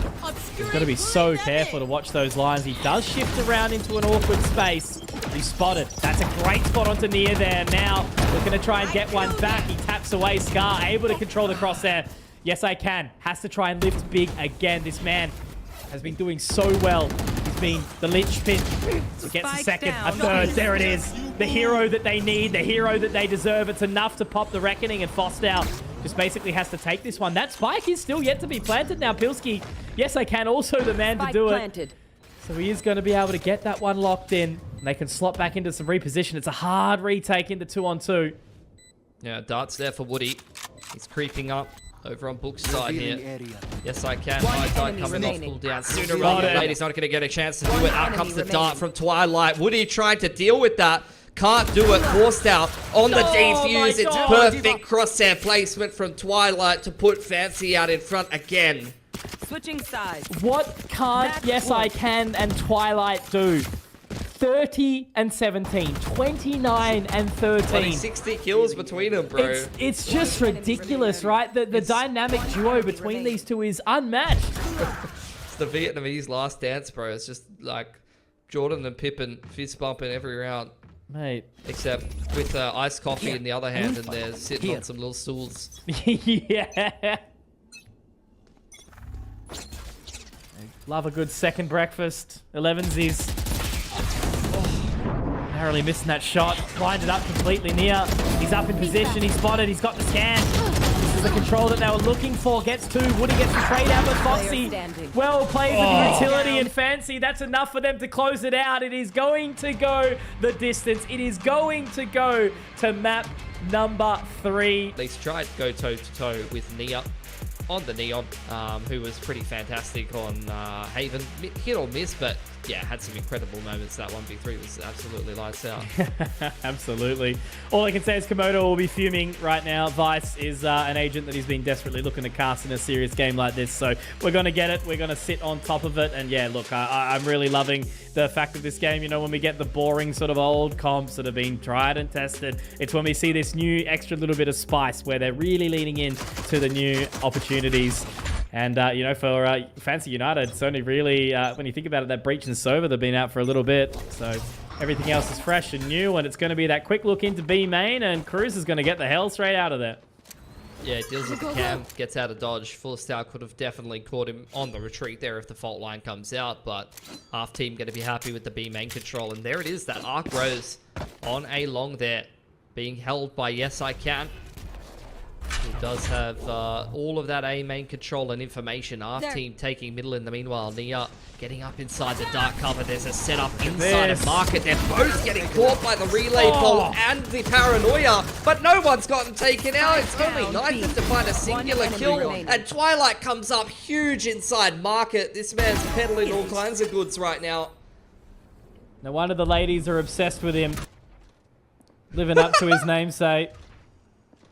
[SPEAKER 2] He's got to be so careful to watch those lines. He does shift around into an awkward space. He's spotted. That's a great spot onto Nia there. Now looking to try and get one back. He taps away. Scar able to control the crosshair. Yes, I can. Has to try and lift big again. This man has been doing so well. He's been the linchpin. It gets a
[SPEAKER 6] Spike
[SPEAKER 2] second, a
[SPEAKER 6] down.
[SPEAKER 2] third. There it is. The hero that they need, the hero that they deserve. It's enough to pop the reckoning, and Foster just basically has to take this one. That spike is still yet to be planted now. Pilski, yes, I can. Also the man to
[SPEAKER 6] Spike
[SPEAKER 2] do it.
[SPEAKER 6] planted.
[SPEAKER 2] So he is going to be able to get that one locked in. And they can slot back into some reposition. It's a hard retake into 2-on-2.
[SPEAKER 1] Yeah, darts there for Woody. He's creeping up over on Book's side
[SPEAKER 4] Revealing
[SPEAKER 1] here.
[SPEAKER 4] area.
[SPEAKER 1] Yes, I can.
[SPEAKER 6] One
[SPEAKER 1] My dart
[SPEAKER 6] enemy
[SPEAKER 1] coming off,
[SPEAKER 6] remaining.
[SPEAKER 1] pull down sooner
[SPEAKER 2] Got
[SPEAKER 1] rather than
[SPEAKER 2] it.
[SPEAKER 1] later. He's not going to get a chance to do
[SPEAKER 6] One
[SPEAKER 1] it. Out
[SPEAKER 6] enemy
[SPEAKER 1] comes the
[SPEAKER 6] remaining.
[SPEAKER 1] dart from Twilight. Woody trying to deal with that. Can't do it. Forced out on the
[SPEAKER 2] Oh
[SPEAKER 1] defuse.
[SPEAKER 2] my
[SPEAKER 1] It's
[SPEAKER 2] God.
[SPEAKER 1] perfect crosshair placement from Twilight to put Fancy out in front again.
[SPEAKER 6] Switching sides.
[SPEAKER 2] What can't
[SPEAKER 6] Match
[SPEAKER 2] Yes I
[SPEAKER 6] point.
[SPEAKER 2] Can and Twilight do? 30 and 17, 29 and 13.
[SPEAKER 1] Bloody 60 kills between them, bro.
[SPEAKER 2] It's just ridiculous, right? The dynamic duo between these two is unmatched.
[SPEAKER 1] It's the Vietnamese last dance, bro. It's just like Jordan and Pippen fist bumping every round.
[SPEAKER 2] Mate.
[SPEAKER 1] Except with iced coffee in the other hand, and they're sitting on some little stools.
[SPEAKER 2] Yeah. Love a good second breakfast. 11sies. Narrowly missing that shot. Blinded up completely near. He's up in position. He's spotted. He's got the scan. This is the control that they were looking for. Gets two. Woody gets the trade out, but Foxy
[SPEAKER 6] standing.
[SPEAKER 2] well plays with utility and Fancy. That's enough for them to close it out. It is going to go the distance. It is going to go to map number 3.
[SPEAKER 1] They tried to go toe-to-toe with Nia on the Neon, who was pretty fantastic on Haven. Hit or miss, but yeah, had some incredible moments. That 1v3 was absolutely lights out.
[SPEAKER 2] Absolutely. All I can say is Komodo will be fuming right now. Vice is an agent that he's been desperately looking to cast in a serious game like this. So we're going to get it. We're going to sit on top of it. And yeah, look, I'm really loving the fact of this game. You know, when we get the boring sort of old comps that have been tried and tested, it's when we see this new extra little bit of spice where they're really leaning in to the new opportunities. And, you know, for Fancy United, it's only really, when you think about it, that Breach and Sova, they've been out for a little bit. So everything else is fresh and new, and it's going to be that quick look into B main, and Cruz is going to get the hell straight out of there.
[SPEAKER 1] Yeah, deals with the cam, gets out of dodge. Full Stout could have definitely caught him on the retreat there if the fault line comes out, but half team going to be happy with the B main control. And there it is, that Arc Rose on a long there, being held by Yes I Can. He does have all of that A main control and information. ARF team taking middle in the meanwhile. Nia getting up inside the dark cover. There's a setup inside of Market. They're both getting caught by the relay bolt and the paranoia, but no one's gotten taken out. It's only Knighted to find a singular kill, and Twilight comes up huge inside Market. This man's peddling all kinds of goods right now.
[SPEAKER 2] No wonder the ladies are obsessed with him. Living up to his namesake.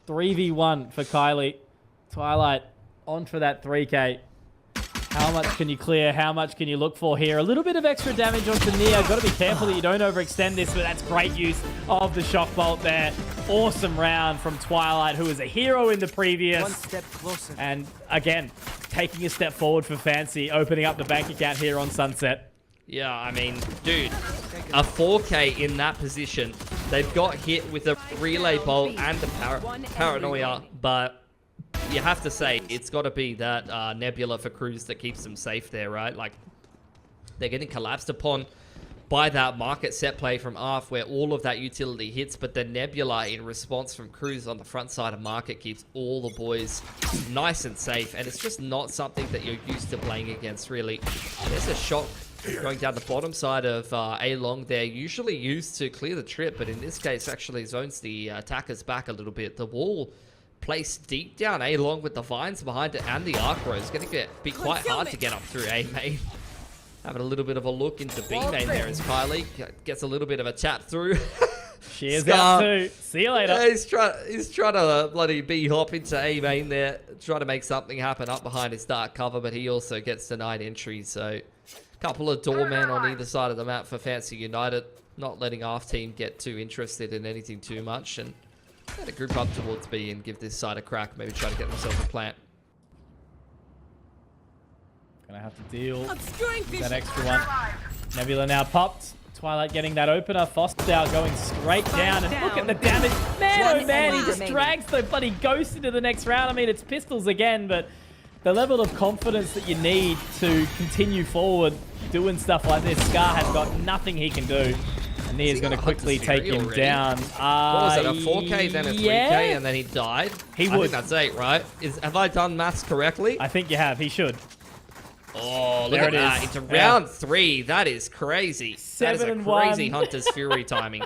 [SPEAKER 2] 3v1 for Kylie. Twilight on for that 3k. How much can you clear? How much can you look for here? A little bit of extra damage onto Nia. Got to be careful that you don't overextend this, but that's great use of the shock bolt there. Awesome round from Twilight, who was a hero in the previous.
[SPEAKER 4] One step closer.
[SPEAKER 2] And again, taking a step forward for Fancy, opening up the bank account here on Sunset.
[SPEAKER 1] Yeah, I mean, dude, a 4K in that position. They've got hit with a relay bolt and the paranoia, but you have to say, it's got to be that Nebula for Cruz that keeps them safe there, right? Like, they're getting collapsed upon by that Market set play from ARF where all of that utility hits, but the Nebula in response from Cruz on the front side of Market keeps all the boys nice and safe, and it's just not something that you're used to playing against, really. There's a shot going down the bottom side of A-Long there, usually used to clear the trip, but in this case actually zones the attackers back a little bit. The wall placed deep down A-Long with the vines behind it and the Arc Rose. It's going to be quite hard to get up through A-Main. Having a little bit of a look into B-Main there as Kylie gets a little bit of a tap through.
[SPEAKER 2] She is out too. See you later.
[SPEAKER 1] Yeah, he's trying to bloody B-hop into A-Main there, trying to make something happen up behind his dark cover, but he also gets denied entry, so couple of doormen on either side of the map for Fancy United, not letting ARF team get too interested in anything too much, and let a group up towards B and give this side a crack, maybe try to get themselves a plant.
[SPEAKER 2] Gonna have to deal
[SPEAKER 3] Obscuring
[SPEAKER 2] with
[SPEAKER 3] vision.
[SPEAKER 2] that extra one. Nebula now popped. Twilight getting that opener. Foster going straight down, and look at the damage. Man, oh man, he just drags the bloody ghost into the next round. I mean, it's pistols again, but the level of confidence that you need to continue forward doing stuff like this. Scar has got nothing he can do. And Nia's going to quickly take him down.
[SPEAKER 1] What was it, a 4K, then a 3K, and then he died?
[SPEAKER 2] He
[SPEAKER 1] I
[SPEAKER 2] would.
[SPEAKER 1] think that's 8, right? Have I done maths correctly?
[SPEAKER 2] I think you have. He should.
[SPEAKER 1] Oh, look
[SPEAKER 2] There
[SPEAKER 1] at
[SPEAKER 2] it
[SPEAKER 1] that.
[SPEAKER 2] is.
[SPEAKER 1] Into round 3. That is crazy. That is a
[SPEAKER 2] 7-1.
[SPEAKER 1] crazy Hunter's Fury timing.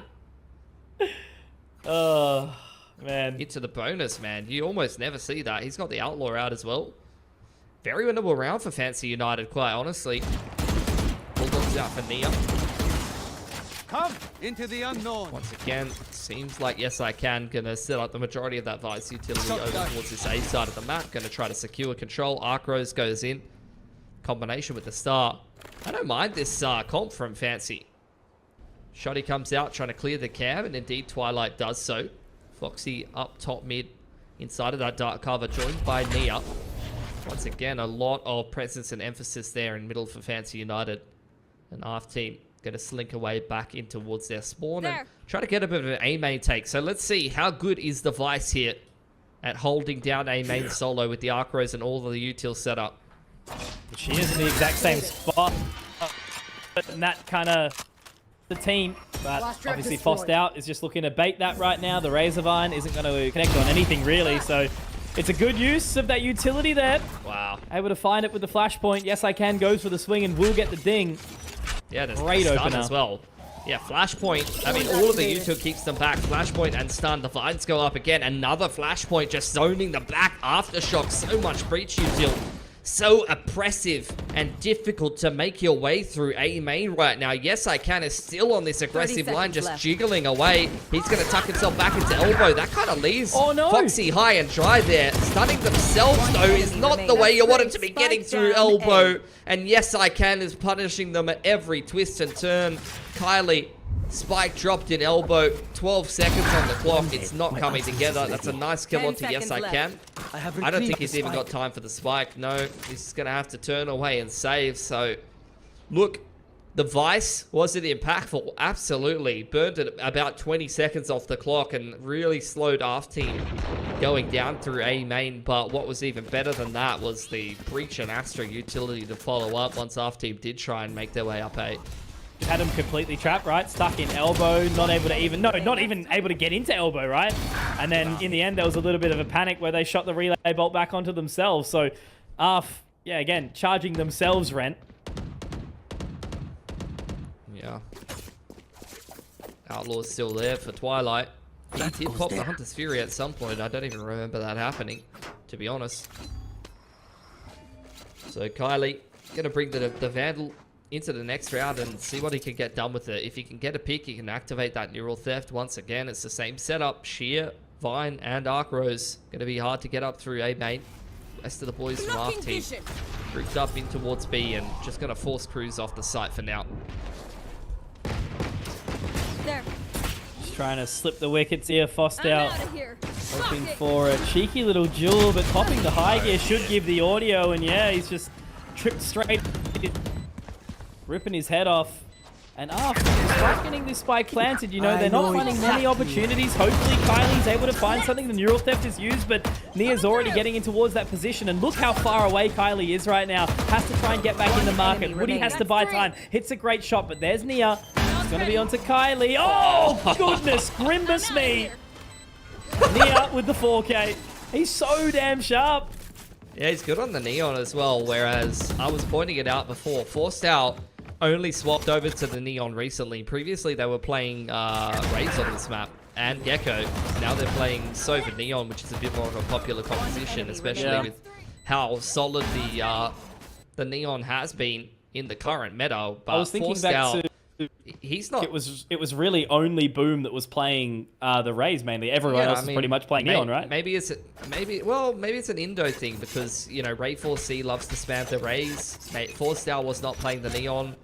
[SPEAKER 2] Oh, man.
[SPEAKER 1] Into the bonus, man. You almost never see that. He's got the Outlaw out as well. Very winnable round for Fancy United, quite honestly. Bulldogs out for Nia.
[SPEAKER 4] Come into the unknown.
[SPEAKER 1] Once again, seems like Yes I Can gonna set up the majority of that Vice utility over towards this A side of the map. Gonna try to secure control. Arc Rose goes in. Combination with the Star. I don't mind this comp from Fancy. Shoddy comes out trying to clear the cab, and indeed Twilight does so. Foxy up top mid inside of that dark cover, joined by Nia. Once again, a lot of presence and emphasis there in middle for Fancy United. An ARF team going to slink away back in towards their spawn and try to get a bit of an A main take. So let's see, how good is the Vice here at holding down A main solo with the Arc Rose and all of the util setup?
[SPEAKER 2] She is in the exact same spot. And that kind of the team. But obviously Fost out is just looking to bait that right now. The Razor Vine isn't going to connect on anything really. So it's a good use of that utility there.
[SPEAKER 1] Wow.
[SPEAKER 2] Able to find it with the flashpoint. Yes, I can. Goes for the swing and will get the ding.
[SPEAKER 1] Yeah, there's
[SPEAKER 2] Great
[SPEAKER 1] stun
[SPEAKER 2] opener
[SPEAKER 1] as well. Yeah, Flashpoint. I mean, all of the util keeps them back. Flashpoint and stun. The Vines go up again. Another Flashpoint just zoning the back. Aftershock. So much breach util. So oppressive and difficult to make your way through A main right now. Yes, I Can is still on this aggressive line, just jiggling away. He's going to tuck himself back into elbow. That kind of leaves Foxy high and dry there. Stunning themselves, though, is not the way you want him to be getting through elbow. And Yes, I Can is punishing them at every twist and turn. Kylie, spike dropped in elbow. 12 seconds on the clock. It's not coming together. That's a nice kill onto Yes, I Can. I don't think he's even got time for the spike. No, he's going to have to turn away and save. So, look, the Vice, was it impactful? Absolutely. Burned it about 20 seconds off the clock and really slowed ARF team going down through A main. But what was even better than that was the Breach and Astra utility to follow up once ARF team did try and make their way up A.
[SPEAKER 2] Had him completely trapped, right? Stuck in elbow, not able to even, no, not even able to get into elbow, right? And then in the end, there was a little bit of a panic where they shot the relay bolt back onto themselves. So, ARF, yeah, again, charging themselves rent.
[SPEAKER 1] Yeah. Outlaw's still there for Twilight. He did pop the Hunter's Fury at some point. I don't even remember that happening, to be honest. So Kylie going to bring the Vandal into the next round and see what he can get done with it. If he can get a pick, he can activate that Neural Theft. Once again, it's the same setup. Sheer, Vine, and Arc Rose. Going to be hard to get up through A main. Rest of the boys from ARF team grouped up in towards B and just going to force Cruise off the site for now.
[SPEAKER 3] There.
[SPEAKER 2] Just trying to slip the wickets here. Fost out.
[SPEAKER 3] Out of here.
[SPEAKER 2] Hoping for a cheeky little jewel, but popping the high gear should give the audio. And yeah, he's just tripped straight. Ripping his head off. And despite getting this spike planted, you know, they're not finding many opportunities. Hopefully Kylie's able to find something. The Neural Theft is used, but Nia's already getting in towards that position. And look how far away Kylie is right now. Has to try and get back in the market. Woody has to buy time. Hits a great shot, but there's Nia. It's going to be onto Kylie. Oh, goodness, Grimbus me. Nia with the 4K. He's so damn sharp.
[SPEAKER 1] Yeah, he's good on the Neon as well, whereas I was pointing it out before. Forced Out only swapped over to the Neon recently. Previously, they were playing Raze on this map and Gecko. Now they're playing Sova Neon, which is a bit more of a popular composition, especially with how solid the Neon has been in the current meta. But
[SPEAKER 2] I was thinking
[SPEAKER 1] Forced
[SPEAKER 2] back
[SPEAKER 1] Out,
[SPEAKER 2] to...
[SPEAKER 1] he's not...
[SPEAKER 2] It was really only Boom that was playing the Raze mainly. Everyone else is pretty much playing Neon, right?
[SPEAKER 1] Maybe it's an Indo thing because, you know, Ray4C loves to spam the Raze. Forced Out was not playing the Neon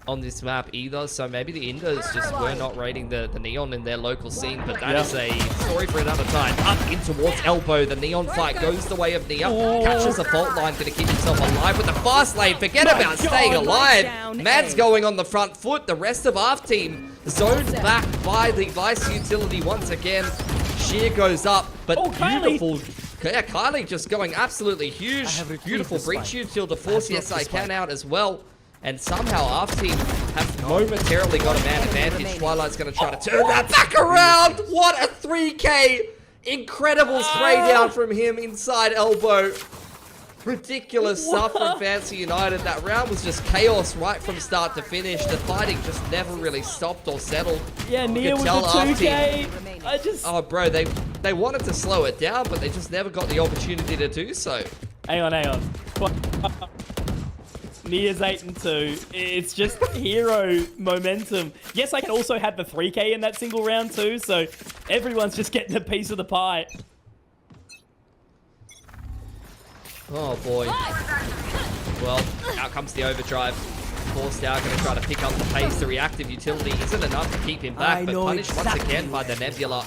[SPEAKER 1] on this map either, so maybe the Indos just were not rating the Neon in their local scene, but that is a story for another time. Up in towards elbow, the Neon fight goes the way of Nia, catches a fault line, gonna keep himself alive with the fast lane. Forget about staying alive. Mad's going on the front foot. The rest of ARF team zoned back by the Vice utility once again. Sheer goes up, but beautiful Yeah, Kylie just going absolutely huge. Beautiful breach util to force the SI can out as well. And somehow ARF team have momentarily got a man advantage. Twilight's going to try to turn that back around. What a 3K. Incredible spray down from him inside elbow. Ridiculous stuff from Fancy United. That round was just chaos right from start to finish. The fighting just never really stopped or settled.
[SPEAKER 2] Yeah, Nia with the 2K.
[SPEAKER 1] Oh, bro, they wanted to slow it down, but they just never got the opportunity to do so.
[SPEAKER 2] Hang on. Nia's 8-2. It's just hero momentum. Yes, I can also have the 3K in that single round too, so everyone's just getting a piece of the pie.
[SPEAKER 1] Oh boy. Well, out comes the overdrive. Forced out, going to try to pick up the pace. The reactive utility isn't enough to keep him back, but punished once again by the Nebula.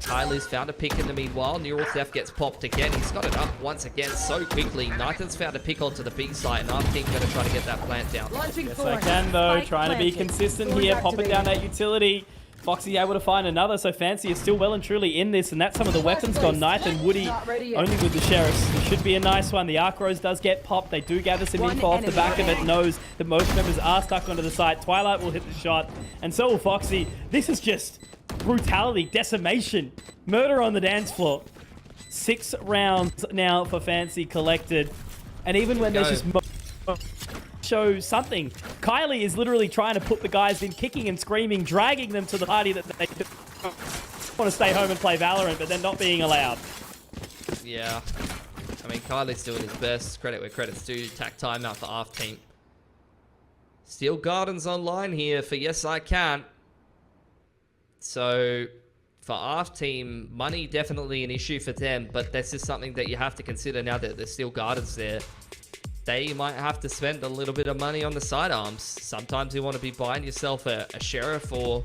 [SPEAKER 1] Kylie's found a pick in the meanwhile. Neural Theft gets popped again. He's got it up once again so quickly. Nathan's found a pick onto the B site, and our team going to try to get that plant down.
[SPEAKER 2] Yes, I can though. Trying to be consistent here, popping down that utility. Foxy able to find another, so Fancy is still well and truly in this, and that's some of the weapons gone. Knight and Woody only with the Sheriffs. It should be a nice one. The Arc Rose does get popped. They do gather some info off the back of it. Knows that most members are stuck onto the site. Twilight will hit the shot, and so will Foxy. This is just brutality, decimation, murder on the dance floor. 6 rounds now for Fancy collected, and even when there's just show something. Kylie is literally trying to put the guys in, kicking and screaming, dragging them to the party that they want to stay home and play Valorant, but they're not being allowed.
[SPEAKER 1] Yeah. I mean, Kylie's doing his best. Credit where credit's due. Tack timeout for ARF team. Steel Gardens online here for Yes I Can. So, for ARF team, money definitely an issue for them, but this is something that you have to consider now that there's Steel Gardens there. They might have to spend a little bit of money on the sidearms. Sometimes you want to be buying yourself a Sheriff or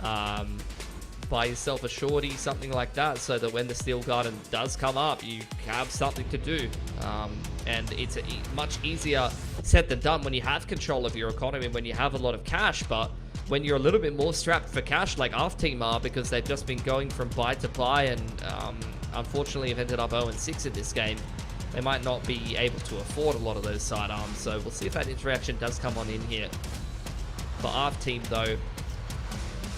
[SPEAKER 1] buy yourself a Shorty, something like that, so that when the Steel Garden does come up, you have something to do. And it's much easier said than done when you have control of your economy, when you have a lot of cash, but when you're a little bit more strapped for cash like ARF team are, because they've just been going from buy to buy and unfortunately have ended up 0-6 in this game, they might not be able to afford a lot of those sidearms. So we'll see if that interaction does come on in here. For ARF team though,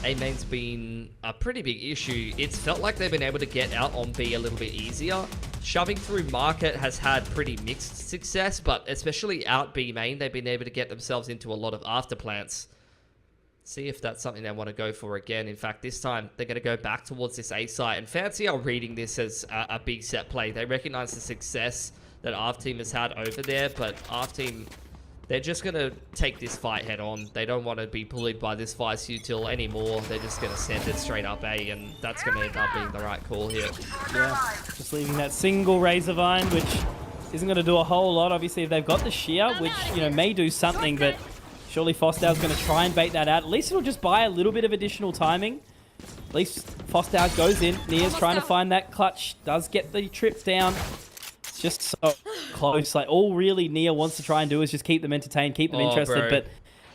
[SPEAKER 1] A-main's been a pretty big issue. It's felt like they've been able to get out on B a little bit easier. Shoving through market has had pretty mixed success, but especially out B main, they've been able to get themselves into a lot of afterplants. See if that's something they want to go for again. In fact, this time they're going to go back towards this A site. And Fancy are reading this as a big set play. They recognize the success that ARF team has had over there, but ARF team, they're just going to take this fight head on. They don't want to be bullied by this Vice util anymore. They're just going to send it straight up A, and that's going to end up being the right call here.
[SPEAKER 2] Yeah, just leaving that single Razorvine, which isn't going to do a whole lot. Obviously, if they've got the shear, which, you know, may do something, but surely Fostow's going to try and bait that out. At least it'll just buy a little bit of additional timing. At least Fostow goes in. Nia's trying to find that clutch. Does get the trip down. It's just so close. Like, all really Nia wants to try and do is just keep them entertained, keep them interested. Bro. But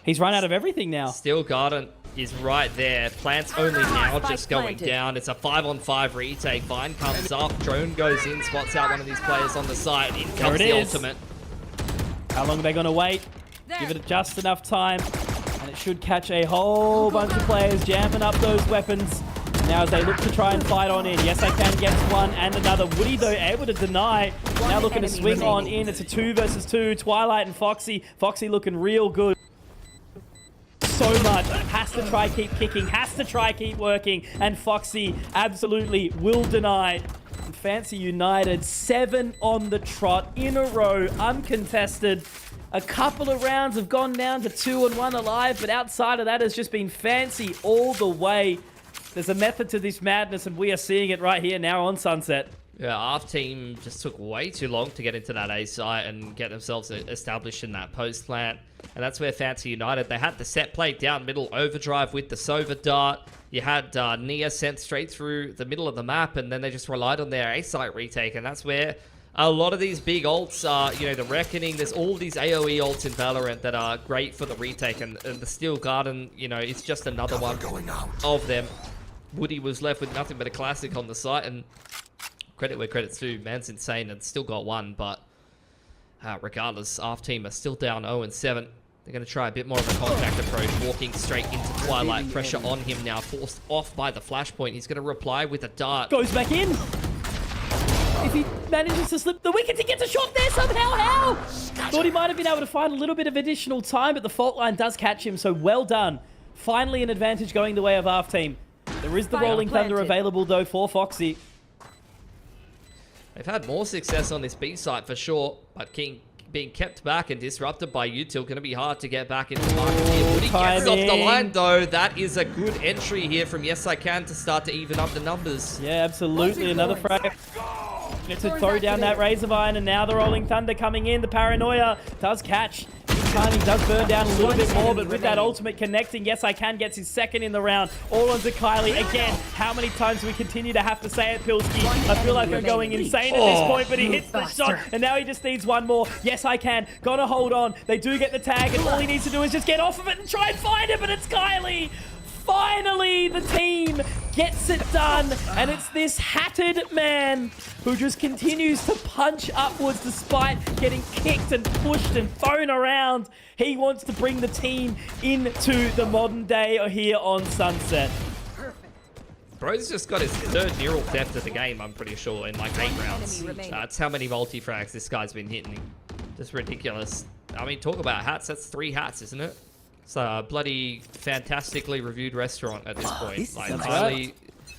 [SPEAKER 2] he's run out of everything now.
[SPEAKER 1] Steel Garden is right there. Plant's only now just going down. It's a 5-on-5 retake. Vine comes up. Drone goes in. Spots out one of these players on the side. In comes the ultimate.
[SPEAKER 2] How long are they going to wait? Give it just enough time, and it should catch a whole bunch of players jamming up those weapons. Now as they look to try and fight on in. Yes, I can get one and another. Woody, though, able to deny. Now looking to swing on in. It's a 2 versus 2. Twilight and Foxy. Foxy looking real good. So much. Has to try keep kicking. Has to try keep working. And Foxy absolutely will deny. Fancy United, 7 on the trot in a row, uncontested. A couple of rounds have gone down to 2 and 1 alive, but outside of that has just been Fancy all the way. There's a method to this madness, and we are seeing it right here now on Sunset.
[SPEAKER 1] Yeah, ARF team just took way too long to get into that A site and get themselves established in that post plant. And that's where Fancy United, they had the set play down middle, overdrive with the Sova dart. You had Nia sent straight through the middle of the map, and then they just relied on their A site retake, and that's where a lot of these big ults are, you know, the Reckoning. There's all these AoE ults in Valorant that are great for the retake, and the Steel Garden, you know, it's just another one of them. Woody was left with nothing but a classic on the site, and credit where credit's due. Man's insane and still got one, but regardless, ARF team are still down 0-7. They're going to try a bit more of a contact approach, walking straight into Twilight. Pressure on him now, forced off by the flashpoint. He's going to reply with a dart.
[SPEAKER 2] Goes back in. If he manages to slip the wicket, he gets a shot there somehow. How? Thought he might have been able to find a little bit of additional time, but the fault line does catch him, so well done. Finally an advantage going the way of ARF team. There is the Rolling Thunder available, though, for Foxy.
[SPEAKER 1] They've had more success on this B site for sure, but being kept back and disrupted by Util, going to be hard to get back into the market here. Woody gets off the line, though. That is a good entry here from Yes I Can to start to even up the numbers.
[SPEAKER 2] Yeah, absolutely. Another frag. To throw down that Razorvine, and now the Rolling Thunder coming in. The Paranoia does catch. Each time he does burn down a little bit more, but with that ultimate connecting, Yes I Can gets his second in the round. All onto Kylie. Again, how many times do we continue to have to say it, Pilski? I feel like I'm going insane at this point, but he hits the shot, and now he just needs one more. Yes I Can. Gotta hold on. They do get the tag, and all he needs to do is just get off of it and try and find it, but it's Kylie. Finally, the team gets it done, and it's this hatted man who just continues to punch upwards despite getting kicked and pushed and thrown around. He wants to bring the team into the modern day here on Sunset.
[SPEAKER 1] Bro's just got his third neural theft of the game, I'm pretty sure, in like 8 rounds. That's how many multi-frags this guy's been hitting. Just ridiculous. I mean, talk about hats. That's 3 hats, isn't it? It's a bloody fantastically reviewed restaurant at this point. Like, finally,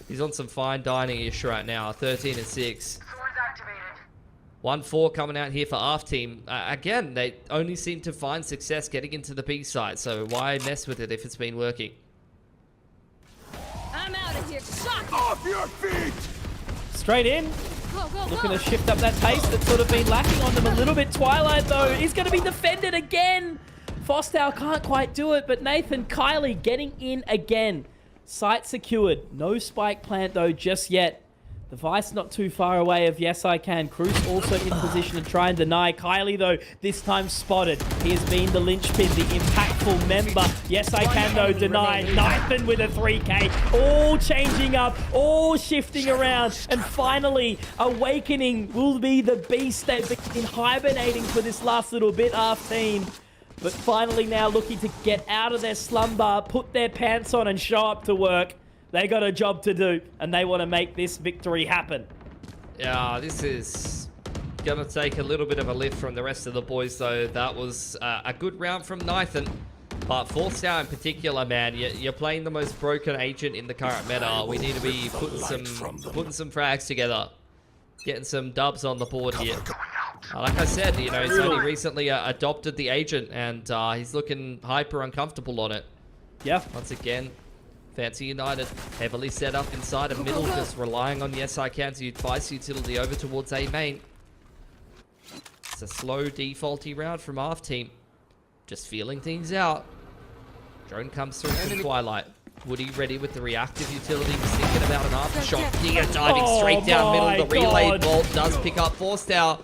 [SPEAKER 1] he's on some fine dining-ish right now. 13-6. 1-4 coming out here for ARF team. Again, they only seem to find success getting into the B side, so why mess with it if it's been working?
[SPEAKER 3] I'm out of here. Shock!
[SPEAKER 5] Off your feet!
[SPEAKER 2] Straight in.
[SPEAKER 3] Go, go,
[SPEAKER 2] Looking
[SPEAKER 3] go.
[SPEAKER 2] to shift up that pace that's sort of been lacking on them a little bit. Twilight, though, is going to be defended again. Fostow can't quite do it, but Nathan, Kylie getting in again. Site secured. No spike plant, though, just yet. The Vice not too far away of Yes I Can. Cruz also in position to try and deny. Kylie, though, this time spotted. He has been the linchpin, the impactful member. Yes I Can, though, denied. Nathan with a 3K. All changing up, all shifting around. And finally, Awakening will be the beast they've been hibernating for this last little bit, ARF team. But finally now looking to get out of their slumber, put their pants on and show up to work. They got a job to do, and they want to make this victory happen.
[SPEAKER 1] Yeah, this is going to take a little bit of a lift from the rest of the boys, though. That was a good round from Nathan. But Forcedown in particular, man, you're playing the most broken agent in the current meta. We need to be putting some frags together. Getting some dubs on the board here. Like I said, you know, he's only recently adopted the agent, and he's looking hyper uncomfortable on it.
[SPEAKER 2] Yeah.
[SPEAKER 1] Once again, Fancy United heavily set up inside of middle, just relying on Yes I Can to advise utility over towards A main. It's a slow defaulty round from ARF team. Just feeling things out. Drone comes through from Twilight. Woody ready with the reactive utility. He's thinking about an aftershock. Giga diving straight down middle. The relay bolt does pick up Forcedown,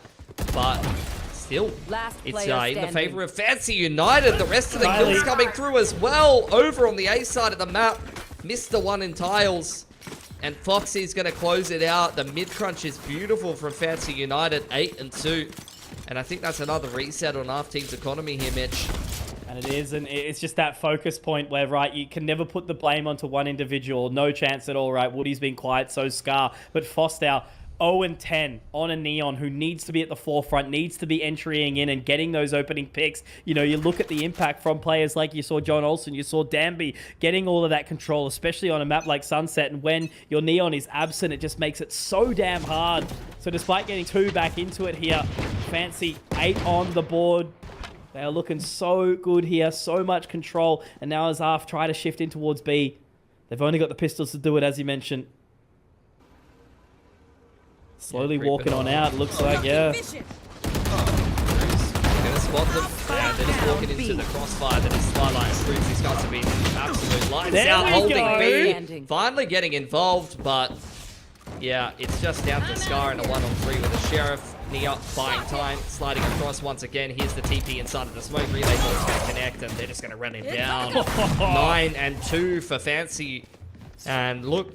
[SPEAKER 1] but still, it's in the favor of Fancy United. The rest of the kills coming through as well. Over on the A side of the map, missed the one in tiles, and Foxy's going to close it out. The mid crunch is beautiful from Fancy United, 8-2, and I think that's another reset on ARF team's economy here, Mitch.
[SPEAKER 2] And it is, and it's just that focus point where, right, you can never put the blame onto one individual. No chance at all, right? Woody's been quiet, so Scar. But Fostow, 0-10 on a Neon who needs to be at the forefront, needs to be entering in and getting those opening picks. You know, you look at the impact from players like you saw John Olsen, you saw Danby getting all of that control, especially on a map like Sunset. And when your Neon is absent, it just makes it so damn hard. So despite getting 2 back into it here, Fancy 8 on the board. They are looking so good here, so much control. And now as ARF try to shift in towards B, they've only got the pistols to do it, as you mentioned. Slowly walking on out, looks like, yeah.
[SPEAKER 1] He's gonna spot them, and they're just walking into the crossfire that is Twilight. Proves these guys have been absolute lights out, holding B. Finally getting involved, but yeah, it's just down to Scar in a 1-on-3 with the Sheriff. Knee up, buying time, sliding across once again. Here's the TP inside of the smoke. Relay ball's going to connect, and they're just going to run him down. 9-2 for Fancy. And look,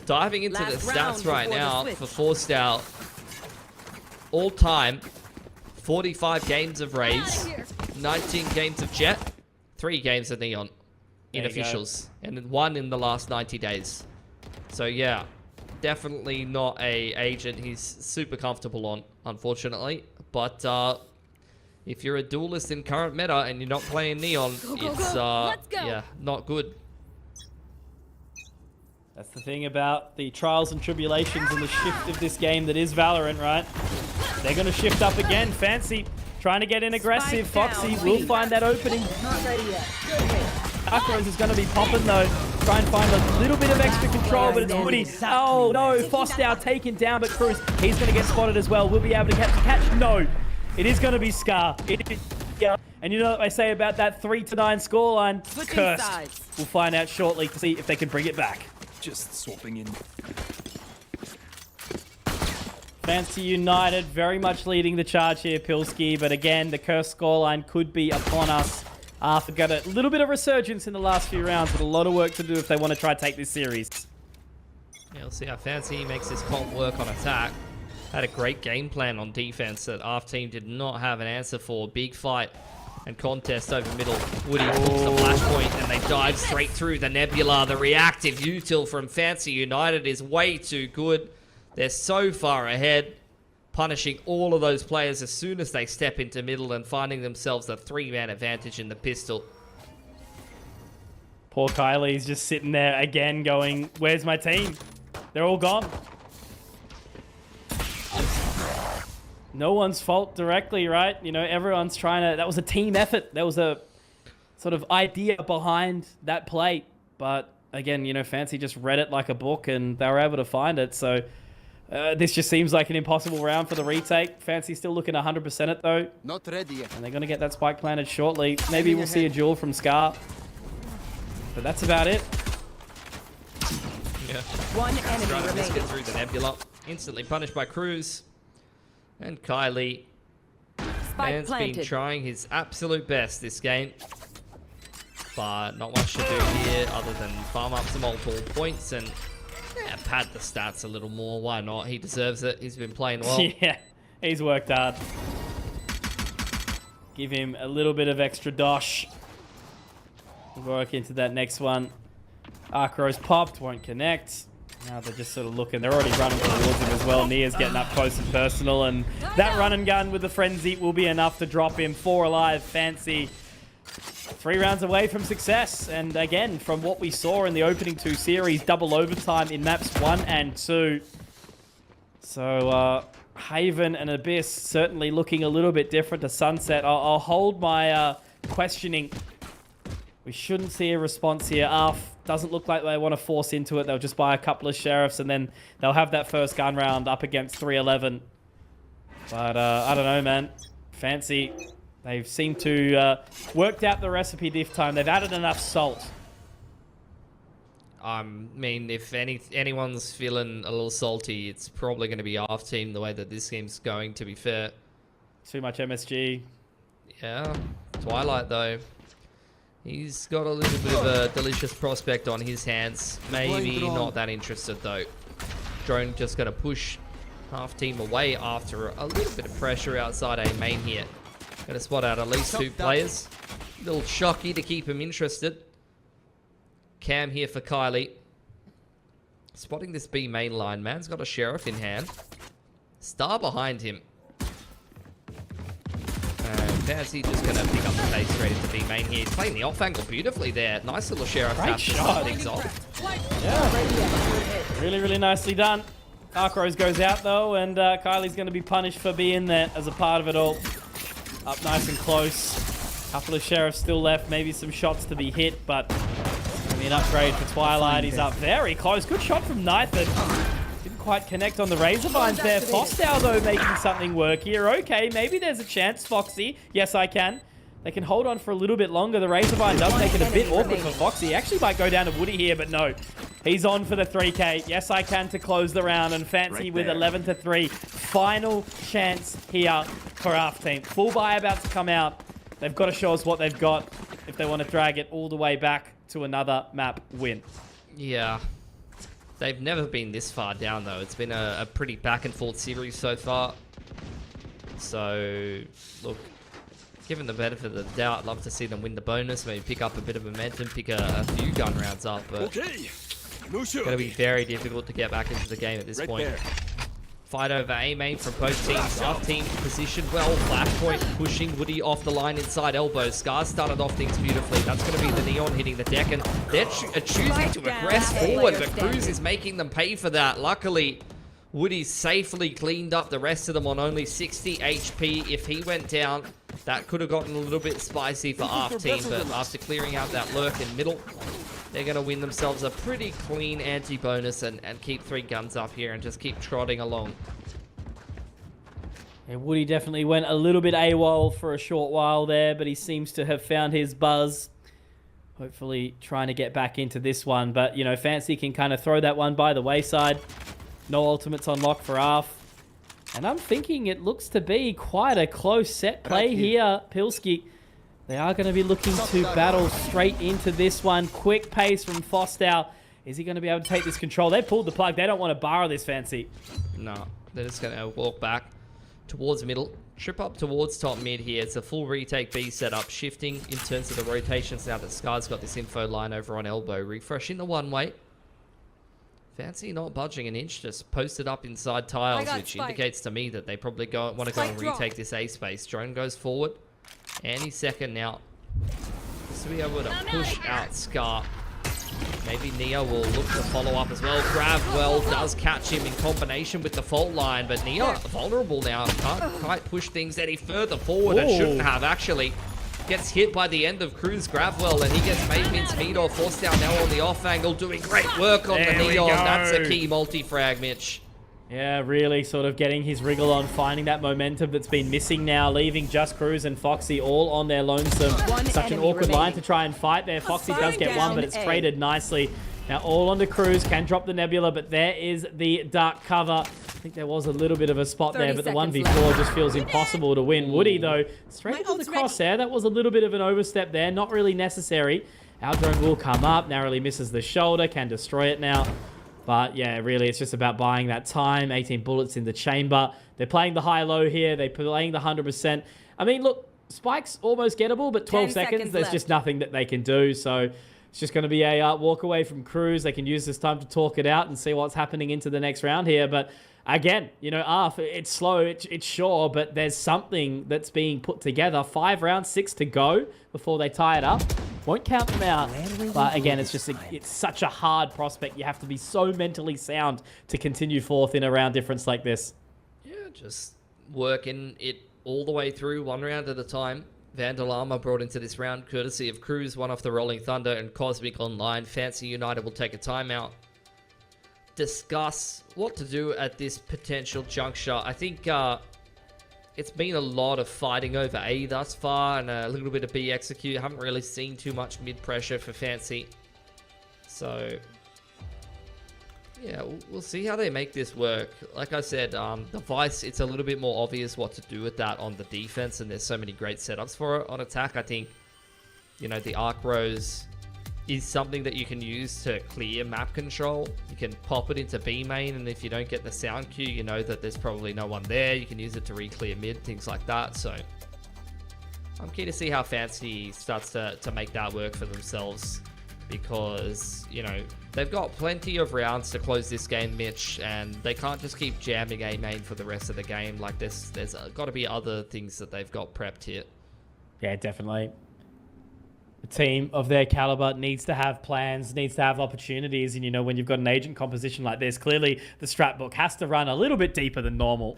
[SPEAKER 1] Diving into
[SPEAKER 6] Last
[SPEAKER 1] the
[SPEAKER 6] round
[SPEAKER 1] stats right
[SPEAKER 6] before the
[SPEAKER 1] now
[SPEAKER 6] switch.
[SPEAKER 1] for Forstall. All time, 45 games of Raze, 19 games of Jet, 3 games of Neon in
[SPEAKER 2] There you go.
[SPEAKER 1] officials, and then 1 in the last 90 days. So yeah, definitely not a agent he's super comfortable on, unfortunately. But if you're a duelist in current meta and you're not playing Neon, it's
[SPEAKER 3] Let's go.
[SPEAKER 1] yeah, not good.
[SPEAKER 2] That's the thing about the trials and tribulations and the shift of this game that is Valorant, right? They're going to shift up again. Fancy trying to get in aggressive.
[SPEAKER 6] Spike down,
[SPEAKER 2] Foxy
[SPEAKER 6] B.
[SPEAKER 2] will find that opening.
[SPEAKER 3] Not ready yet.
[SPEAKER 2] Darkrose is going to be popping though. Try and find a little bit of extra control, but it's Woody. Oh no, Forstall taken down, but Cruz, he's going to get spotted as well. Will be able to catch. No, it is going to be Scar. Yeah. And you know what I say about that 3-9 scoreline?
[SPEAKER 6] Switching
[SPEAKER 2] Cursed.
[SPEAKER 6] sides.
[SPEAKER 2] We'll find out shortly to see if they can bring it back.
[SPEAKER 5] Just swapping in.
[SPEAKER 2] Fancy United very much leading the charge here, Pilski. But again, the cursed scoreline could be upon us. Arf got a little bit of resurgence in the last few rounds, but a lot of work to do if they want to try to take this series.
[SPEAKER 1] Yeah, we'll see how Fancy makes his comp work on attack. Had a great game plan on defense that ARF team did not have an answer for. Big fight and contest over middle. Woody hooks the flashpoint and they dive straight through the Nebula. The reactive util from Fancy United is way too good. They're so far ahead, punishing all of those players as soon as they step into middle and finding themselves a 3-man advantage in the pistol.
[SPEAKER 2] Poor Kylie's just sitting there again going, where's my team? They're all gone. No one's fault directly, right? You know, everyone's trying to... That was a team effort. There was a sort of idea behind that play. But again, you know, Fancy just read it like a book and they were able to find it. So this just seems like an impossible round for the retake. Fancy still looking 100% it though.
[SPEAKER 4] Not ready yet.
[SPEAKER 2] And they're going to get that spike planted shortly. Maybe we'll see a duel from Scar. But that's about it.
[SPEAKER 1] Yeah.
[SPEAKER 6] One enemy
[SPEAKER 1] Trying to miss
[SPEAKER 6] remaining.
[SPEAKER 1] get through the Nebula. Instantly punished by Cruz. And Kylie.
[SPEAKER 6] Spike
[SPEAKER 1] Man's been
[SPEAKER 6] planted.
[SPEAKER 1] trying his absolute best this game. But not much to do here other than farm up some multiple points and pad the stats a little more. Why not? He deserves it. He's been playing well.
[SPEAKER 2] Yeah, he's worked hard. Give him a little bit of extra dosh. Work into that next one. Arc Rose popped, won't connect. Now they're just sort of looking. They're already running towards him as well. Nia's getting up close and personal. And that run and gun with the frenzy will be enough to drop him. 4 alive, Fancy. 3 rounds away from success. And again, from what we saw in the opening 2 series, double overtime in maps 1 and 2. So, Haven and Abyss certainly looking a little bit different to Sunset. I'll hold my questioning. We shouldn't see a response here. ARF doesn't look like they want to force into it. They'll just buy a couple of sheriffs and then they'll have that first gun round up against 311. But I don't know, man. Fancy. They've seemed to worked out the recipe this time. They've added enough salt.
[SPEAKER 1] I mean, if anyone's feeling a little salty, it's probably going to be ARF team the way that this game's going, to be fair.
[SPEAKER 2] Too much MSG.
[SPEAKER 1] Yeah. Twilight, though. He's got a little bit of a delicious prospect on his hands. Maybe not that interested, though. Drone just going to push half team away after a little bit of pressure outside A main here. Going to spot out at least 2 players. Little shocky to keep him interested. Cam here for Kylie. Spotting this B main line. Man's got a sheriff in hand. Star behind him. Fancy just going to pick up the pace straight into B main here. He's playing the off angle beautifully there. Nice little sheriff
[SPEAKER 2] Great
[SPEAKER 1] tap to
[SPEAKER 2] shot.
[SPEAKER 1] start things off.
[SPEAKER 2] Yeah. Really, really nicely done. Arc Rose goes out though, and Kylie's going to be punished for being there as a part of it all. Up nice and close. Couple of sheriffs still left. Maybe some shots to be hit, but I mean, upgrade for Twilight. He's up very close. Good shot from Nathan. Didn't quite connect on the razor vines there. Forstall though making something work here. Okay, maybe there's a chance. Foxy. Yes, I can. They can hold on for a little bit longer. The razor vine does make it a bit awkward for Foxy. He actually might go down to Woody here, but no. He's on for the 3K. Yes, I can to close the round. And Fancy with 11-3. Final chance here for ARF team. Full buy about to come out. They've got to show us what they've got if they want to drag it all the way back to another map win.
[SPEAKER 1] Yeah. They've never been this far down, though. It's been a pretty back-and-forth series so far. So, look, given the benefit of the doubt, I'd love to see them win the bonus, maybe pick up a bit of momentum, pick a few gun rounds up, but
[SPEAKER 5] Okay. No
[SPEAKER 1] it's
[SPEAKER 5] shoot.
[SPEAKER 1] going to be very difficult to get back into the game at this point.
[SPEAKER 5] There.
[SPEAKER 1] Fight over A main from both teams. Half team positioned well. Flashpoint pushing Woody off the line inside elbow. Scar started off things beautifully. That's going to be the Neon hitting the deck, and they're choosing to aggress forward, but Cruz is making them pay for that. Luckily, Woody safely cleaned up the rest of them on only 60 HP. If he went down, that could have gotten a little bit spicy for ARF team, but after clearing out that lurk in middle, they're going to win themselves a pretty clean anti-bonus and keep 3 guns up here and just keep trotting along.
[SPEAKER 2] Yeah, Woody definitely went a little bit AWOL for a short while there, but he seems to have found his buzz. Hopefully trying to get back into this one, but, you know, Fancy can kind of throw that one by the wayside. No ultimates on lock for ARF. And I'm thinking it looks to be quite a close set play here, Pilski. They are going to be looking to battle straight into this one. Quick pace from Fostow. Is he going to be able to take this control? They pulled the plug. They don't want to borrow this, Fancy.
[SPEAKER 1] No, they're just going to walk back towards middle. Trip up towards top mid here. It's a full retake B setup. Shifting in terms of the rotations now that Scar's got this info line over on elbow. Refreshing the one way. Fancy not budging an inch, just posted up inside tiles, which indicates to me that they probably want to go and retake this A space. Drone goes forward. Any second now. Just to be able to push out Scar. Maybe Neo will look to follow up as well. Gravwell does catch him in combination with the fault line, but Neo vulnerable now. Can't quite push things any further forward and shouldn't have actually. Gets hit by the end of Cruz Gravwell, and he gets made mincemeat or forced down now on the off angle, doing great work on the Neon. That's a key multi-frag, Mitch.
[SPEAKER 2] Yeah, really sort of getting his wriggle on, finding that momentum that's been missing now, leaving just Cruz and Foxy all on their lonesome. Such an awkward line to try and fight there. Foxy does get one, but it's traded nicely. Now all onto Cruz, can drop the Nebula, but there is the dark cover. I think there was a little bit of a spot there, but the 1v4 just feels impossible to win. Woody, though, straight into the crosshair. That was a little bit of an overstep there, not really necessary. Our drone will come up, narrowly misses the shoulder, can destroy it now. But yeah, really, it's just about buying that time. 18 bullets in the chamber. They're playing the high-low here. They're playing the 100%. I mean, look, Spike's almost gettable, but 12 seconds, there's just nothing that they can do. So it's just going to be a walk away from Cruz. They can use this time to talk it out and see what's happening into the next round here. But again, you know, ARF, it's slow, it's sure, but there's something that's being put together. 5 rounds, 6 to go before they tie it up. Won't count them out, but again, it's just it's such a hard prospect. You have to be so mentally sound to continue forth in a round difference like this.
[SPEAKER 1] Yeah, just working it all the way through, 1 round at a time. Vandalama brought into this round courtesy of Cruz, one off the Rolling Thunder and Cosmic Online. Fancy United will take a timeout. Discuss what to do at this potential juncture. I think it's been a lot of fighting over A thus far and a little bit of B execute. Haven't really seen too much mid pressure for Fancy. So yeah, we'll see how they make this work. Like I said, the Vice, it's a little bit more obvious what to do with that on the defense, and there's so many great setups for it. On attack, I think, you know, the Arc Rose is something that you can use to clear map control. You can pop it into B main, and if you don't get the sound cue, you know that there's probably no one there. You can use it to re-clear mid, things like that. So I'm keen to see how Fancy starts to make that work for themselves, because, you know, they've got plenty of rounds to close this game, Mitch, and they can't just keep jamming A main for the rest of the game. Like, there's got to be other things that they've got prepped here. Yeah,
[SPEAKER 2] definitely. A team of their caliber needs to have plans, needs to have opportunities. And, you know, when you've got an agent composition like this, clearly the strat book has to run a little bit deeper than normal.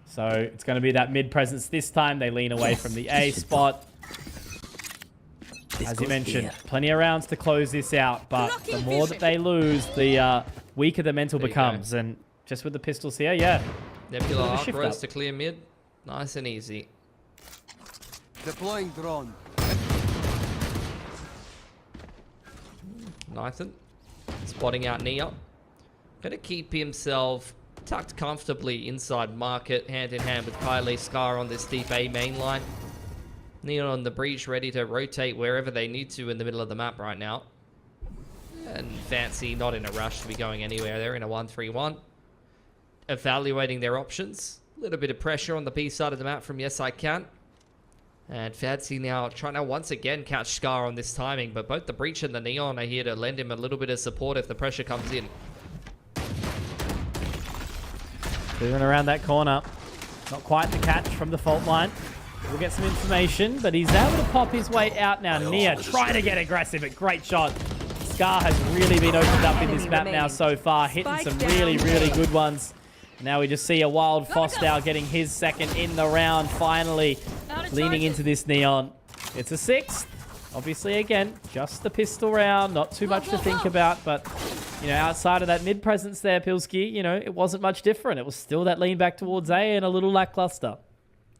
[SPEAKER 2] So it's going to be that mid presence this time. They lean away from the A spot. As you mentioned, plenty of rounds to close this out. But the more that they lose, the weaker the mental becomes. And just with the pistols here, yeah.
[SPEAKER 1] Nebula Arc Rose to clear mid. Nice and easy.
[SPEAKER 4] Deploying drone.
[SPEAKER 1] Nathan spotting out Neo. Gonna keep himself tucked comfortably inside market, hand in hand with Kylie Scar on this deep A main line. Neo on the breach, ready to rotate wherever they need to in the middle of the map right now. And Fancy not in a rush to be going anywhere. They're in a 1-3-1. Evaluating their options. A little bit of pressure on the B side of the map from Yes I Can. And Fancy now trying to once again catch Scar on this timing. But both the Breach and the Neon are here to lend him a little bit of support if the pressure comes in.
[SPEAKER 2] Moving around that corner. Not quite the catch from the fault line. We'll get some information, but he's able to pop his way out now. Nia trying to get aggressive, but great shot. Scar has really been opened up in this map now so far, hitting some really, really good ones. Now we just see a wild Fostow getting his second in the round, finally leaning into this Neon. It's a 6th. Obviously, again, just the pistol round, not too much to think about, but, you know, outside of that mid presence there, Pilski, you know, it wasn't much different. It was still that lean back towards A and a little lackluster.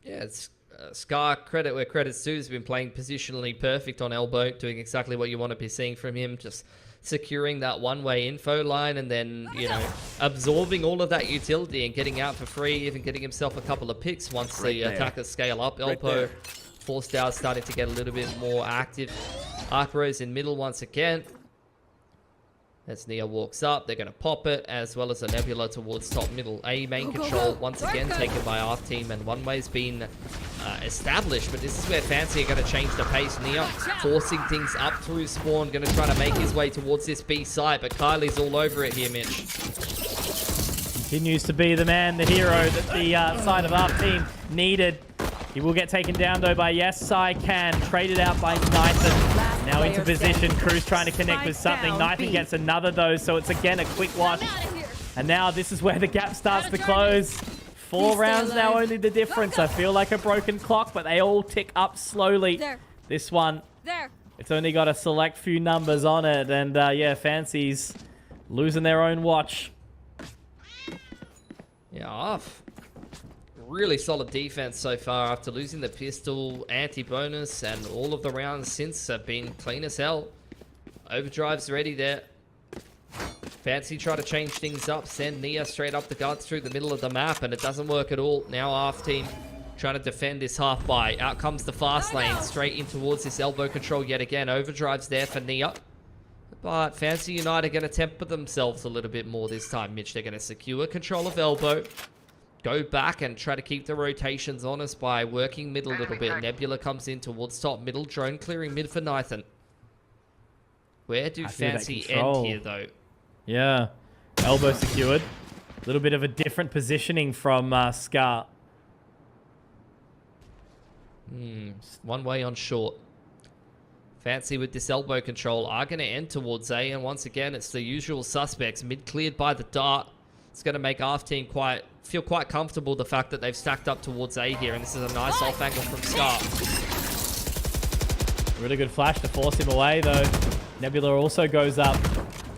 [SPEAKER 1] Yeah, it's Scar, credit where credit's due, has been playing positionally perfect on elbow, doing exactly what you want to be seeing from him, just securing that one-way info line and then, you know, absorbing all of that utility and getting out for free, even getting himself a couple of picks once the attackers scale up. Elbow, forced out, starting to get a little bit more active. Arcros in middle once again. As Nia walks up, they're going to pop it, as well as a Nebula towards top middle. A main control once again taken by ARF team, and one way's been established, but this is where Fancy are going to change the pace. Nia forcing things up through spawn, going to try to make his way towards this B site, but Kylie's all over it here, Mitch.
[SPEAKER 2] Continues to be the man, the hero that the side of ARF team needed. He will get taken down, though, by Yes I Can. Traded out by Nathan. Now into position. Cruz trying to connect with something. Nathan gets another, though, so it's again a quick wash. And now this is where the gap starts to close. 4 rounds now, only the difference. I feel like a broken clock, but they all tick up slowly. This one, it's only got a select few numbers on it. And, yeah, Fancy's losing their own watch.
[SPEAKER 1] Yeah, off. Really solid defense so far after losing the pistol, anti-bonus, and all of the rounds since have been clean as hell. Overdrive's ready there. Fancy try to change things up, send Nia straight up the guts through the middle of the map, and it doesn't work at all. Now ARF team trying to defend this half by. Out comes the fast lane, straight in towards this elbow control yet again. Overdrive's there for Nia. But Fancy United are going to temper themselves a little bit more this time, Mitch. They're going to secure control of elbow. Go back and try to keep the rotations honest by working mid a little bit. Nebula comes in towards top middle. Drone clearing mid for Nathan. Where do Fancy end here, though?
[SPEAKER 2] Yeah. Elbow secured. A little bit of a different positioning from Scar.
[SPEAKER 1] One way on short. Fancy with this elbow control are going to end towards A. And once again, it's the usual suspects. Mid cleared by the dart. It's going to make ARF team feel quite comfortable, the fact that they've stacked up towards A here, and this is a nice off angle from Scar.
[SPEAKER 2] Really good flash to force him away, though. Nebula also goes up.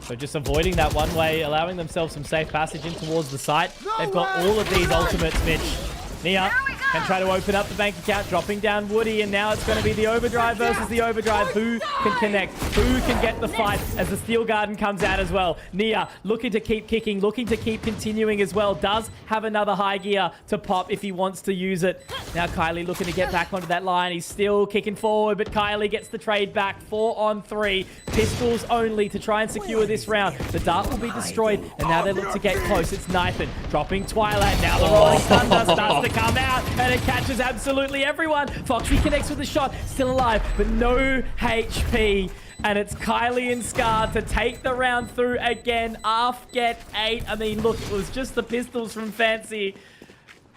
[SPEAKER 2] So just avoiding that one way, allowing themselves some safe passage in towards the site. They've got all of these ultimates, Mitch. Nia can try to open up the bank account, dropping down Woody, and now it's going to be the overdrive versus the overdrive. Who can connect? Who can get the fight as the Steel Garden comes out as well? Nia looking to keep kicking, looking to keep continuing as well. Does have another high gear to pop if he wants to use it. Now Kylie looking to get back onto that line. He's still kicking forward, but Kylie gets the trade back. 4 on 3. Pistols only to try and secure this round. The dart will be destroyed, and now they look to get close. It's Nathan dropping Twilight. Now the Rolling Thunder starts to come out, and it catches absolutely everyone. Foxy connects with a shot, still alive, but no HP. And it's Kylie and Scar to take the round through again. ARF get 8. I mean, look, it was just the pistols from Fancy,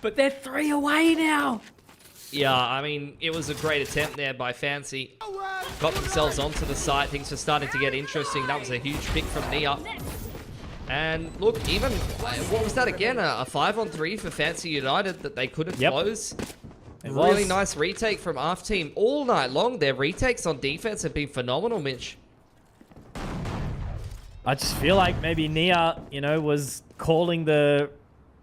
[SPEAKER 2] but they're 3 away now.
[SPEAKER 1] Yeah, I mean, it was a great attempt there by Fancy. Got themselves onto the site. Things were starting to get interesting. That was a huge pick from Nia. And look, even, what was that again? A 5 on 3 for Fancy United that they couldn't close. Really nice retake from ARF team all night long. Their retakes on defense have been phenomenal, Mitch.
[SPEAKER 2] I just feel like maybe Nia, you know, was calling the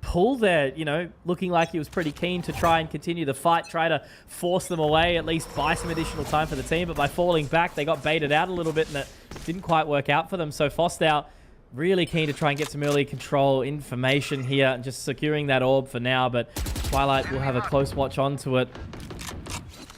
[SPEAKER 2] pull there, you know, looking like he was pretty keen to try and continue the fight, try to force them away, at least buy some additional time for the team. But by falling back, they got baited out a little bit, and it didn't quite work out for them. So Fostow really keen to try and get some early control information here and just securing that orb for now. But Twilight will have a close watch onto it.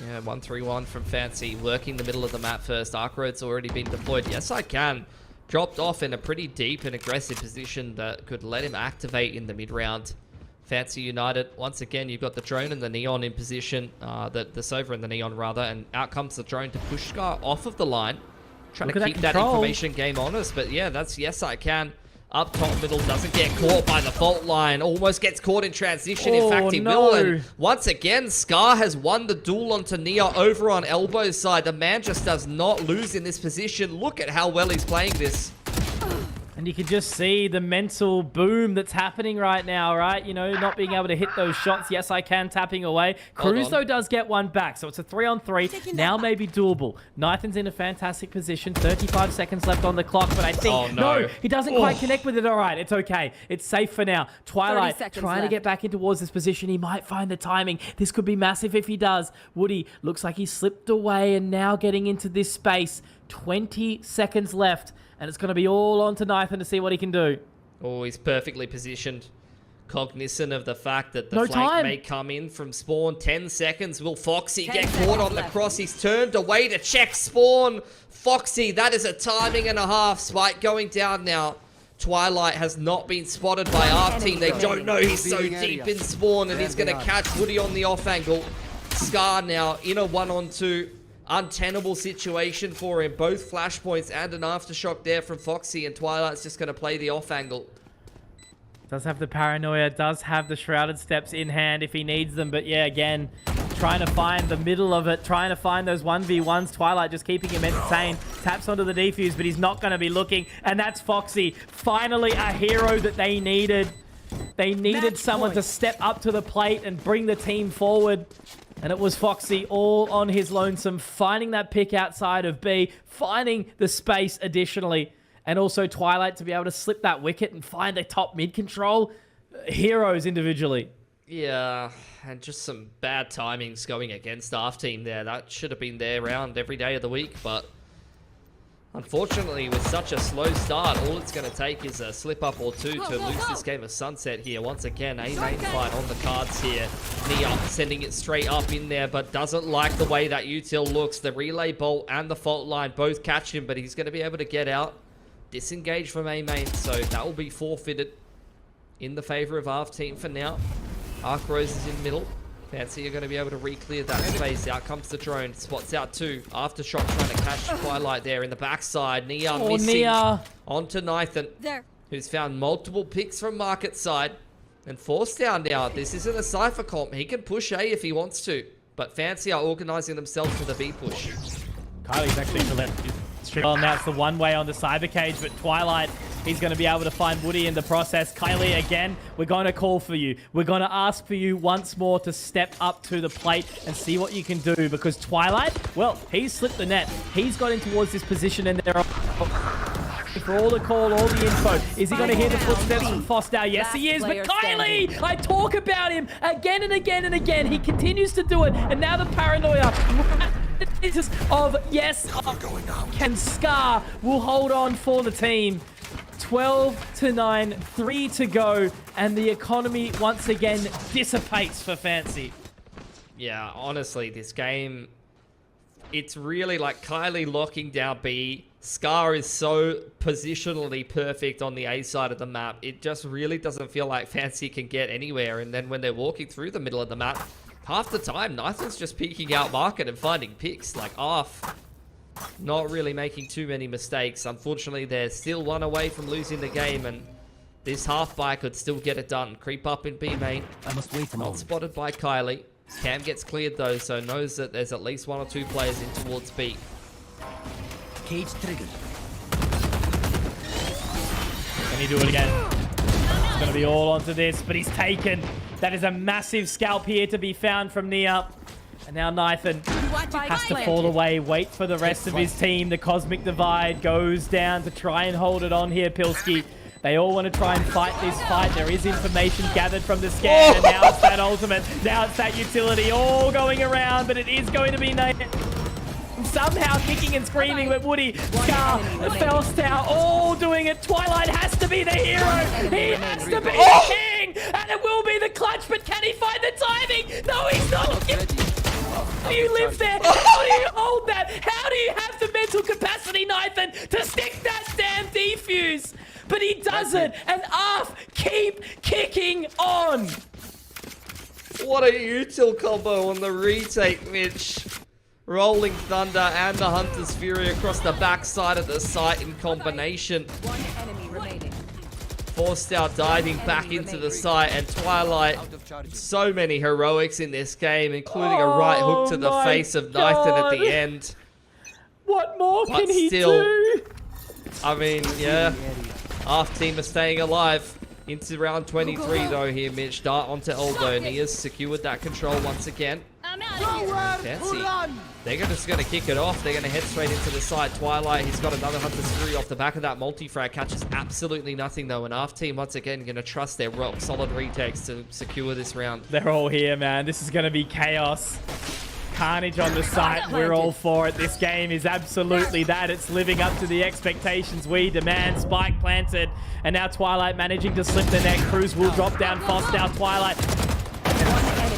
[SPEAKER 1] Yeah, 1-3-1 from Fancy, working the middle of the map first. Arc Road's already been deployed. Yes, I can. dropped off in a pretty deep and aggressive position that could let him activate in the mid-round. Fancy United, once again, you've got the drone and the Neon in position, the Sova and the Neon rather, and out comes the drone to push Scar off of the line. Trying to keep that information game honest, but yeah, that's yes I can. Up top middle, doesn't get caught by the fault line, almost gets caught in transition, in fact he will, and once again, Scar has won the duel onto Nia over on elbow side. The man just does not lose in this position. Look at how well he's playing this.
[SPEAKER 2] And you can just see the mental boom that's happening right now, right? You know, not being able to hit those shots. Yes, I can, tapping away. Cruz, though, does get one back, so it's a 3-on-3. Now maybe doable. Nathan's in a fantastic position. 35 seconds left on the clock, but I think... no, he doesn't quite connect with it. All right, it's okay. It's safe for now. Twilight trying to get back in towards this position. He might find the timing. This could be massive if he does. Woody looks like he slipped away and now getting into this space. 20 seconds left. And it's going to be all on to Nathan to see what he can do.
[SPEAKER 1] Oh, he's perfectly positioned. Cognizant of the fact that the flank may come in from spawn. 10 seconds. Will Foxy get caught on the cross? He's turned away to check spawn. Foxy, that is a timing and a half. Spike going down now. Twilight has not been spotted by ARF team. They don't know he's so deep in spawn, and he's going to catch Woody on the off angle. Scar now in a 1-on-2. Untenable situation for him. Both flashpoints and an aftershock there from Foxy, and Twilight's just going to play the off angle.
[SPEAKER 2] Does have the paranoia, does have the shrouded steps in hand if he needs them, but yeah, again, trying to find the middle of it, trying to find those 1v1s. Twilight just keeping him entertained. Taps onto the defuse, but he's not going to be looking, and that's Foxy. Finally, a hero that they needed. They needed someone to step up to the plate and bring the team forward. And it was Foxy all on his lonesome, finding that pick outside of B, finding the space additionally, and also Twilight to be able to slip that wicket and find a top mid control. Heroes individually. Yeah,
[SPEAKER 1] and just some bad timings going against ARF team there. That should have been their round every day of the week, but unfortunately, with such a slow start, all it's going to take is a slip-up or two to lose this game of Sunset here. Once again, a main fight on the cards here. Nia sending it straight up in there, but doesn't like the way that util looks. The relay bolt and the fault line both catch him, but he's going to be able to get out. Disengage from a main, so that will be forfeited in the favor of ARF team for now. Arc Rose is in middle. Fancy are going to be able to re-clear that space. Out comes the drone. Spots out two. Aftershock trying to catch Twilight there in the backside. Nia missing. Onto Nathan, who's found multiple picks from market side. And forced down now. This isn't a Cypher comp. He can push A if he wants to. But Fancy are organizing themselves for the B push.
[SPEAKER 2] Kylie's actually to left. Well, now it's the one-way on the Cyber Cage, but Twilight, he's going to be able to find Woody in the process. Kylie, again, we're going to call for you. We're going to ask for you once more to step up to the plate and see what you can do, because Twilight, well, he's slipped the net. He's got in towards this position, and there are... for all the call, all the info. Is he going to hear the footsteps from Foster? Yes, he is. But Kylie, I talk about him again and again and again. He continues to do it, and now the paranoia... of yes, can Scar will hold on for the team. 12-9, 3 to go, and the economy once again dissipates for Fancy.
[SPEAKER 1] Yeah, honestly, this game, it's really like Kylie locking down B. Scar is so positionally perfect on the A side of the map. It just really doesn't feel like Fancy can get anywhere. And then when they're walking through the middle of the map, half the time, Nathan's just peeking out market and finding picks. Like ARF, not really making too many mistakes. Unfortunately, they're still one away from losing the game, and this half buy could still get it done. Creep up in B main.
[SPEAKER 4] I must wait a moment.
[SPEAKER 1] Not spotted by Kylie. Cam gets cleared though, so knows that there's at least 1 or 2 players in towards B.
[SPEAKER 4] Cage triggered.
[SPEAKER 2] Can he do it again? It's going to be all onto this, but he's taken. That is a massive scalp here to be found from Nia. And now Nathan has to fall away, wait for the rest of his team. The Cosmic Divide goes down to try and hold it on here, Pilski. They all want to try and fight this fight. There is information gathered from the scan, and now it's that ultimate. Now it's that utility all going around, but it is going to be Nathan. Somehow kicking and screaming, but Woody, Scar, Felstow, all doing it. Twilight has to be the hero. He has to be the king, and it will be the clutch, but can he find the timing? No, he's not. How do you live there? How do you hold that? How do you have the mental capacity, Nathan, to stick that damn defense? does it, and ARF keep kicking on.
[SPEAKER 1] What a util combo on the retake, Mitch. Rolling Thunder and the Hunter's Fury across the backside of the site in combination.
[SPEAKER 6] One enemy remaining.
[SPEAKER 1] Forced out diving back into the site, and Twilight, so many heroics in this game, including a right hook to the
[SPEAKER 2] my
[SPEAKER 1] face of Nathan at the end.
[SPEAKER 2] What more
[SPEAKER 1] But
[SPEAKER 2] can he
[SPEAKER 1] still,
[SPEAKER 2] do?
[SPEAKER 1] I mean, yeah, ARF team are staying alive into round 23 though here, Mitch. Dart onto elbow, and he has secured that control once again.
[SPEAKER 3] I'm out of here.
[SPEAKER 1] Fancy. They're just going to kick it off. They're going to head straight into the side. Twilight, he's got another Hunter's Fury off the back of that multi-frag. Catches absolutely nothing, though. And ARF team, once again, going to trust their rock-solid retakes to secure this round.
[SPEAKER 2] They're all here, man. This is going to be chaos. Carnage on the site. We're all for it. This game is absolutely that. It's living up to the expectations we demand. Spike planted. And now Twilight managing to slip the neck. Cruz will drop down fast. Now Twilight.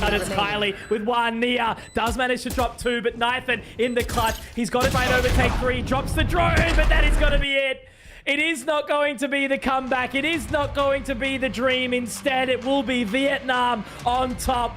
[SPEAKER 2] And it's Kylie with one. Nia does manage to drop two, but Nathan in the clutch. He's got it by an overtake three. Drops the drone, but that is going to be it. It is not going to be the comeback. It is not going to be the dream. Instead, it will be Vietnam on top.